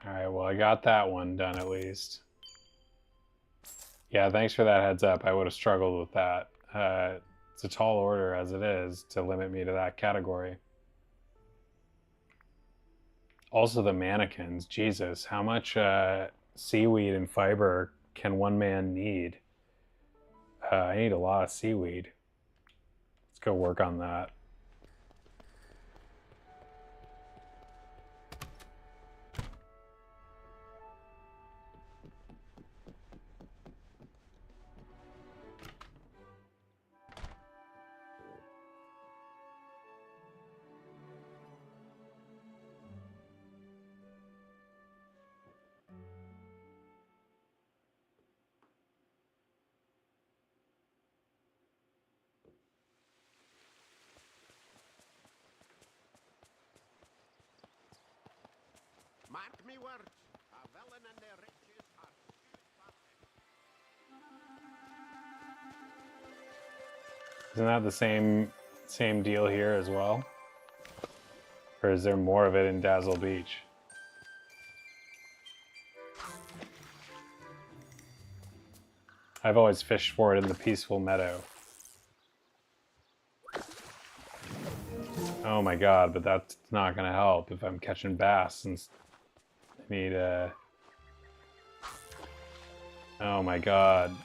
Speaker 2: Alright, well I got that one done at least. Yeah, thanks for that heads up. I would have struggled with that. It's a tall order as it is to limit me to that category. Also the mannequins. Jesus, how much seaweed and fiber can one man need? I need a lot of seaweed. Let's go work on that.
Speaker 3: Mark me words. A villain and their riches are
Speaker 2: Isn't that the same deal here as well? Or is there more of it in Dazzle Beach? I've always fished for it in the peaceful meadow. Oh my god, but that's not gonna help if I'm catching bass since I need a... Oh my god.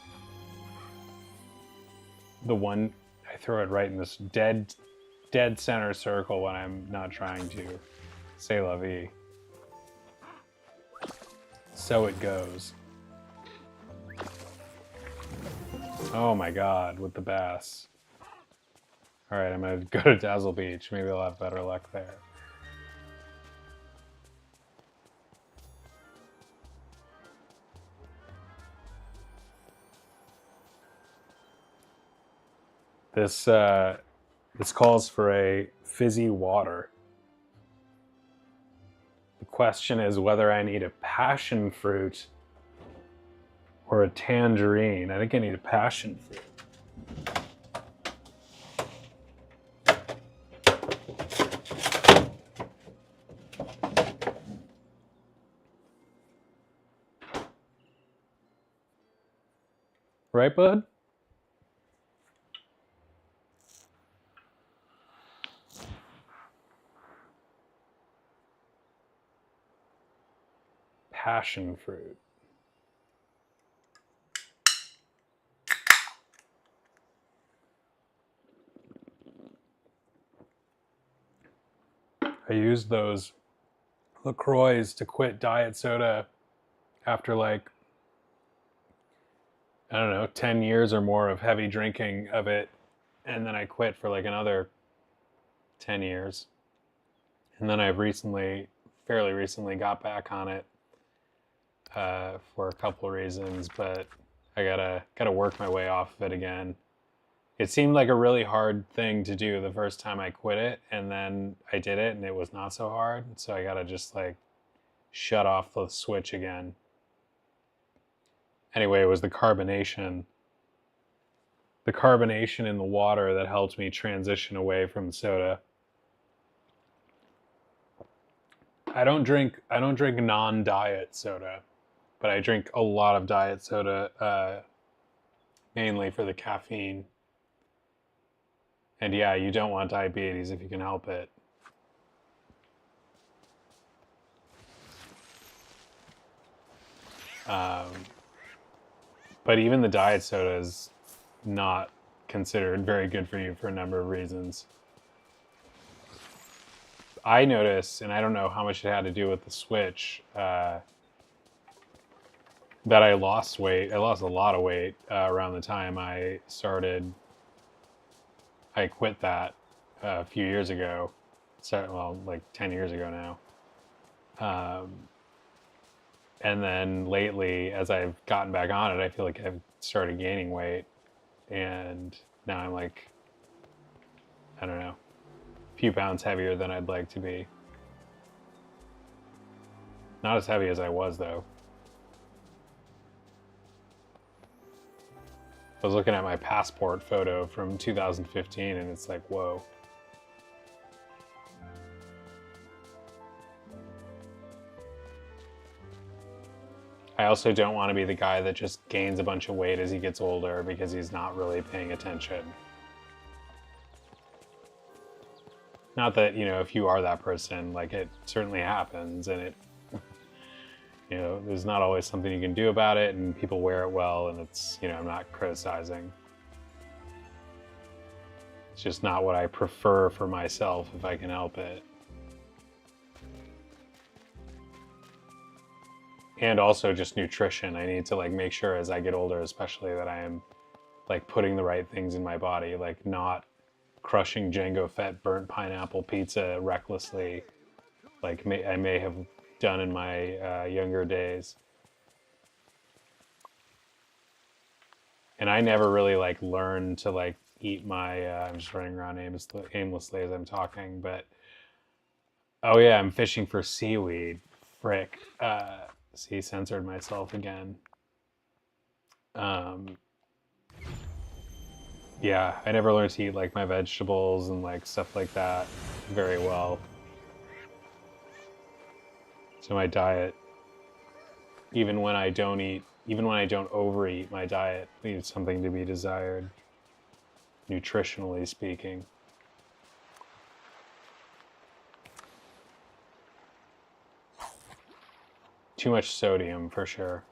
Speaker 2: The one... I throw it right in this dead center circle when I'm not trying to. C'est la vie. So it goes. Oh my god, with the bass. Alright, I'm gonna go to Dazzle Beach. Maybe I'll have better luck there. This calls for a fizzy water. The question is whether I need a passion fruit or a tangerine. I think I need a passion fruit. Right, bud? Passion fruit. I used those LaCroix to quit diet soda after like, I don't know, 10 years or more of heavy drinking of it. And then I quit for like another 10 years. And then I've fairly recently got back on it for a couple of reasons, but I gotta work my way off of it again. It seemed like a really hard thing to do the first time I quit it, and then I did it and it was not so hard. So I gotta just like shut off the switch again. Anyway, it was the carbonation in the water that helped me transition away from soda. I don't drink non-diet soda, but I drink a lot of diet soda, mainly for the caffeine. And yeah, you don't want diabetes if you can help it. But even the diet soda is not considered very good for you for a number of reasons. I noticed, and I don't know how much it had to do with the Switch, that I lost weight. I lost a lot of weight around the time I quit that a few years ago. So, well, like 10 years ago now. And then lately, as I've gotten back on it, I feel like I've started gaining weight. And now I'm like, I don't know, a few pounds heavier than I'd like to be. Not as heavy as I was, though. I was looking at my passport photo from 2015, and it's like, whoa. I also don't want to be the guy that just gains a bunch of weight as he gets older because he's not really paying attention. Not that, you know, if you are that person, like, it certainly happens, and it, you know, there's not always something you can do about it, and people wear it well, and it's, you know, I'm not criticizing. It's just not what I prefer for myself if I can help it. And also just nutrition. I need to like make sure as I get older, especially, that I am like putting the right things in my body, like not crushing Django Fett burnt pineapple pizza recklessly, like I may have done in my younger days. And I never really like learned to like eat my, I'm just running around aimlessly as I'm talking, but oh yeah, I'm fishing for seaweed. Frick. See, censored myself again. Yeah, I never learned to eat like my vegetables and like stuff like that very well. So my diet, even when I don't overeat, my diet leaves something to be desired, nutritionally speaking. Too much sodium, for sure.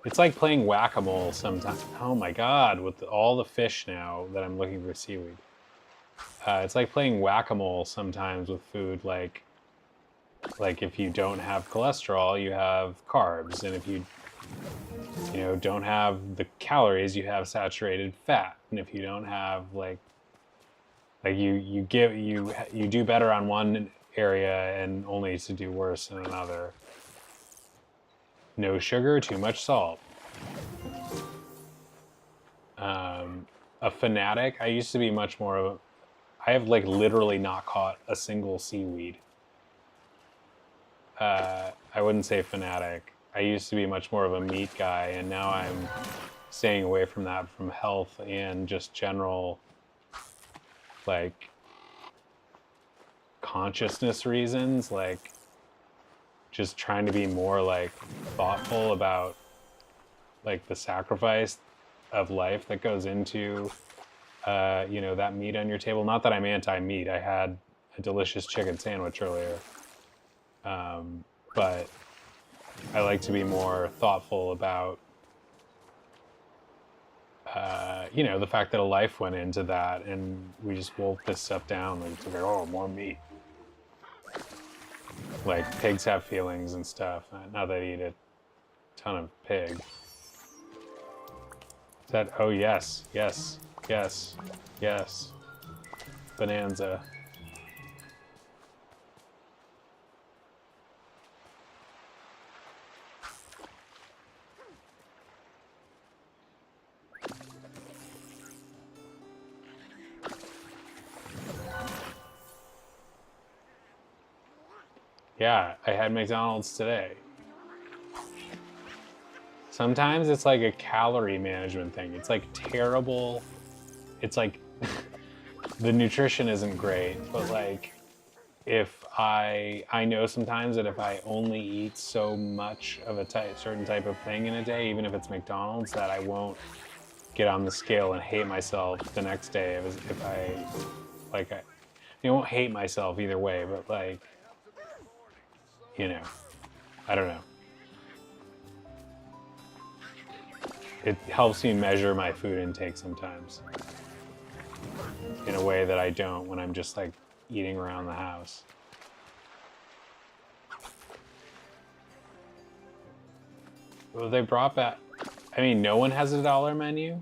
Speaker 2: It's like playing whack-a-mole sometimes. Oh my god, with all the fish now that I'm looking for seaweed. It's like playing whack-a-mole sometimes with food, like if you don't have cholesterol, you have carbs, and if you don't have the calories, you have saturated fat, and if you don't have you do better on one area and only to do worse in another. No sugar, too much salt. A fanatic. I used to be much more of a... I have like literally not caught a single seaweed. I wouldn't say fanatic. I used to be much more of a meat guy, and now I'm staying away from that from health and just general like consciousness reasons, like just trying to be more like thoughtful about like the sacrifice of life that goes into that meat on your table. Not that I'm anti-meat. I had a delicious chicken sandwich earlier, but I like to be more thoughtful about the fact that a life went into that, and we just wolfed this stuff down. Like, it's like, oh, more meat. Like, pigs have feelings and stuff. Not that I eat a ton of pig. Is that, oh yes, yes, yes, yes. Bonanza. Yeah, I had McDonald's today. Sometimes it's like a calorie management thing. It's like terrible. It's like the nutrition isn't great, but like if I know sometimes that if I only eat so much of a certain type of thing in a day, even if it's McDonald's, that I won't get on the scale and hate myself the next day. If I like I won't hate myself either way, but like, you know, I don't know. It helps me measure my food intake sometimes in a way that I don't when I'm just like eating around the house. Well, they brought back, I mean, no one has a dollar menu.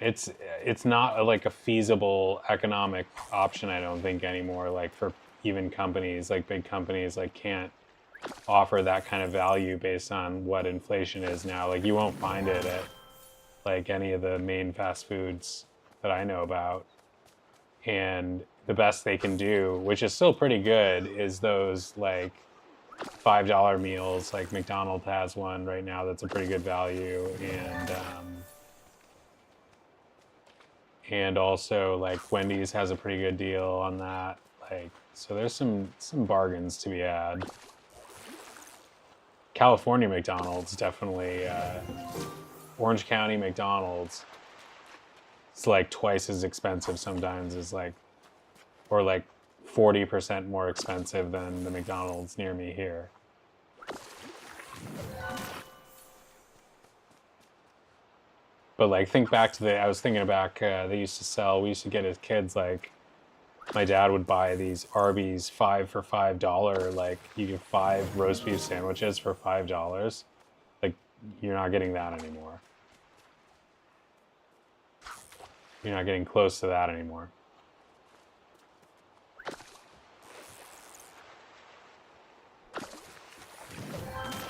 Speaker 2: It's not like a feasible economic option, I don't think, anymore. Like for even companies, like big companies, like can't offer that kind of value based on what inflation is now. Like you won't find it at like any of the main fast foods that I know about. And the best they can do, which is still pretty good, is those like $5 meals. Like McDonald's has one right now that's a pretty good value, and also like Wendy's has a pretty good deal on that. Like, so there's some bargains to be had. California McDonald's definitely, Orange County McDonald's, it's like twice as expensive sometimes as like, or like 40% more expensive than the McDonald's near me here. But like, think back to I was thinking back, we used to get as kids, like, my dad would buy these Arby's 5 for $5, like, you get 5 roast beef sandwiches for $5. Like, you're not getting that anymore. You're not getting close to that anymore.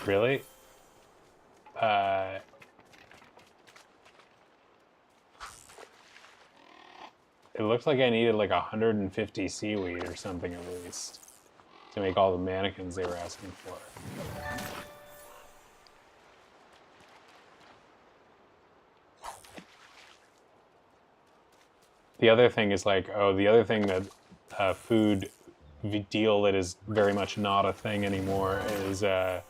Speaker 2: Really? It looks like I needed like 150 seaweed or something at least to make all the mannequins they were asking for. The other thing is like, the other thing that food deal that is very much not a thing anymore is the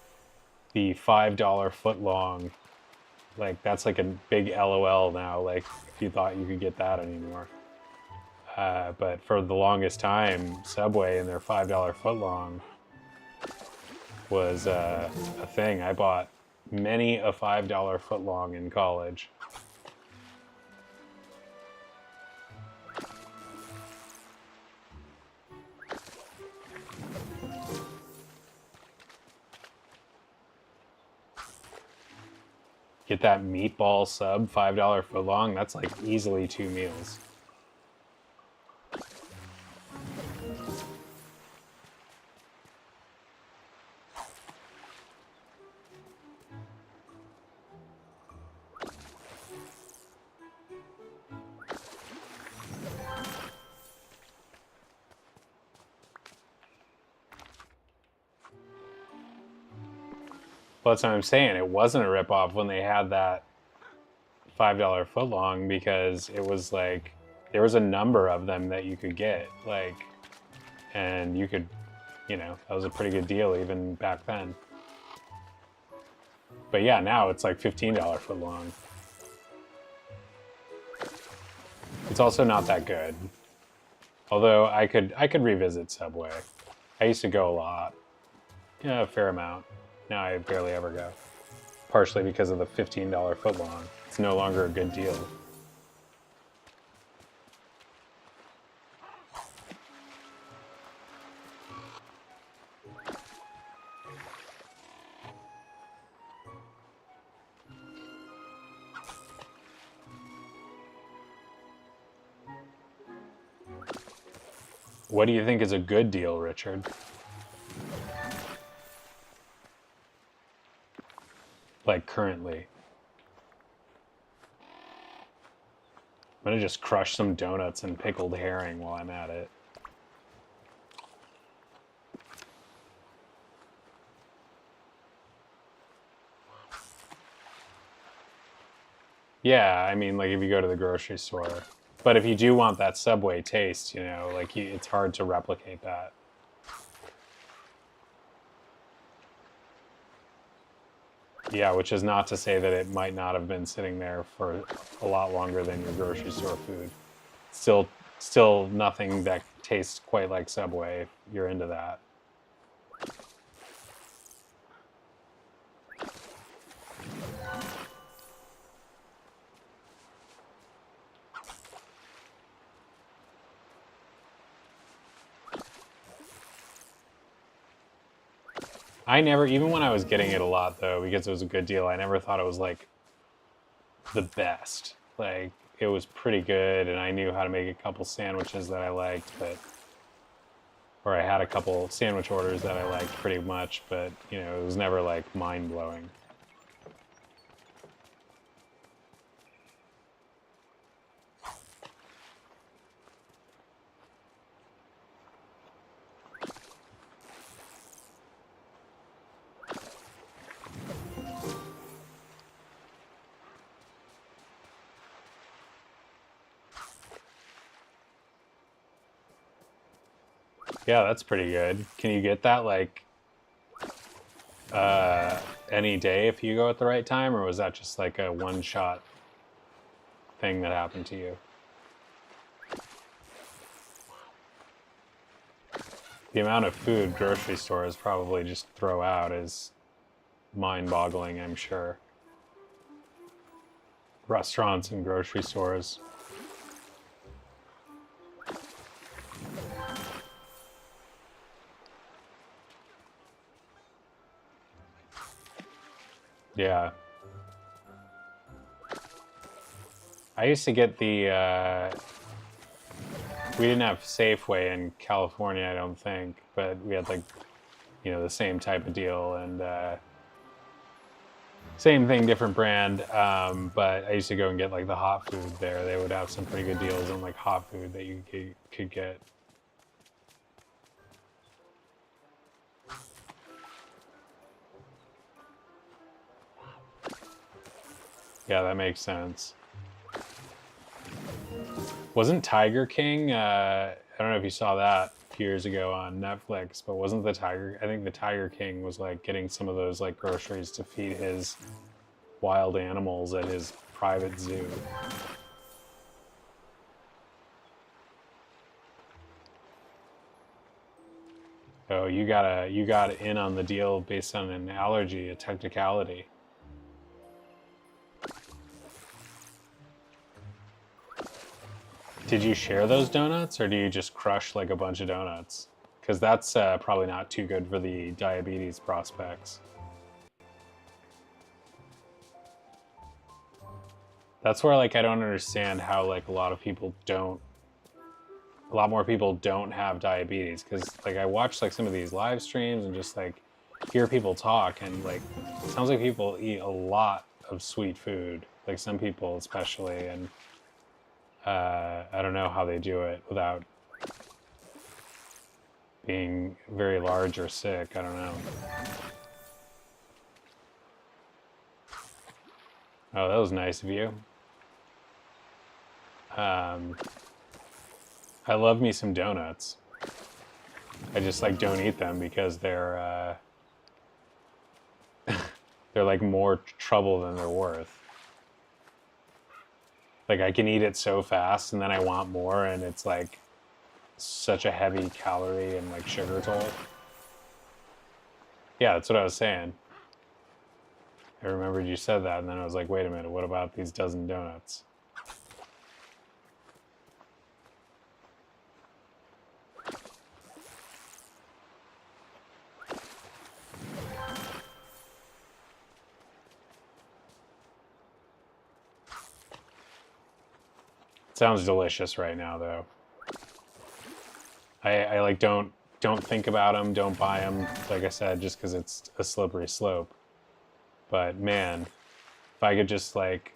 Speaker 2: $5 foot long. Like, that's like a big LOL now, like, if you thought you could get that anymore. But for the longest time, Subway and their $5 footlong was a thing. I bought many a $5 footlong in college. Get that meatball sub, $5 footlong, that's like easily 2 meals. Well, that's what I'm saying. It wasn't a ripoff when they had that $5 footlong, because it was like, there was a number of them that you could get, like, and you could, that was a pretty good deal even back then. But yeah, now it's like $15 footlong. It's also not that good. Although I could revisit Subway. I used to go a lot. Yeah, a fair amount. Now I barely ever go. Partially because of the $15 footlong. It's no longer a good deal. What do you think is a good deal, Richard? Like currently. I'm gonna just crush some donuts and pickled herring while I'm at it. Yeah, I mean, like if you go to the grocery store, But if you do want that Subway taste, you know, like it's hard to replicate that. Yeah, which is not to say that it might not have been sitting there for a lot longer than your grocery store food. Still nothing that tastes quite like Subway if you're into that. I never, even when I was getting it a lot though, because it was a good deal, I never thought it was like the best. Like, it was pretty good, and I knew how to make a couple sandwiches that I liked, but, or I had a couple sandwich orders that I liked pretty much, but, you know, it was never like mind-blowing. Yeah, that's pretty good. Can you get that like any day if you go at the right time, or was that just like a one-shot thing that happened to you? The amount of food grocery stores probably just throw out is mind-boggling, I'm sure. Restaurants and grocery stores. Yeah. I used to get the, we didn't have Safeway in California, I don't think, but we had like, you know, the same type of deal, and same thing, different brand, but I used to go and get like the hot food there. They would have some pretty good deals on like hot food that you could get. Yeah, that makes sense. Wasn't Tiger King, I don't know if you saw that a few years ago on Netflix, but wasn't the Tiger, I think the Tiger King was like getting some of those like groceries to feed his wild animals at his private zoo. Oh, you got in on the deal based on an allergy, a technicality. Did you share those donuts, or do you just crush like a bunch of donuts? Because that's probably not too good for the diabetes prospects. That's where like I don't understand how like a lot more people don't have diabetes, because like I watch like some of these live streams and just like hear people talk, and like it sounds like people eat a lot of sweet food, like some people especially, and I don't know how they do it without being very large or sick. I don't know. Oh, that was nice of you. I love me some donuts. I just like don't eat them because they're they're like more trouble than they're worth. Like I can eat it so fast and then I want more, and it's like such a heavy calorie and like sugar toll. Yeah, that's what I was saying. I remembered you said that, and then I was like, wait a minute, what about these dozen donuts? It sounds delicious right now, though. I like don't think about them, don't buy them, like I said, just because it's a slippery slope. But man, if I could just like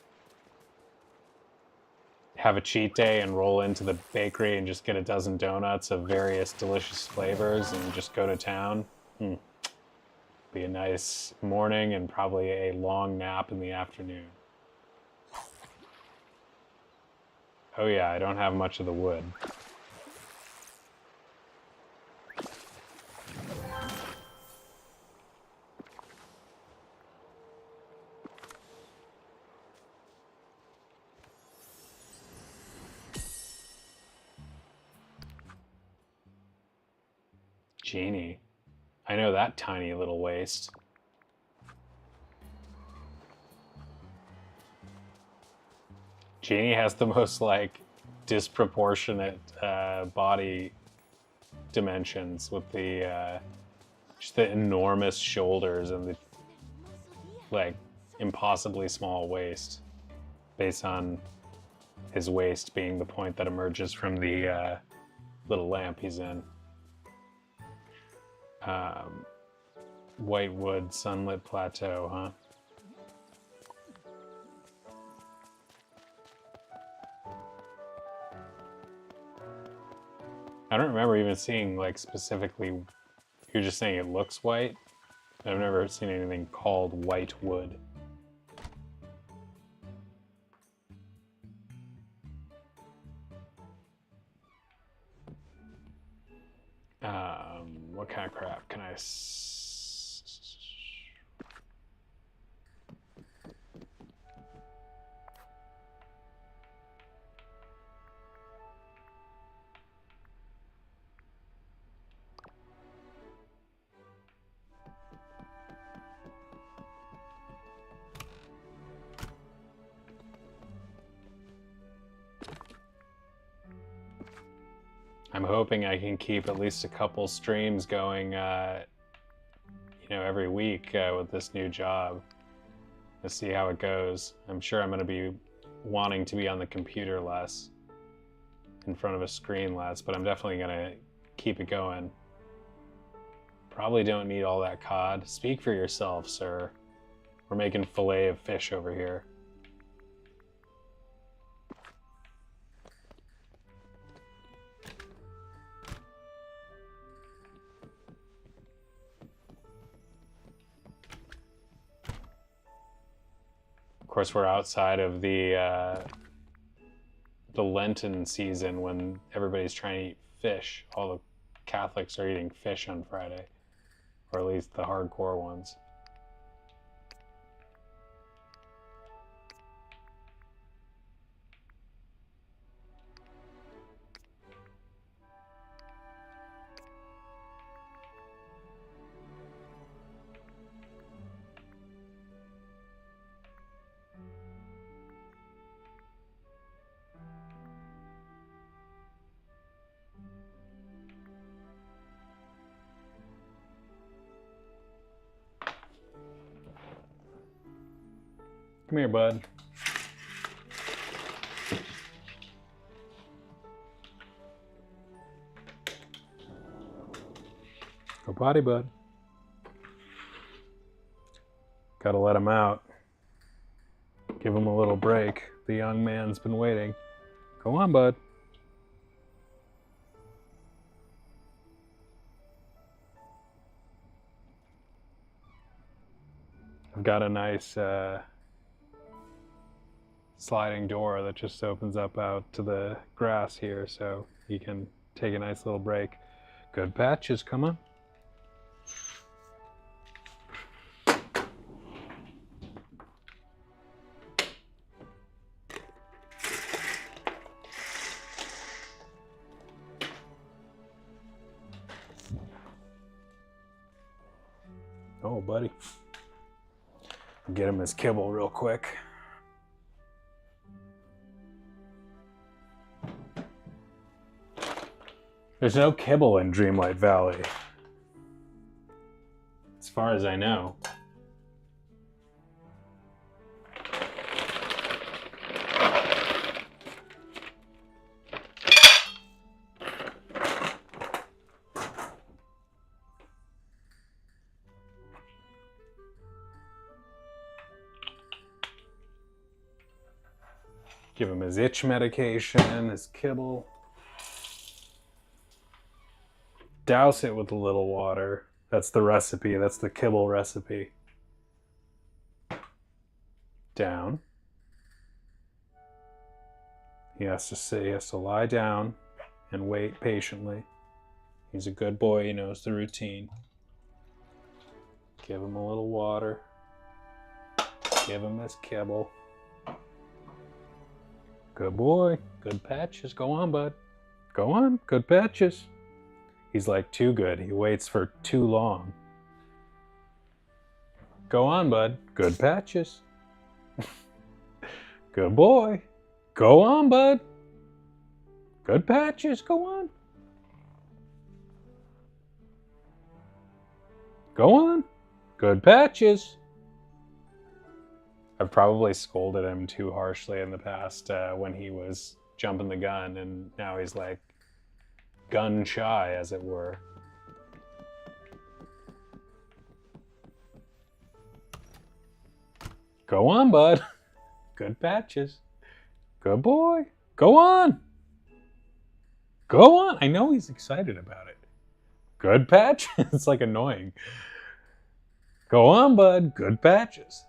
Speaker 2: have a cheat day and roll into the bakery and just get a dozen donuts of various delicious flavors and just go to town, be a nice morning and probably a long nap in the afternoon. Oh yeah, I don't have much of the wood. Genie. I know that tiny little waist. Genie has the most, like, disproportionate body dimensions with the just the enormous shoulders and the, like, impossibly small waist, based on his waist being the point that emerges from the little lamp he's in. Whitewood Sunlit Plateau, huh? I don't remember even seeing, like, specifically, you're just saying it looks white? I've never seen anything called white wood. What kind of crap can I I'm hoping I can keep at least a couple streams going, you know, every week with this new job. Let's see how it goes. I'm sure I'm going to be wanting to be on the computer less, in front of a screen less, but I'm definitely going to keep it going. Probably don't need all that cod. Speak for yourself, sir. We're making fillet of fish over here. Of course, we're outside of the Lenten season when everybody's trying to eat fish. All the Catholics are eating fish on Friday, or at least the hardcore ones. Come here, bud. Go potty, bud. Gotta let him out. Give him a little break. The young man's been waiting. Go on, bud. I've got a nice sliding door that just opens up out to the grass here, so you can take a nice little break. Good patches, come on. Oh, buddy. Get him his kibble real quick. There's no kibble in Dreamlight Valley, as far as I know. Give him his itch medication, his kibble. Douse it with a little water. That's the recipe. That's the kibble recipe. Down. He has to sit, he has to lie down and wait patiently. He's a good boy, he knows the routine. Give him a little water. Give him his kibble. Good boy. Good patches. Go on, bud. Go on. Good patches. He's like too good. He waits for too long. Go on, bud. Good patches. Good boy. Go on, bud. Good patches. Go on. Go on. Good patches. I've probably scolded him too harshly in the past when he was jumping the gun, and now he's like gun shy, as it were. Go on, bud. Good patches. Good boy. Go on. Go on. I know he's excited about it. Good patches. It's like annoying. Go on, bud. Good patches.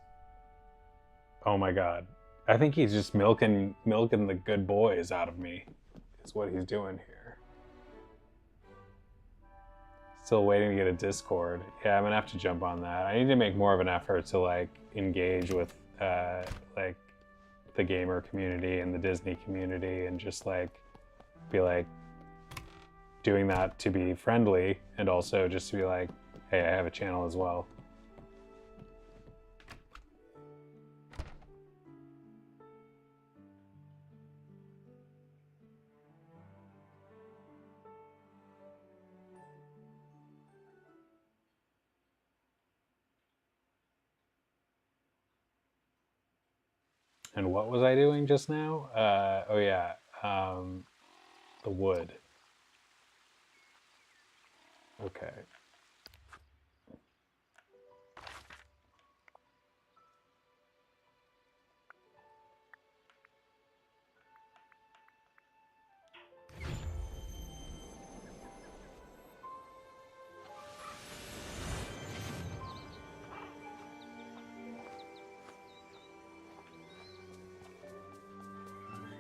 Speaker 2: Oh my God. I think he's just milking the good boys out of me. Is what he's doing here. Still waiting to get a Discord. Yeah, I'm gonna have to jump on that. I need to make more of an effort to like engage with like the gamer community and the Disney community, and just like be like doing that to be friendly, and also just to be like, hey, I have a channel as well. And what was I doing just now? Oh yeah, the wood. Okay.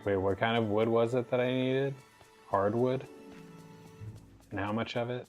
Speaker 2: Wait, what kind of wood was it that I needed? Hardwood? And how much of it?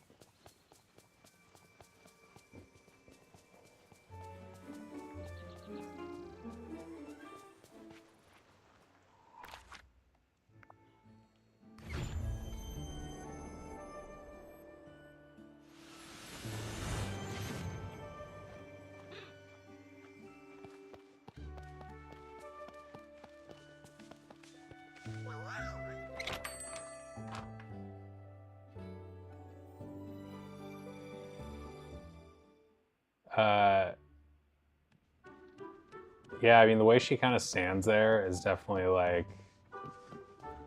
Speaker 2: Yeah, I mean, the way she kind of stands there is definitely like,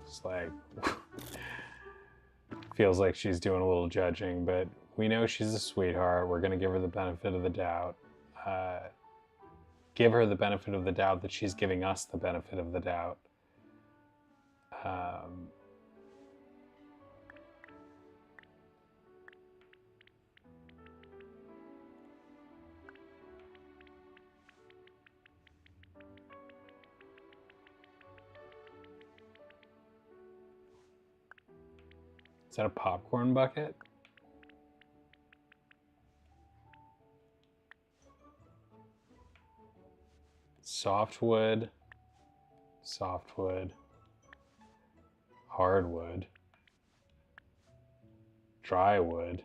Speaker 2: just like, feels like she's doing a little judging, but we know she's a sweetheart. We're going to give her the benefit of the doubt. Give her the benefit of the doubt that she's giving us the benefit of the doubt. Is that a popcorn bucket? Softwood, softwood, hardwood, drywood.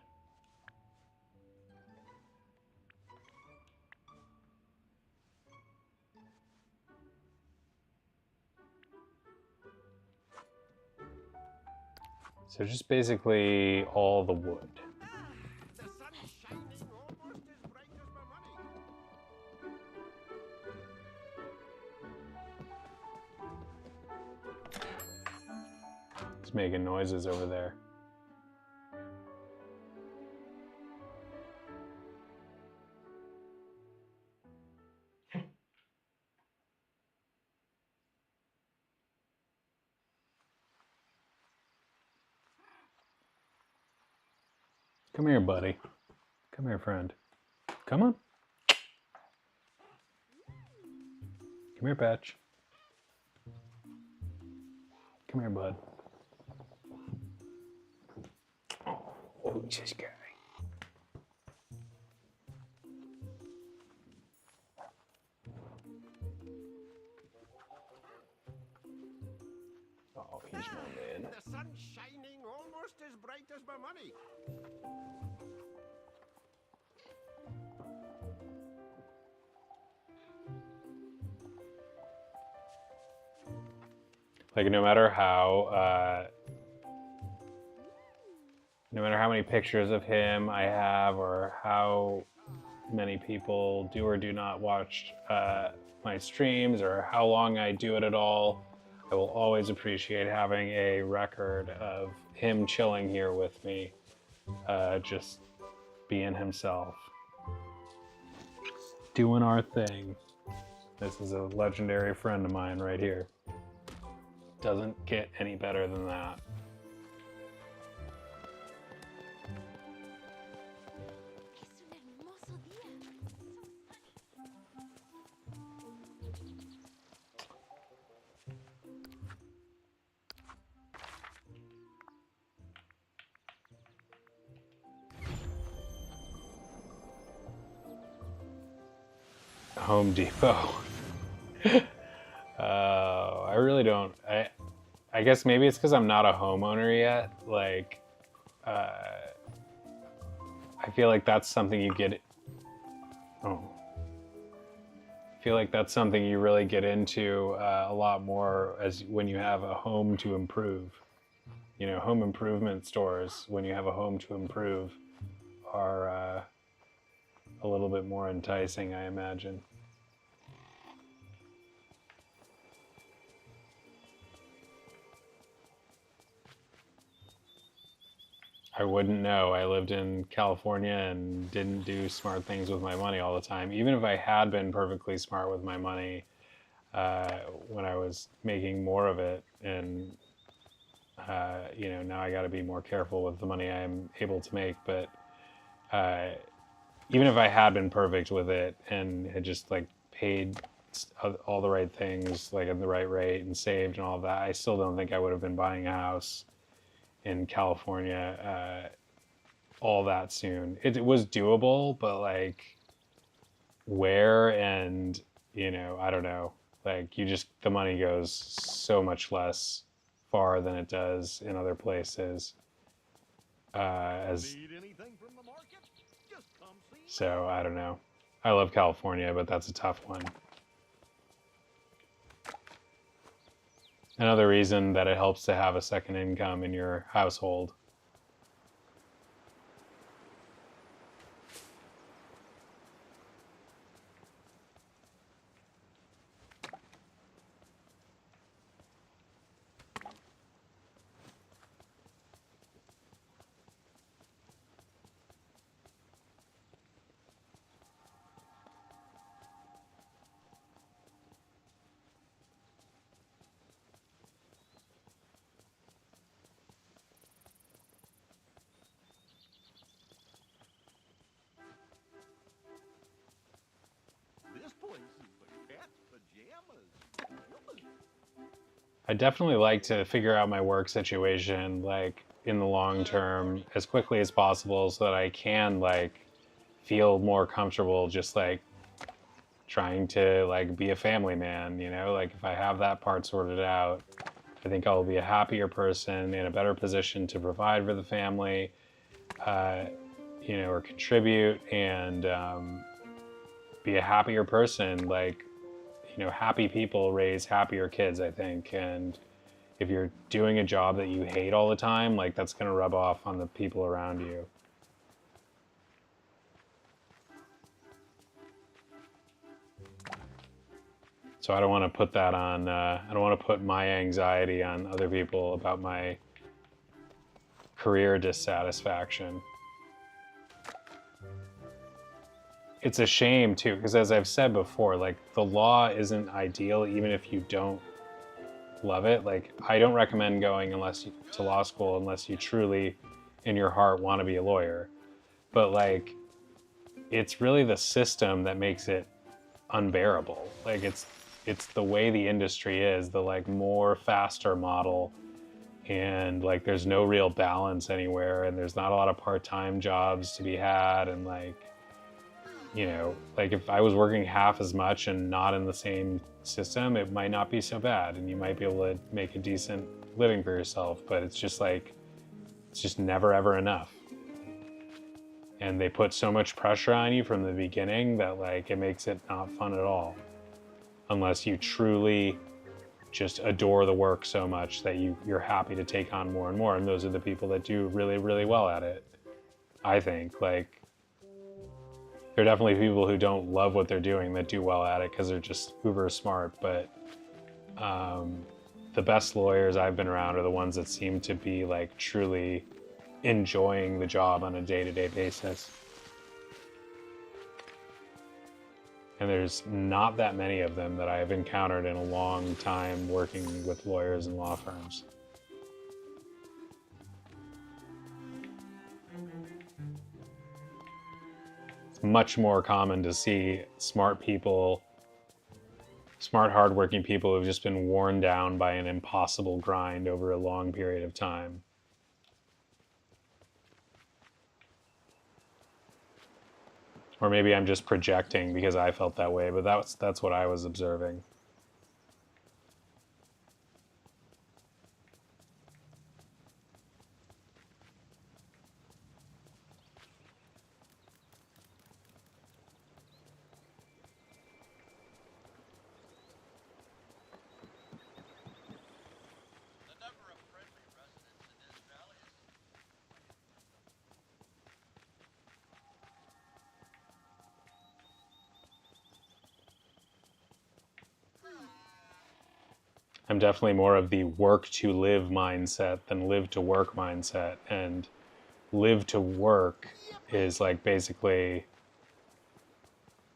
Speaker 2: So just basically all the wood.
Speaker 7: The sun is shining almost as bright as my money.
Speaker 2: It's making noises over there. Come here, buddy. Come here, friend. Come on. Come here, Patch. Come here, bud. Oh, who's this guy? Oh, he's my man.
Speaker 7: The sun's shining almost as bright as my money.
Speaker 2: Like, no matter how many pictures of him I have, or how many people do or do not watch my streams, or how long I do it at all, I will always appreciate having a record of him chilling here with me, just being himself, doing our thing. This is a legendary friend of mine right here. Doesn't get any better than that. Home Depot. I really don't. I guess maybe it's because I'm not a homeowner yet. Like, I feel like that's something you get. Oh. I feel like that's something you really get into a lot more as when you have a home to improve. You know, home improvement stores, when you have a home to improve, are a little bit more enticing, I imagine. I wouldn't know. I lived in California and didn't do smart things with my money all the time. Even if I had been perfectly smart with my money when I was making more of it, and you know, now I got to be more careful with the money I'm able to make. But even if I had been perfect with it and had just like paid all the right things, like at the right rate, and saved and all of that, I still don't think I would have been buying a house in California all that soon. It was doable, but like where, and you know, I don't know, like the money goes so much less far than it does in other places. So I don't know. I love California, but that's a tough one. Another reason that it helps to have a second income in your household. I definitely like to figure out my work situation, like in the long term, as quickly as possible, so that I can like feel more comfortable just like trying to like be a family man, you know? Like if I have that part sorted out, I think I'll be a happier person, in a better position to provide for the family, you know, or contribute, and be a happier person. Like, you know, happy people raise happier kids, I think. And if you're doing a job that you hate all the time, like that's going to rub off on the people around you. So I don't want to put that on, I don't want to put my anxiety on other people about my career dissatisfaction. It's a shame too, because as I've said before, like the law isn't ideal even if you don't love it. Like I don't recommend going to law school unless you truly in your heart want to be a lawyer. But like it's really the system that makes it unbearable. Like it's the way the industry is, the like more faster model, and like there's no real balance anywhere, and there's not a lot of part-time jobs to be had, and like, you know, like if I was working half as much and not in the same system, it might not be so bad, and you might be able to make a decent living for yourself, but it's just like, it's just never ever enough. And they put so much pressure on you from the beginning that like it makes it not fun at all, unless you truly just adore the work so much that you're happy to take on more and more. And those are the people that do really, really well at it, I think. Like, there are definitely people who don't love what they're doing that do well at it because they're just uber smart, but the best lawyers I've been around are the ones that seem to be like truly enjoying the job on a day-to-day basis. And there's not that many of them that I've encountered in a long time working with lawyers and law firms. It's much more common to see smart people, smart, hardworking people who've just been worn down by an impossible grind over a long period of time. Or maybe I'm just projecting because I felt that way, but that's what I was observing.
Speaker 6: The number of friendly residents in this valley is
Speaker 2: I'm definitely more of the work to live mindset than live to work mindset. And live to work is like basically,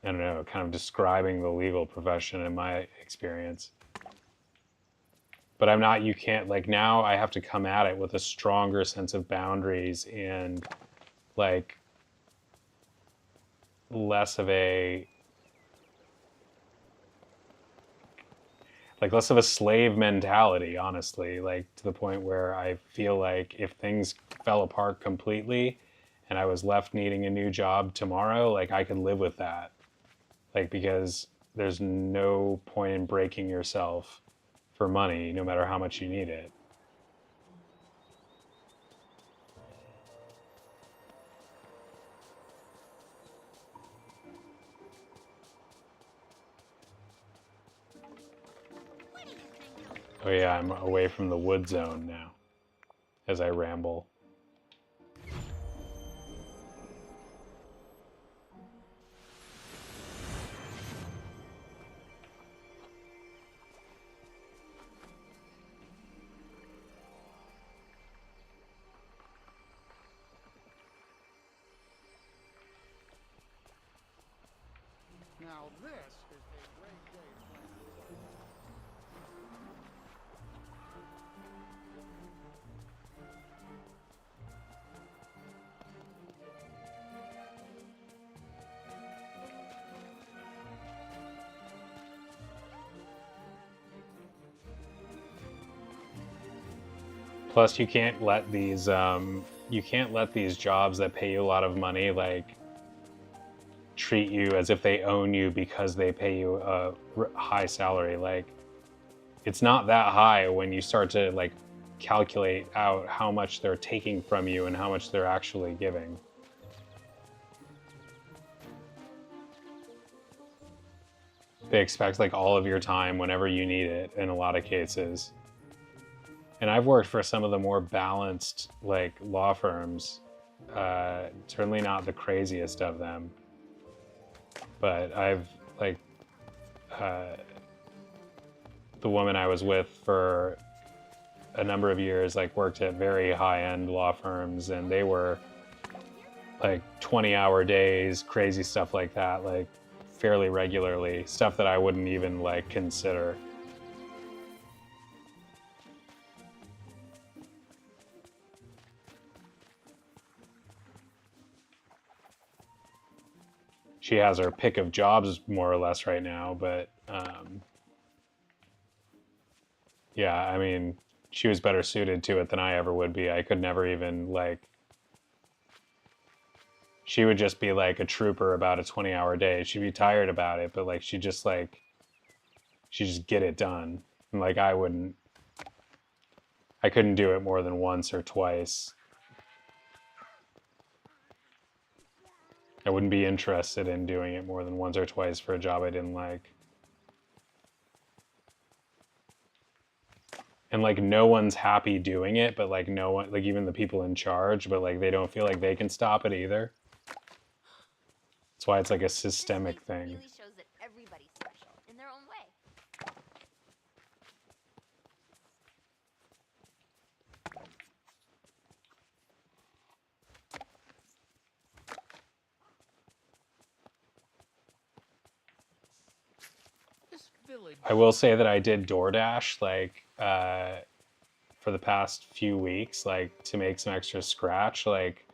Speaker 2: I don't know, kind of describing the legal profession in my experience. But I'm not, you can't, like now I have to come at it with a stronger sense of boundaries and like less of a slave mentality, honestly, like to the point where I feel like if things fell apart completely and I was left needing a new job tomorrow, like I could live with that. Like, because there's no point in breaking yourself for money, no matter how much you need it. Oh yeah, I'm away from the wood zone now, as I ramble.
Speaker 7: Now this is a great day to plant.
Speaker 2: Plus, you can't let these jobs that pay you a lot of money like treat you as if they own you because they pay you a high salary. Like, it's not that high when you start to like calculate out how much they're taking from you and how much they're actually giving. They expect like all of your time whenever you need it in a lot of cases. And I've worked for some of the more balanced like law firms, certainly not the craziest of them, but I've like, the woman I was with for a number of years like worked at very high-end law firms, and they were like 20-hour days, crazy stuff like that, like fairly regularly, stuff that I wouldn't even like consider. She has her pick of jobs more or less right now, but Yeah, I mean, she was better suited to it than I ever would be. I could never even, like, she would just be like a trooper about a 20-hour day. She'd be tired about it, but like, she just get it done. And like, I couldn't do it more than once or twice. I wouldn't be interested in doing it more than once or twice for a job I didn't like. And like, no one's happy doing it, but like, no one, like even the people in charge, but like, they don't feel like they can stop it either. That's why it's like a systemic thing.
Speaker 4: Really shows that everybody's special in their own way.
Speaker 3: This village.
Speaker 2: I will say that I did DoorDash like for the past few weeks, like to make some extra scratch, like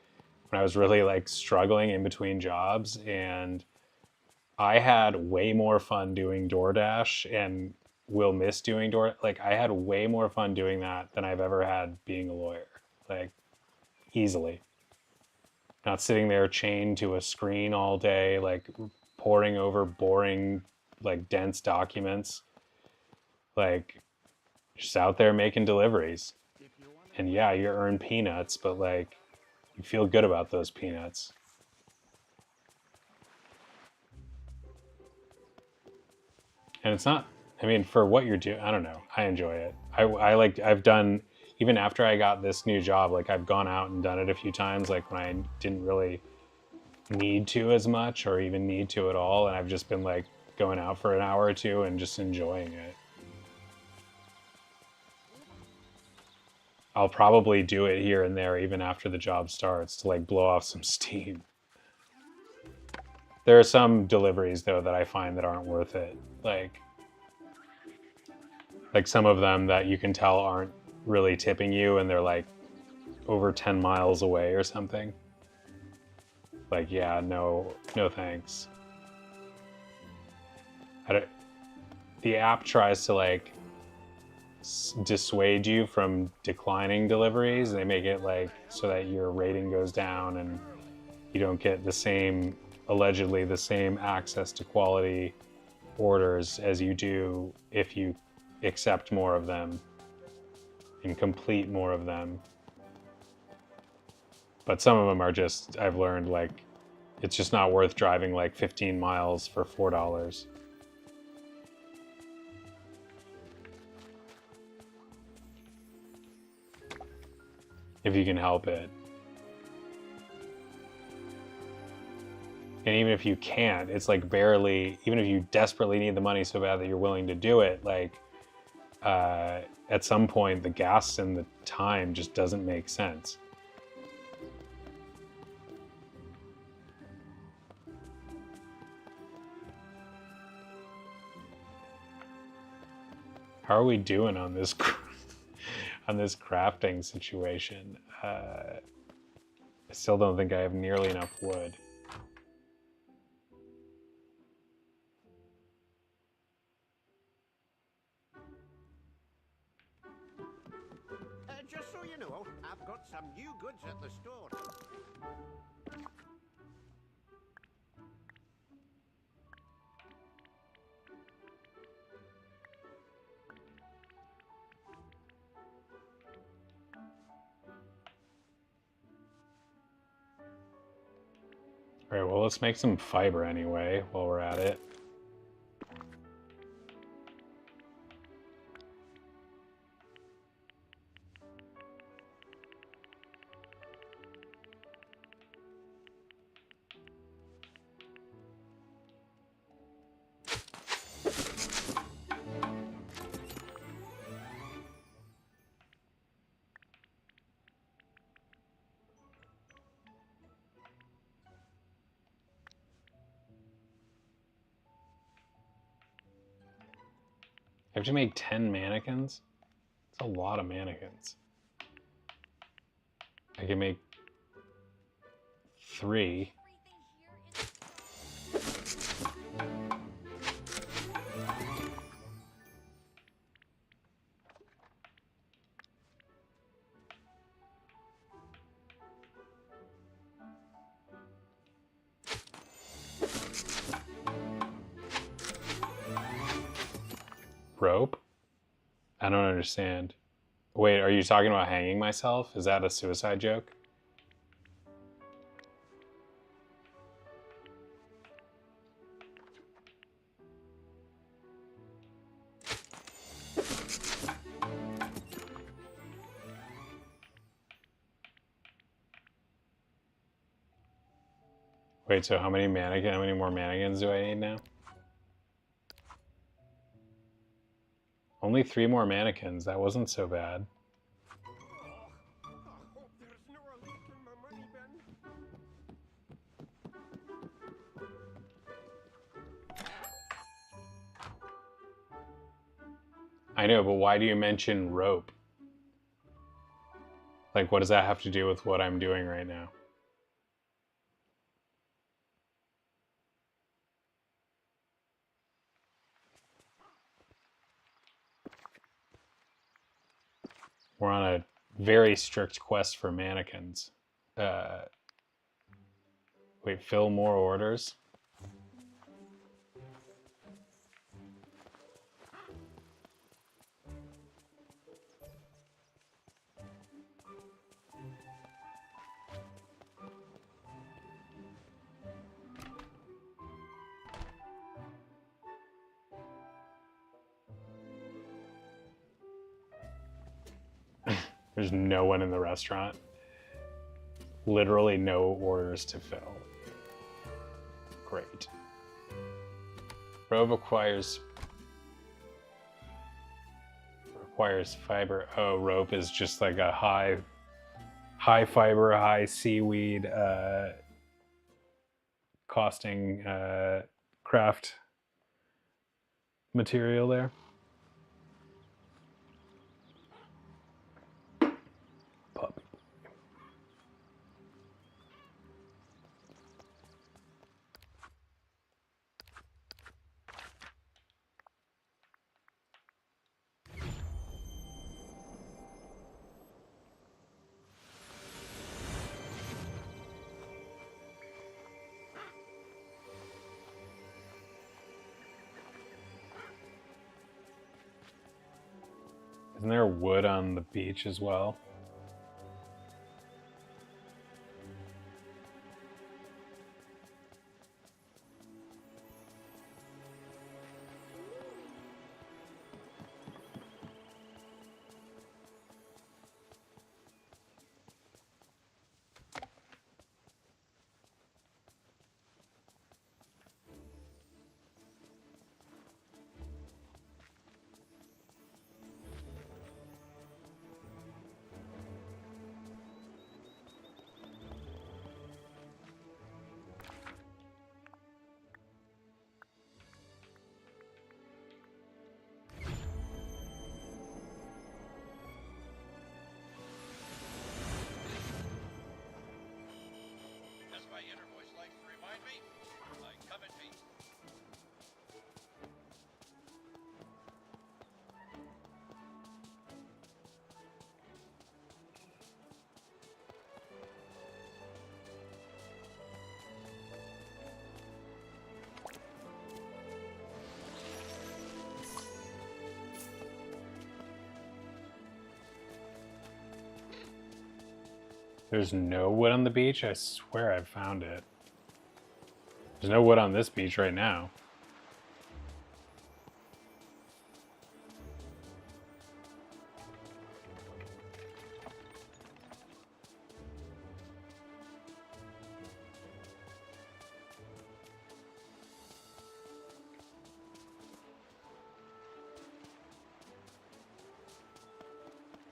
Speaker 2: when I was really like struggling in between jobs, and I had way more fun doing DoorDash and will miss doing like I had way more fun doing that than I've ever had being a lawyer. Like easily. Not sitting there chained to a screen all day, like poring over boring, like dense documents. Like just out there making deliveries. And yeah, you earn peanuts, but like you feel good about those peanuts. And it's not, I mean, for what you're doing, I don't know. I enjoy it. I've done, even after I got this new job, like I've gone out and done it a few times, like when I didn't really need to as much or even need to at all. And I've just been like going out for an hour or two and just enjoying it. I'll probably do it here and there even after the job starts to like blow off some steam. There are some deliveries though that I find that aren't worth it. Like some of them that you can tell aren't really tipping you and they're like over 10 miles away or something. Like, yeah, no thanks. The app tries to like dissuade you from declining deliveries. They make it like so that your rating goes down and you don't get the same, allegedly the same access to quality orders as you do if you accept more of them and complete more of them. But some of them are just, I've learned, like, it's just not worth driving like 15 miles for $4. If you can help it. And even if you can't, it's like barely, even if you desperately need the money so bad that you're willing to do it, like at some point the gas and the time just doesn't make sense. How are we doing on this on this crafting situation? I still don't think I have nearly enough wood.
Speaker 7: Just so you know, I've got some new goods at the store.
Speaker 2: All right, well, let's make some fiber anyway while we're at it. I have to make 10 mannequins? That's a lot of mannequins. I can make 3. Rope? I don't understand. Wait, are you talking about hanging myself? Is that a suicide joke? Wait, so how many more mannequins do I need now? Only 3 more mannequins. That wasn't so bad.
Speaker 7: There's no relief in my money bin.
Speaker 2: I know, but why do you mention rope? Like, what does that have to do with what I'm doing right now? We're on a very strict quest for mannequins. Wait, fill more orders? There's no one in the restaurant. Literally no orders to fill. Great. Rope requires fiber. Oh, rope is just like a high fiber, high seaweed costing craft material there. Puppy. Isn't there wood on the beach as well?
Speaker 6: As my inner voice likes to remind me, I come in peace.
Speaker 2: There's no wood on the beach? I swear I found it. There's no wood on this beach right now.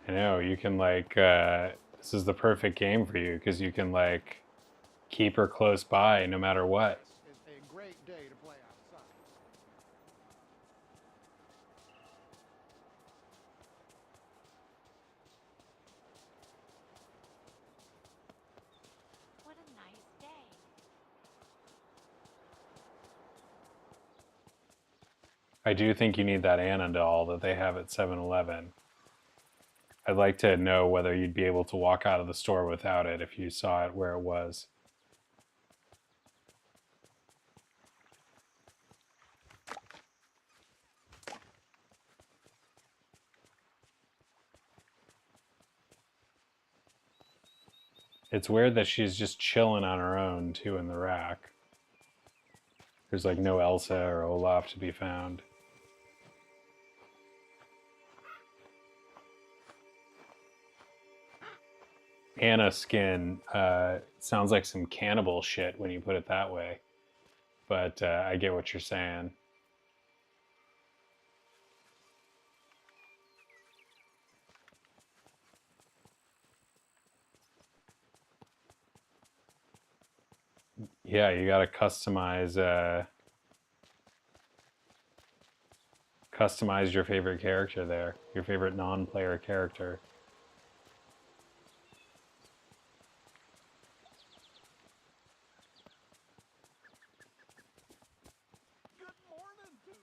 Speaker 2: I know, you can like, this is the perfect game for you because you can like keep her close by no matter what.
Speaker 7: It's a great day to play outside.
Speaker 4: What a nice day.
Speaker 2: I do think you need that Anna doll that they have at 7-Eleven. I'd like to know whether you'd be able to walk out of the store without it if you saw it where it was. It's weird that she's just chilling on her own, too, in the rack. There's like no Elsa or Olaf to be found. Anna skin sounds like some cannibal shit when you put it that way. But I get what you're saying. Yeah, you gotta customize your favorite character there, your favorite non-player character.
Speaker 3: Good morning to you.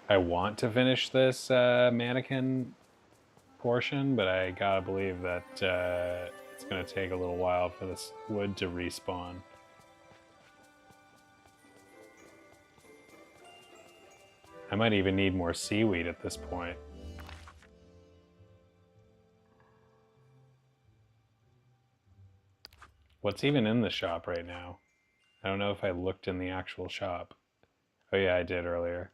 Speaker 2: I want to finish this mannequin portion, but I gotta believe that it's gonna take a little while for this wood to respawn. I might even need more seaweed at this point. What's even in the shop right now? I don't know if I looked in the actual shop. Oh yeah, I did earlier.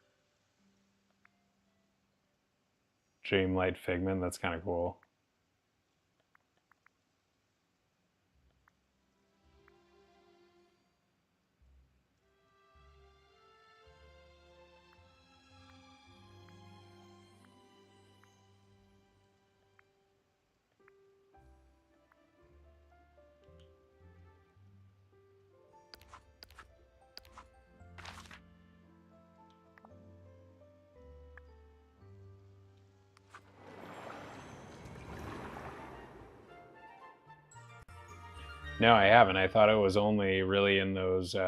Speaker 2: Dreamlight Figment, that's kind of cool. No, I haven't. I thought it was only really in those in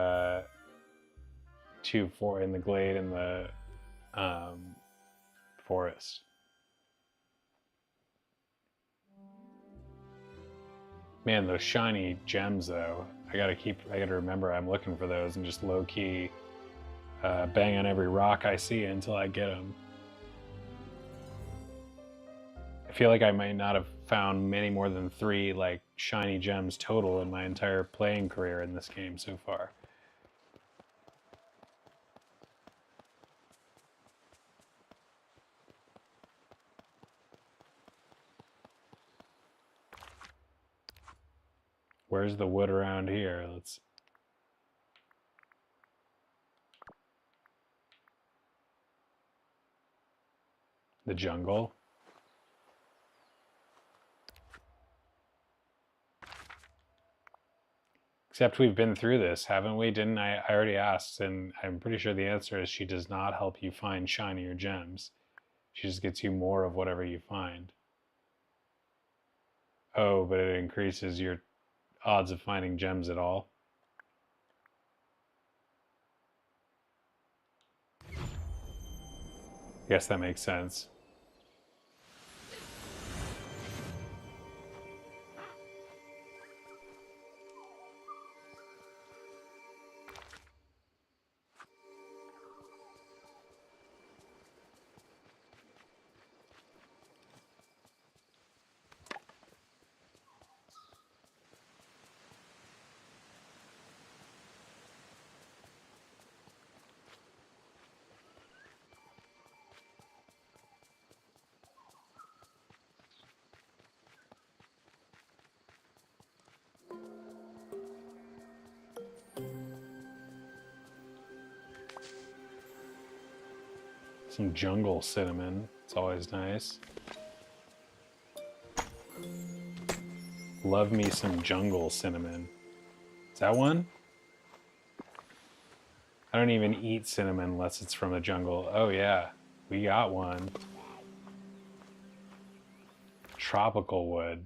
Speaker 2: the glade and the forest. Man, those shiny gems though. I gotta remember I'm looking for those and just low key bang on every rock I see until I get them. I feel like I might not have found many more than 3 like shiny gems total in my entire playing career in this game so far. Where's the wood around here? The jungle. Except we've been through this, haven't we? Didn't I already asked, and I'm pretty sure the answer is she does not help you find shinier gems. She just gets you more of whatever you find. Oh, but it increases your odds of finding gems at all. I guess that makes sense. Some jungle cinnamon. It's always nice. Love me some jungle cinnamon. Is that one? I don't even eat cinnamon unless it's from the jungle. Oh yeah, we got one. Tropical wood.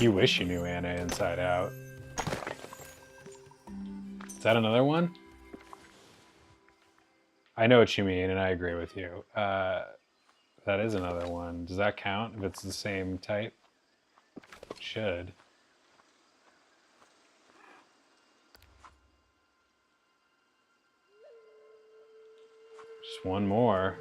Speaker 2: You wish you knew Anna inside out. Is that another one? I know what you mean, and I agree with you. That is another one. Does that count if it's the same type? It should. Just one more.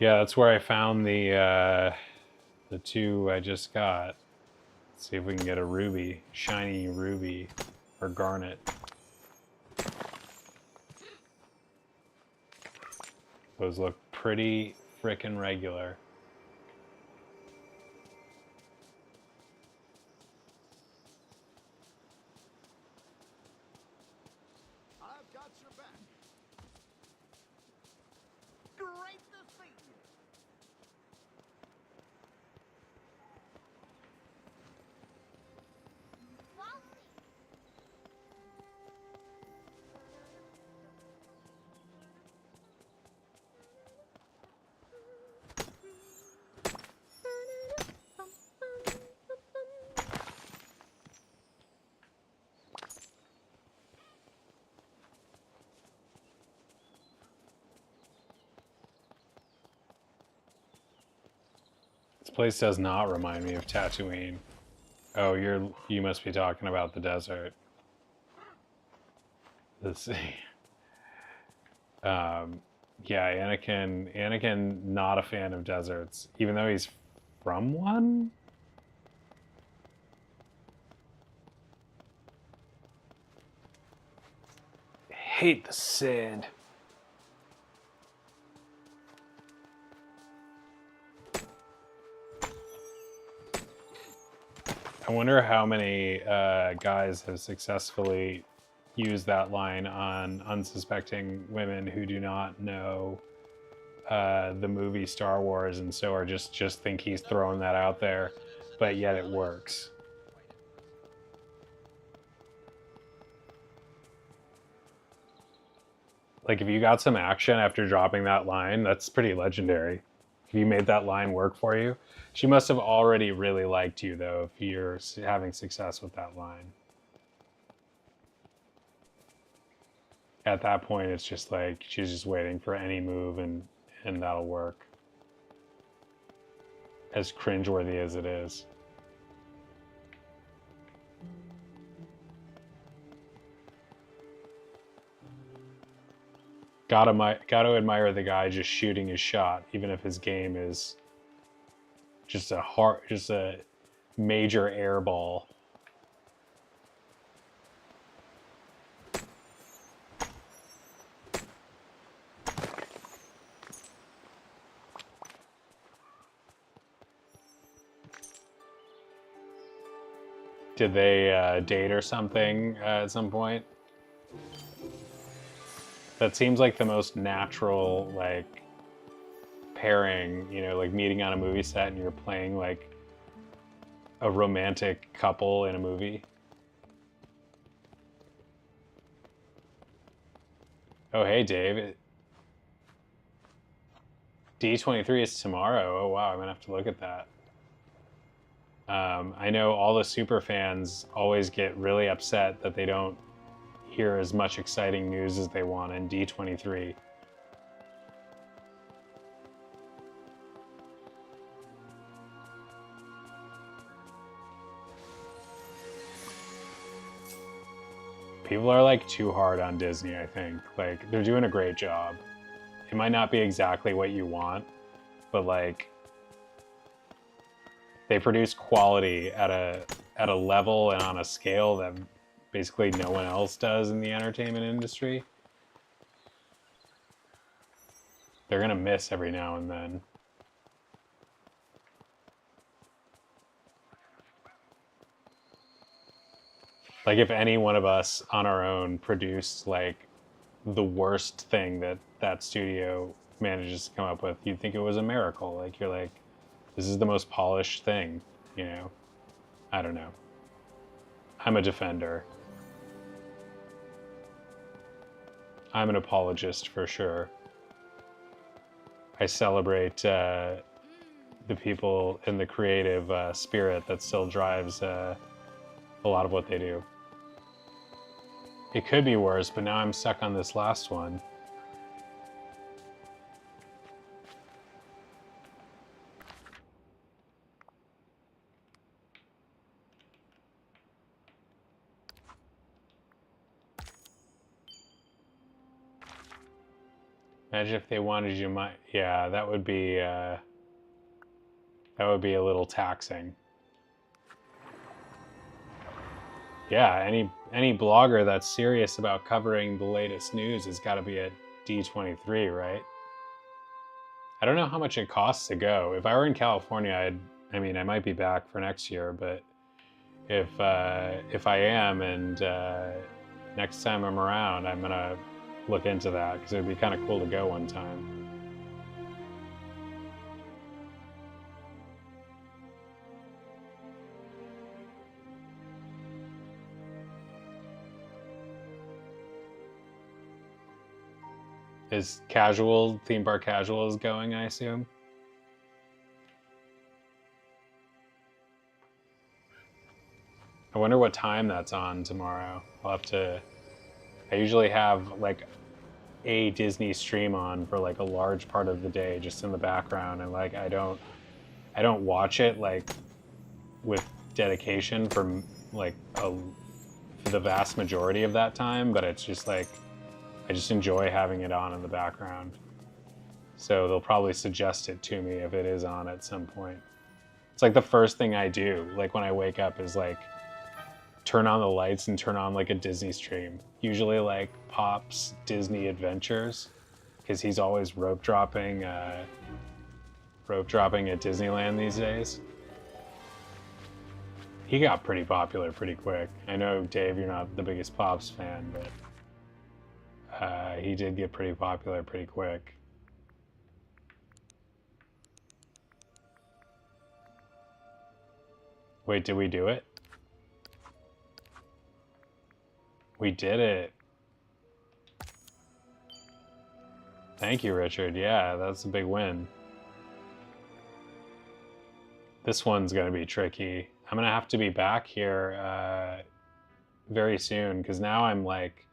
Speaker 2: Yeah, that's where I found the two I just got. Let's see if we can get a ruby, shiny ruby, or garnet. Those look pretty frickin' regular.
Speaker 7: I've got your back. Great to see you.
Speaker 2: This place does not remind me of Tatooine. Oh, you must be talking about the desert. Let's see. Yeah, Anakin, not a fan of deserts, even though he's from one. I hate the sand. I wonder how many guys have successfully used that line on unsuspecting women who do not know the movie Star Wars, and so are just think he's throwing that out there, but yet it works. Like, if you got some action after dropping that line, that's pretty legendary. If you made that line work for you. She must have already really liked you, though, if you're having success with that line. At that point, it's just like she's just waiting for any move, and that'll work. As cringeworthy as it is. Gotta admire the guy just shooting his shot, even if his game is just a major air ball. Did they date or something at some point? That seems like the most natural, like, pairing, you know, like meeting on a movie set and you're playing like a romantic couple in a movie. Oh, hey, Dave. D23 is tomorrow. Oh, wow, I'm gonna have to look at that. I know all the super fans always get really upset that they don't hear as much exciting news as they want in D23. People are like too hard on Disney, I think. Like, they're doing a great job. It might not be exactly what you want, but like, they produce quality at a level and on a scale that basically no one else does in the entertainment industry. They're gonna miss every now and then. Like if any one of us on our own produced like the worst thing that that studio manages to come up with, you'd think it was a miracle. Like you're like, this is the most polished thing, you know? I don't know. I'm a defender. I'm an apologist for sure. I celebrate the people in the creative spirit that still drives a lot of what they do. It could be worse, but now I'm stuck on this last one. Imagine if they wanted you, yeah, that would be a little taxing. Yeah, any blogger that's serious about covering the latest news has got to be at D23, right? I don't know how much it costs to go. If I were in California, I mean, I might be back for next year, but if I am, and next time I'm around, I'm gonna look into that because it would be kind of cool to go one time. Is casual, theme park casual is going, I assume? I wonder what time that's on tomorrow. I'll have to... I usually have like a Disney stream on for like a large part of the day just in the background, and like I don't watch it like with dedication for like for the vast majority of that time, but it's just like I just enjoy having it on in the background. So they'll probably suggest it to me if it is on at some point. It's like the first thing I do, like when I wake up, is like turn on the lights and turn on like a Disney stream. Usually like Pop's Disney Adventures, because he's always rope dropping at Disneyland these days. He got pretty popular pretty quick. I know, Dave, you're not the biggest Pops fan, but he did get pretty popular pretty quick. Wait, did we do it? We did it. Thank you, Richard. Yeah, that's a big win. This one's gonna be tricky. I'm gonna have to be back here very soon, because now I'm like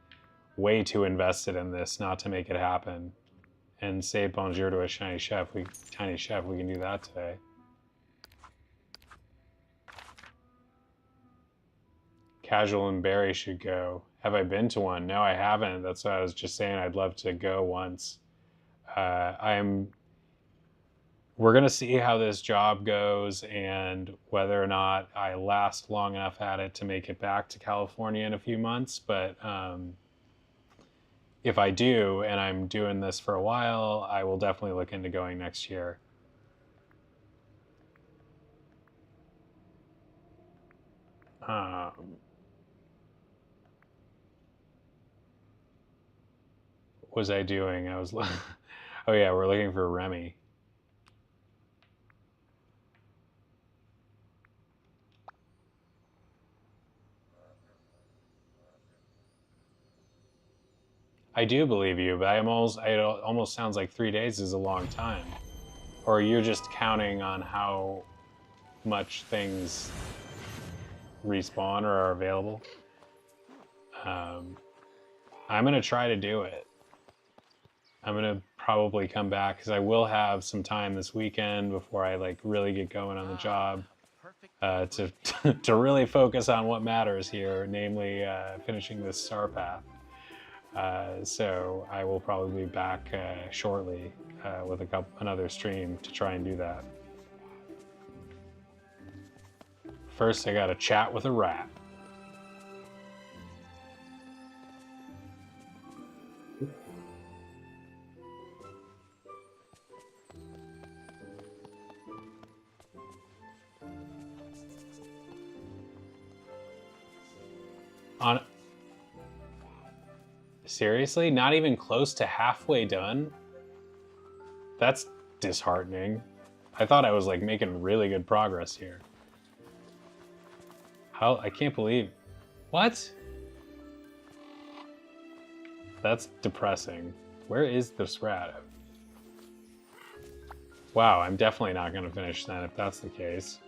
Speaker 2: way too invested in this not to make it happen. And say bonjour to a tiny chef. We can do that today. Casual and Barry should go. Have I been to one? No, I haven't. That's what I was just saying. I'd love to go once. We're gonna see how this job goes and whether or not I last long enough at it to make it back to California in a few months. But if I do, and I'm doing this for a while, I will definitely look into going next year. What was I doing? I was, oh yeah, we're looking for Remy. I do believe you, but it almost sounds like 3 days is a long time. Or you're just counting on how much things respawn or are available. I'm gonna try to do it. I'm gonna probably come back because I will have some time this weekend before I like really get going on the job to really focus on what matters here, namely finishing this star path. So I will probably be back shortly with another stream to try and do that. First, I gotta chat with a rat. On seriously, not even close to halfway done? That's disheartening. I thought I was like making really good progress here. How I can't believe what? That's depressing. Where is this rat? Wow, I'm definitely not gonna finish then if that's the case.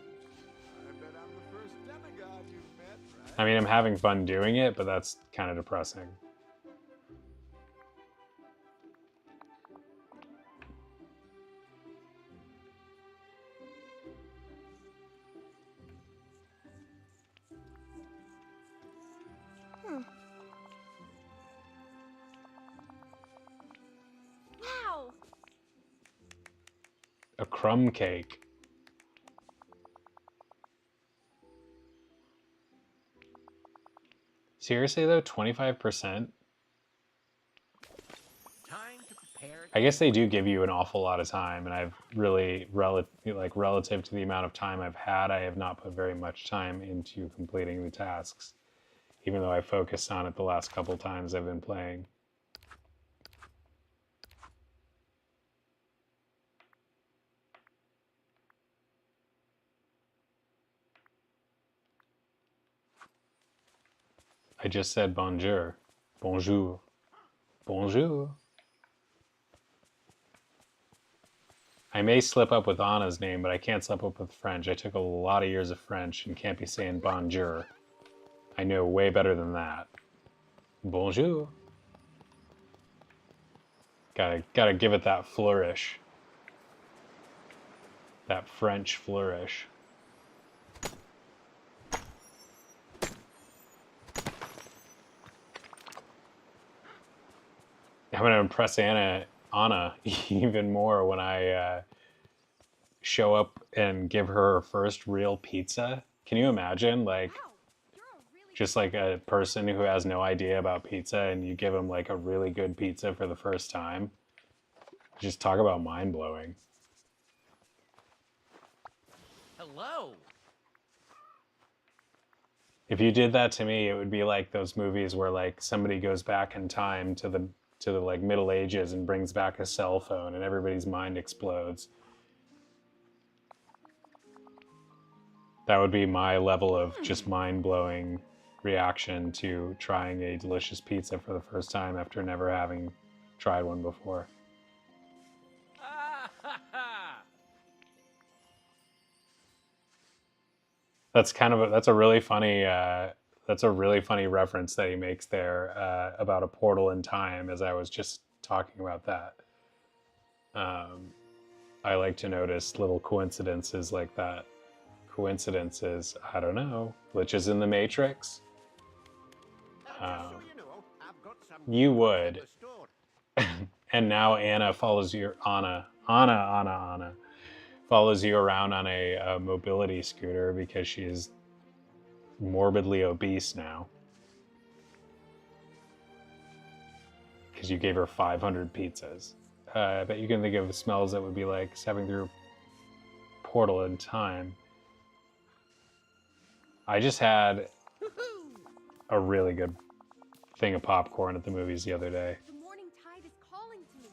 Speaker 2: I mean, I'm having fun doing it, but that's kind of depressing.
Speaker 5: Wow.
Speaker 2: A crumb cake. Seriously though, 25%? I guess they do give you an awful lot of time, and I've really, relative to the amount of time I've had, I have not put very much time into completing the tasks, even though I focused on it the last couple times I've been playing. I just said bonjour. Bonjour. Bonjour. I may slip up with Anna's name, but I can't slip up with French. I took a lot of years of French and can't be saying bonjour. I know way better than that. Bonjour. Gotta give it that flourish. That French flourish. I'm gonna impress Anna even more when I show up and give her her first real pizza. Can you imagine, like, just like a person who has no idea about pizza and you give them like a really good pizza for the first time? Just talk about mind-blowing.
Speaker 3: Hello.
Speaker 2: If you did that to me, it would be like those movies where like somebody goes back in time to the like Middle Ages and brings back a cell phone and everybody's mind explodes. That would be my level of just mind-blowing reaction to trying a delicious pizza for the first time after never having tried one before. That's kind of that's a really funny reference that he makes there about a portal in time, as I was just talking about that. I like to notice little coincidences like that. Coincidences, I don't know, glitches in the Matrix. You would. And now Anna follows you. Anna follows you around on a mobility scooter because she's morbidly obese now. Because you gave her 500 pizzas. I bet you can think of smells that would be like stepping through a portal in time. I just had a really good thing of popcorn at the movies the other day.
Speaker 5: The morning tide is calling to me.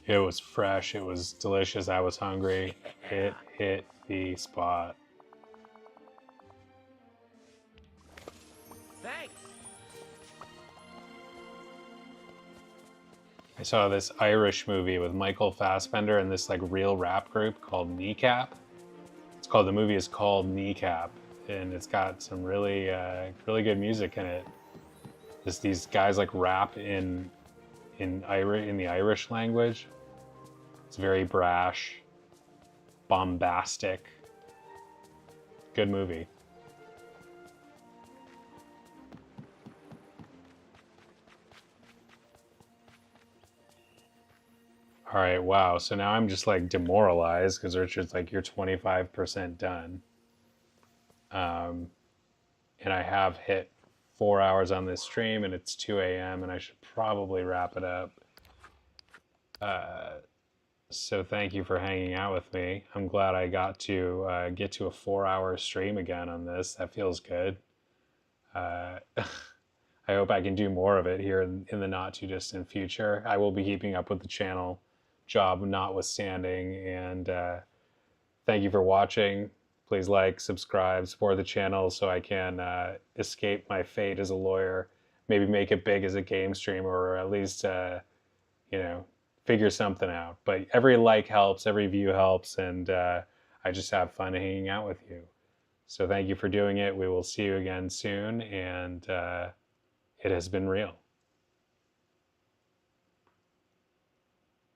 Speaker 2: It was fresh, it was delicious, I was hungry. It hit the spot.
Speaker 3: Thanks.
Speaker 2: I saw this Irish movie with Michael Fassbender and this like real rap group called Kneecap. The movie is called Kneecap, and it's got some really good music in it. These guys like rap in the Irish language. It's very brash, bombastic. Good movie. All right, wow. So now I'm just like demoralized because Richard's like, you're 25% done. And I have hit 4 hours on this stream and it's 2 a.m. and I should probably wrap it up. So thank you for hanging out with me. I'm glad I got to get to a 4-hour stream again on this. That feels good. I hope I can do more of it here in the not too distant future. I will be keeping up with the channel, job notwithstanding, and thank you for watching. Please like, subscribe, support the channel so I can escape my fate as a lawyer, maybe make it big as a game streamer, or at least, figure something out. But every like helps, every view helps, and I just have fun hanging out with you. So thank you for doing it. We will see you again soon, and it has been real.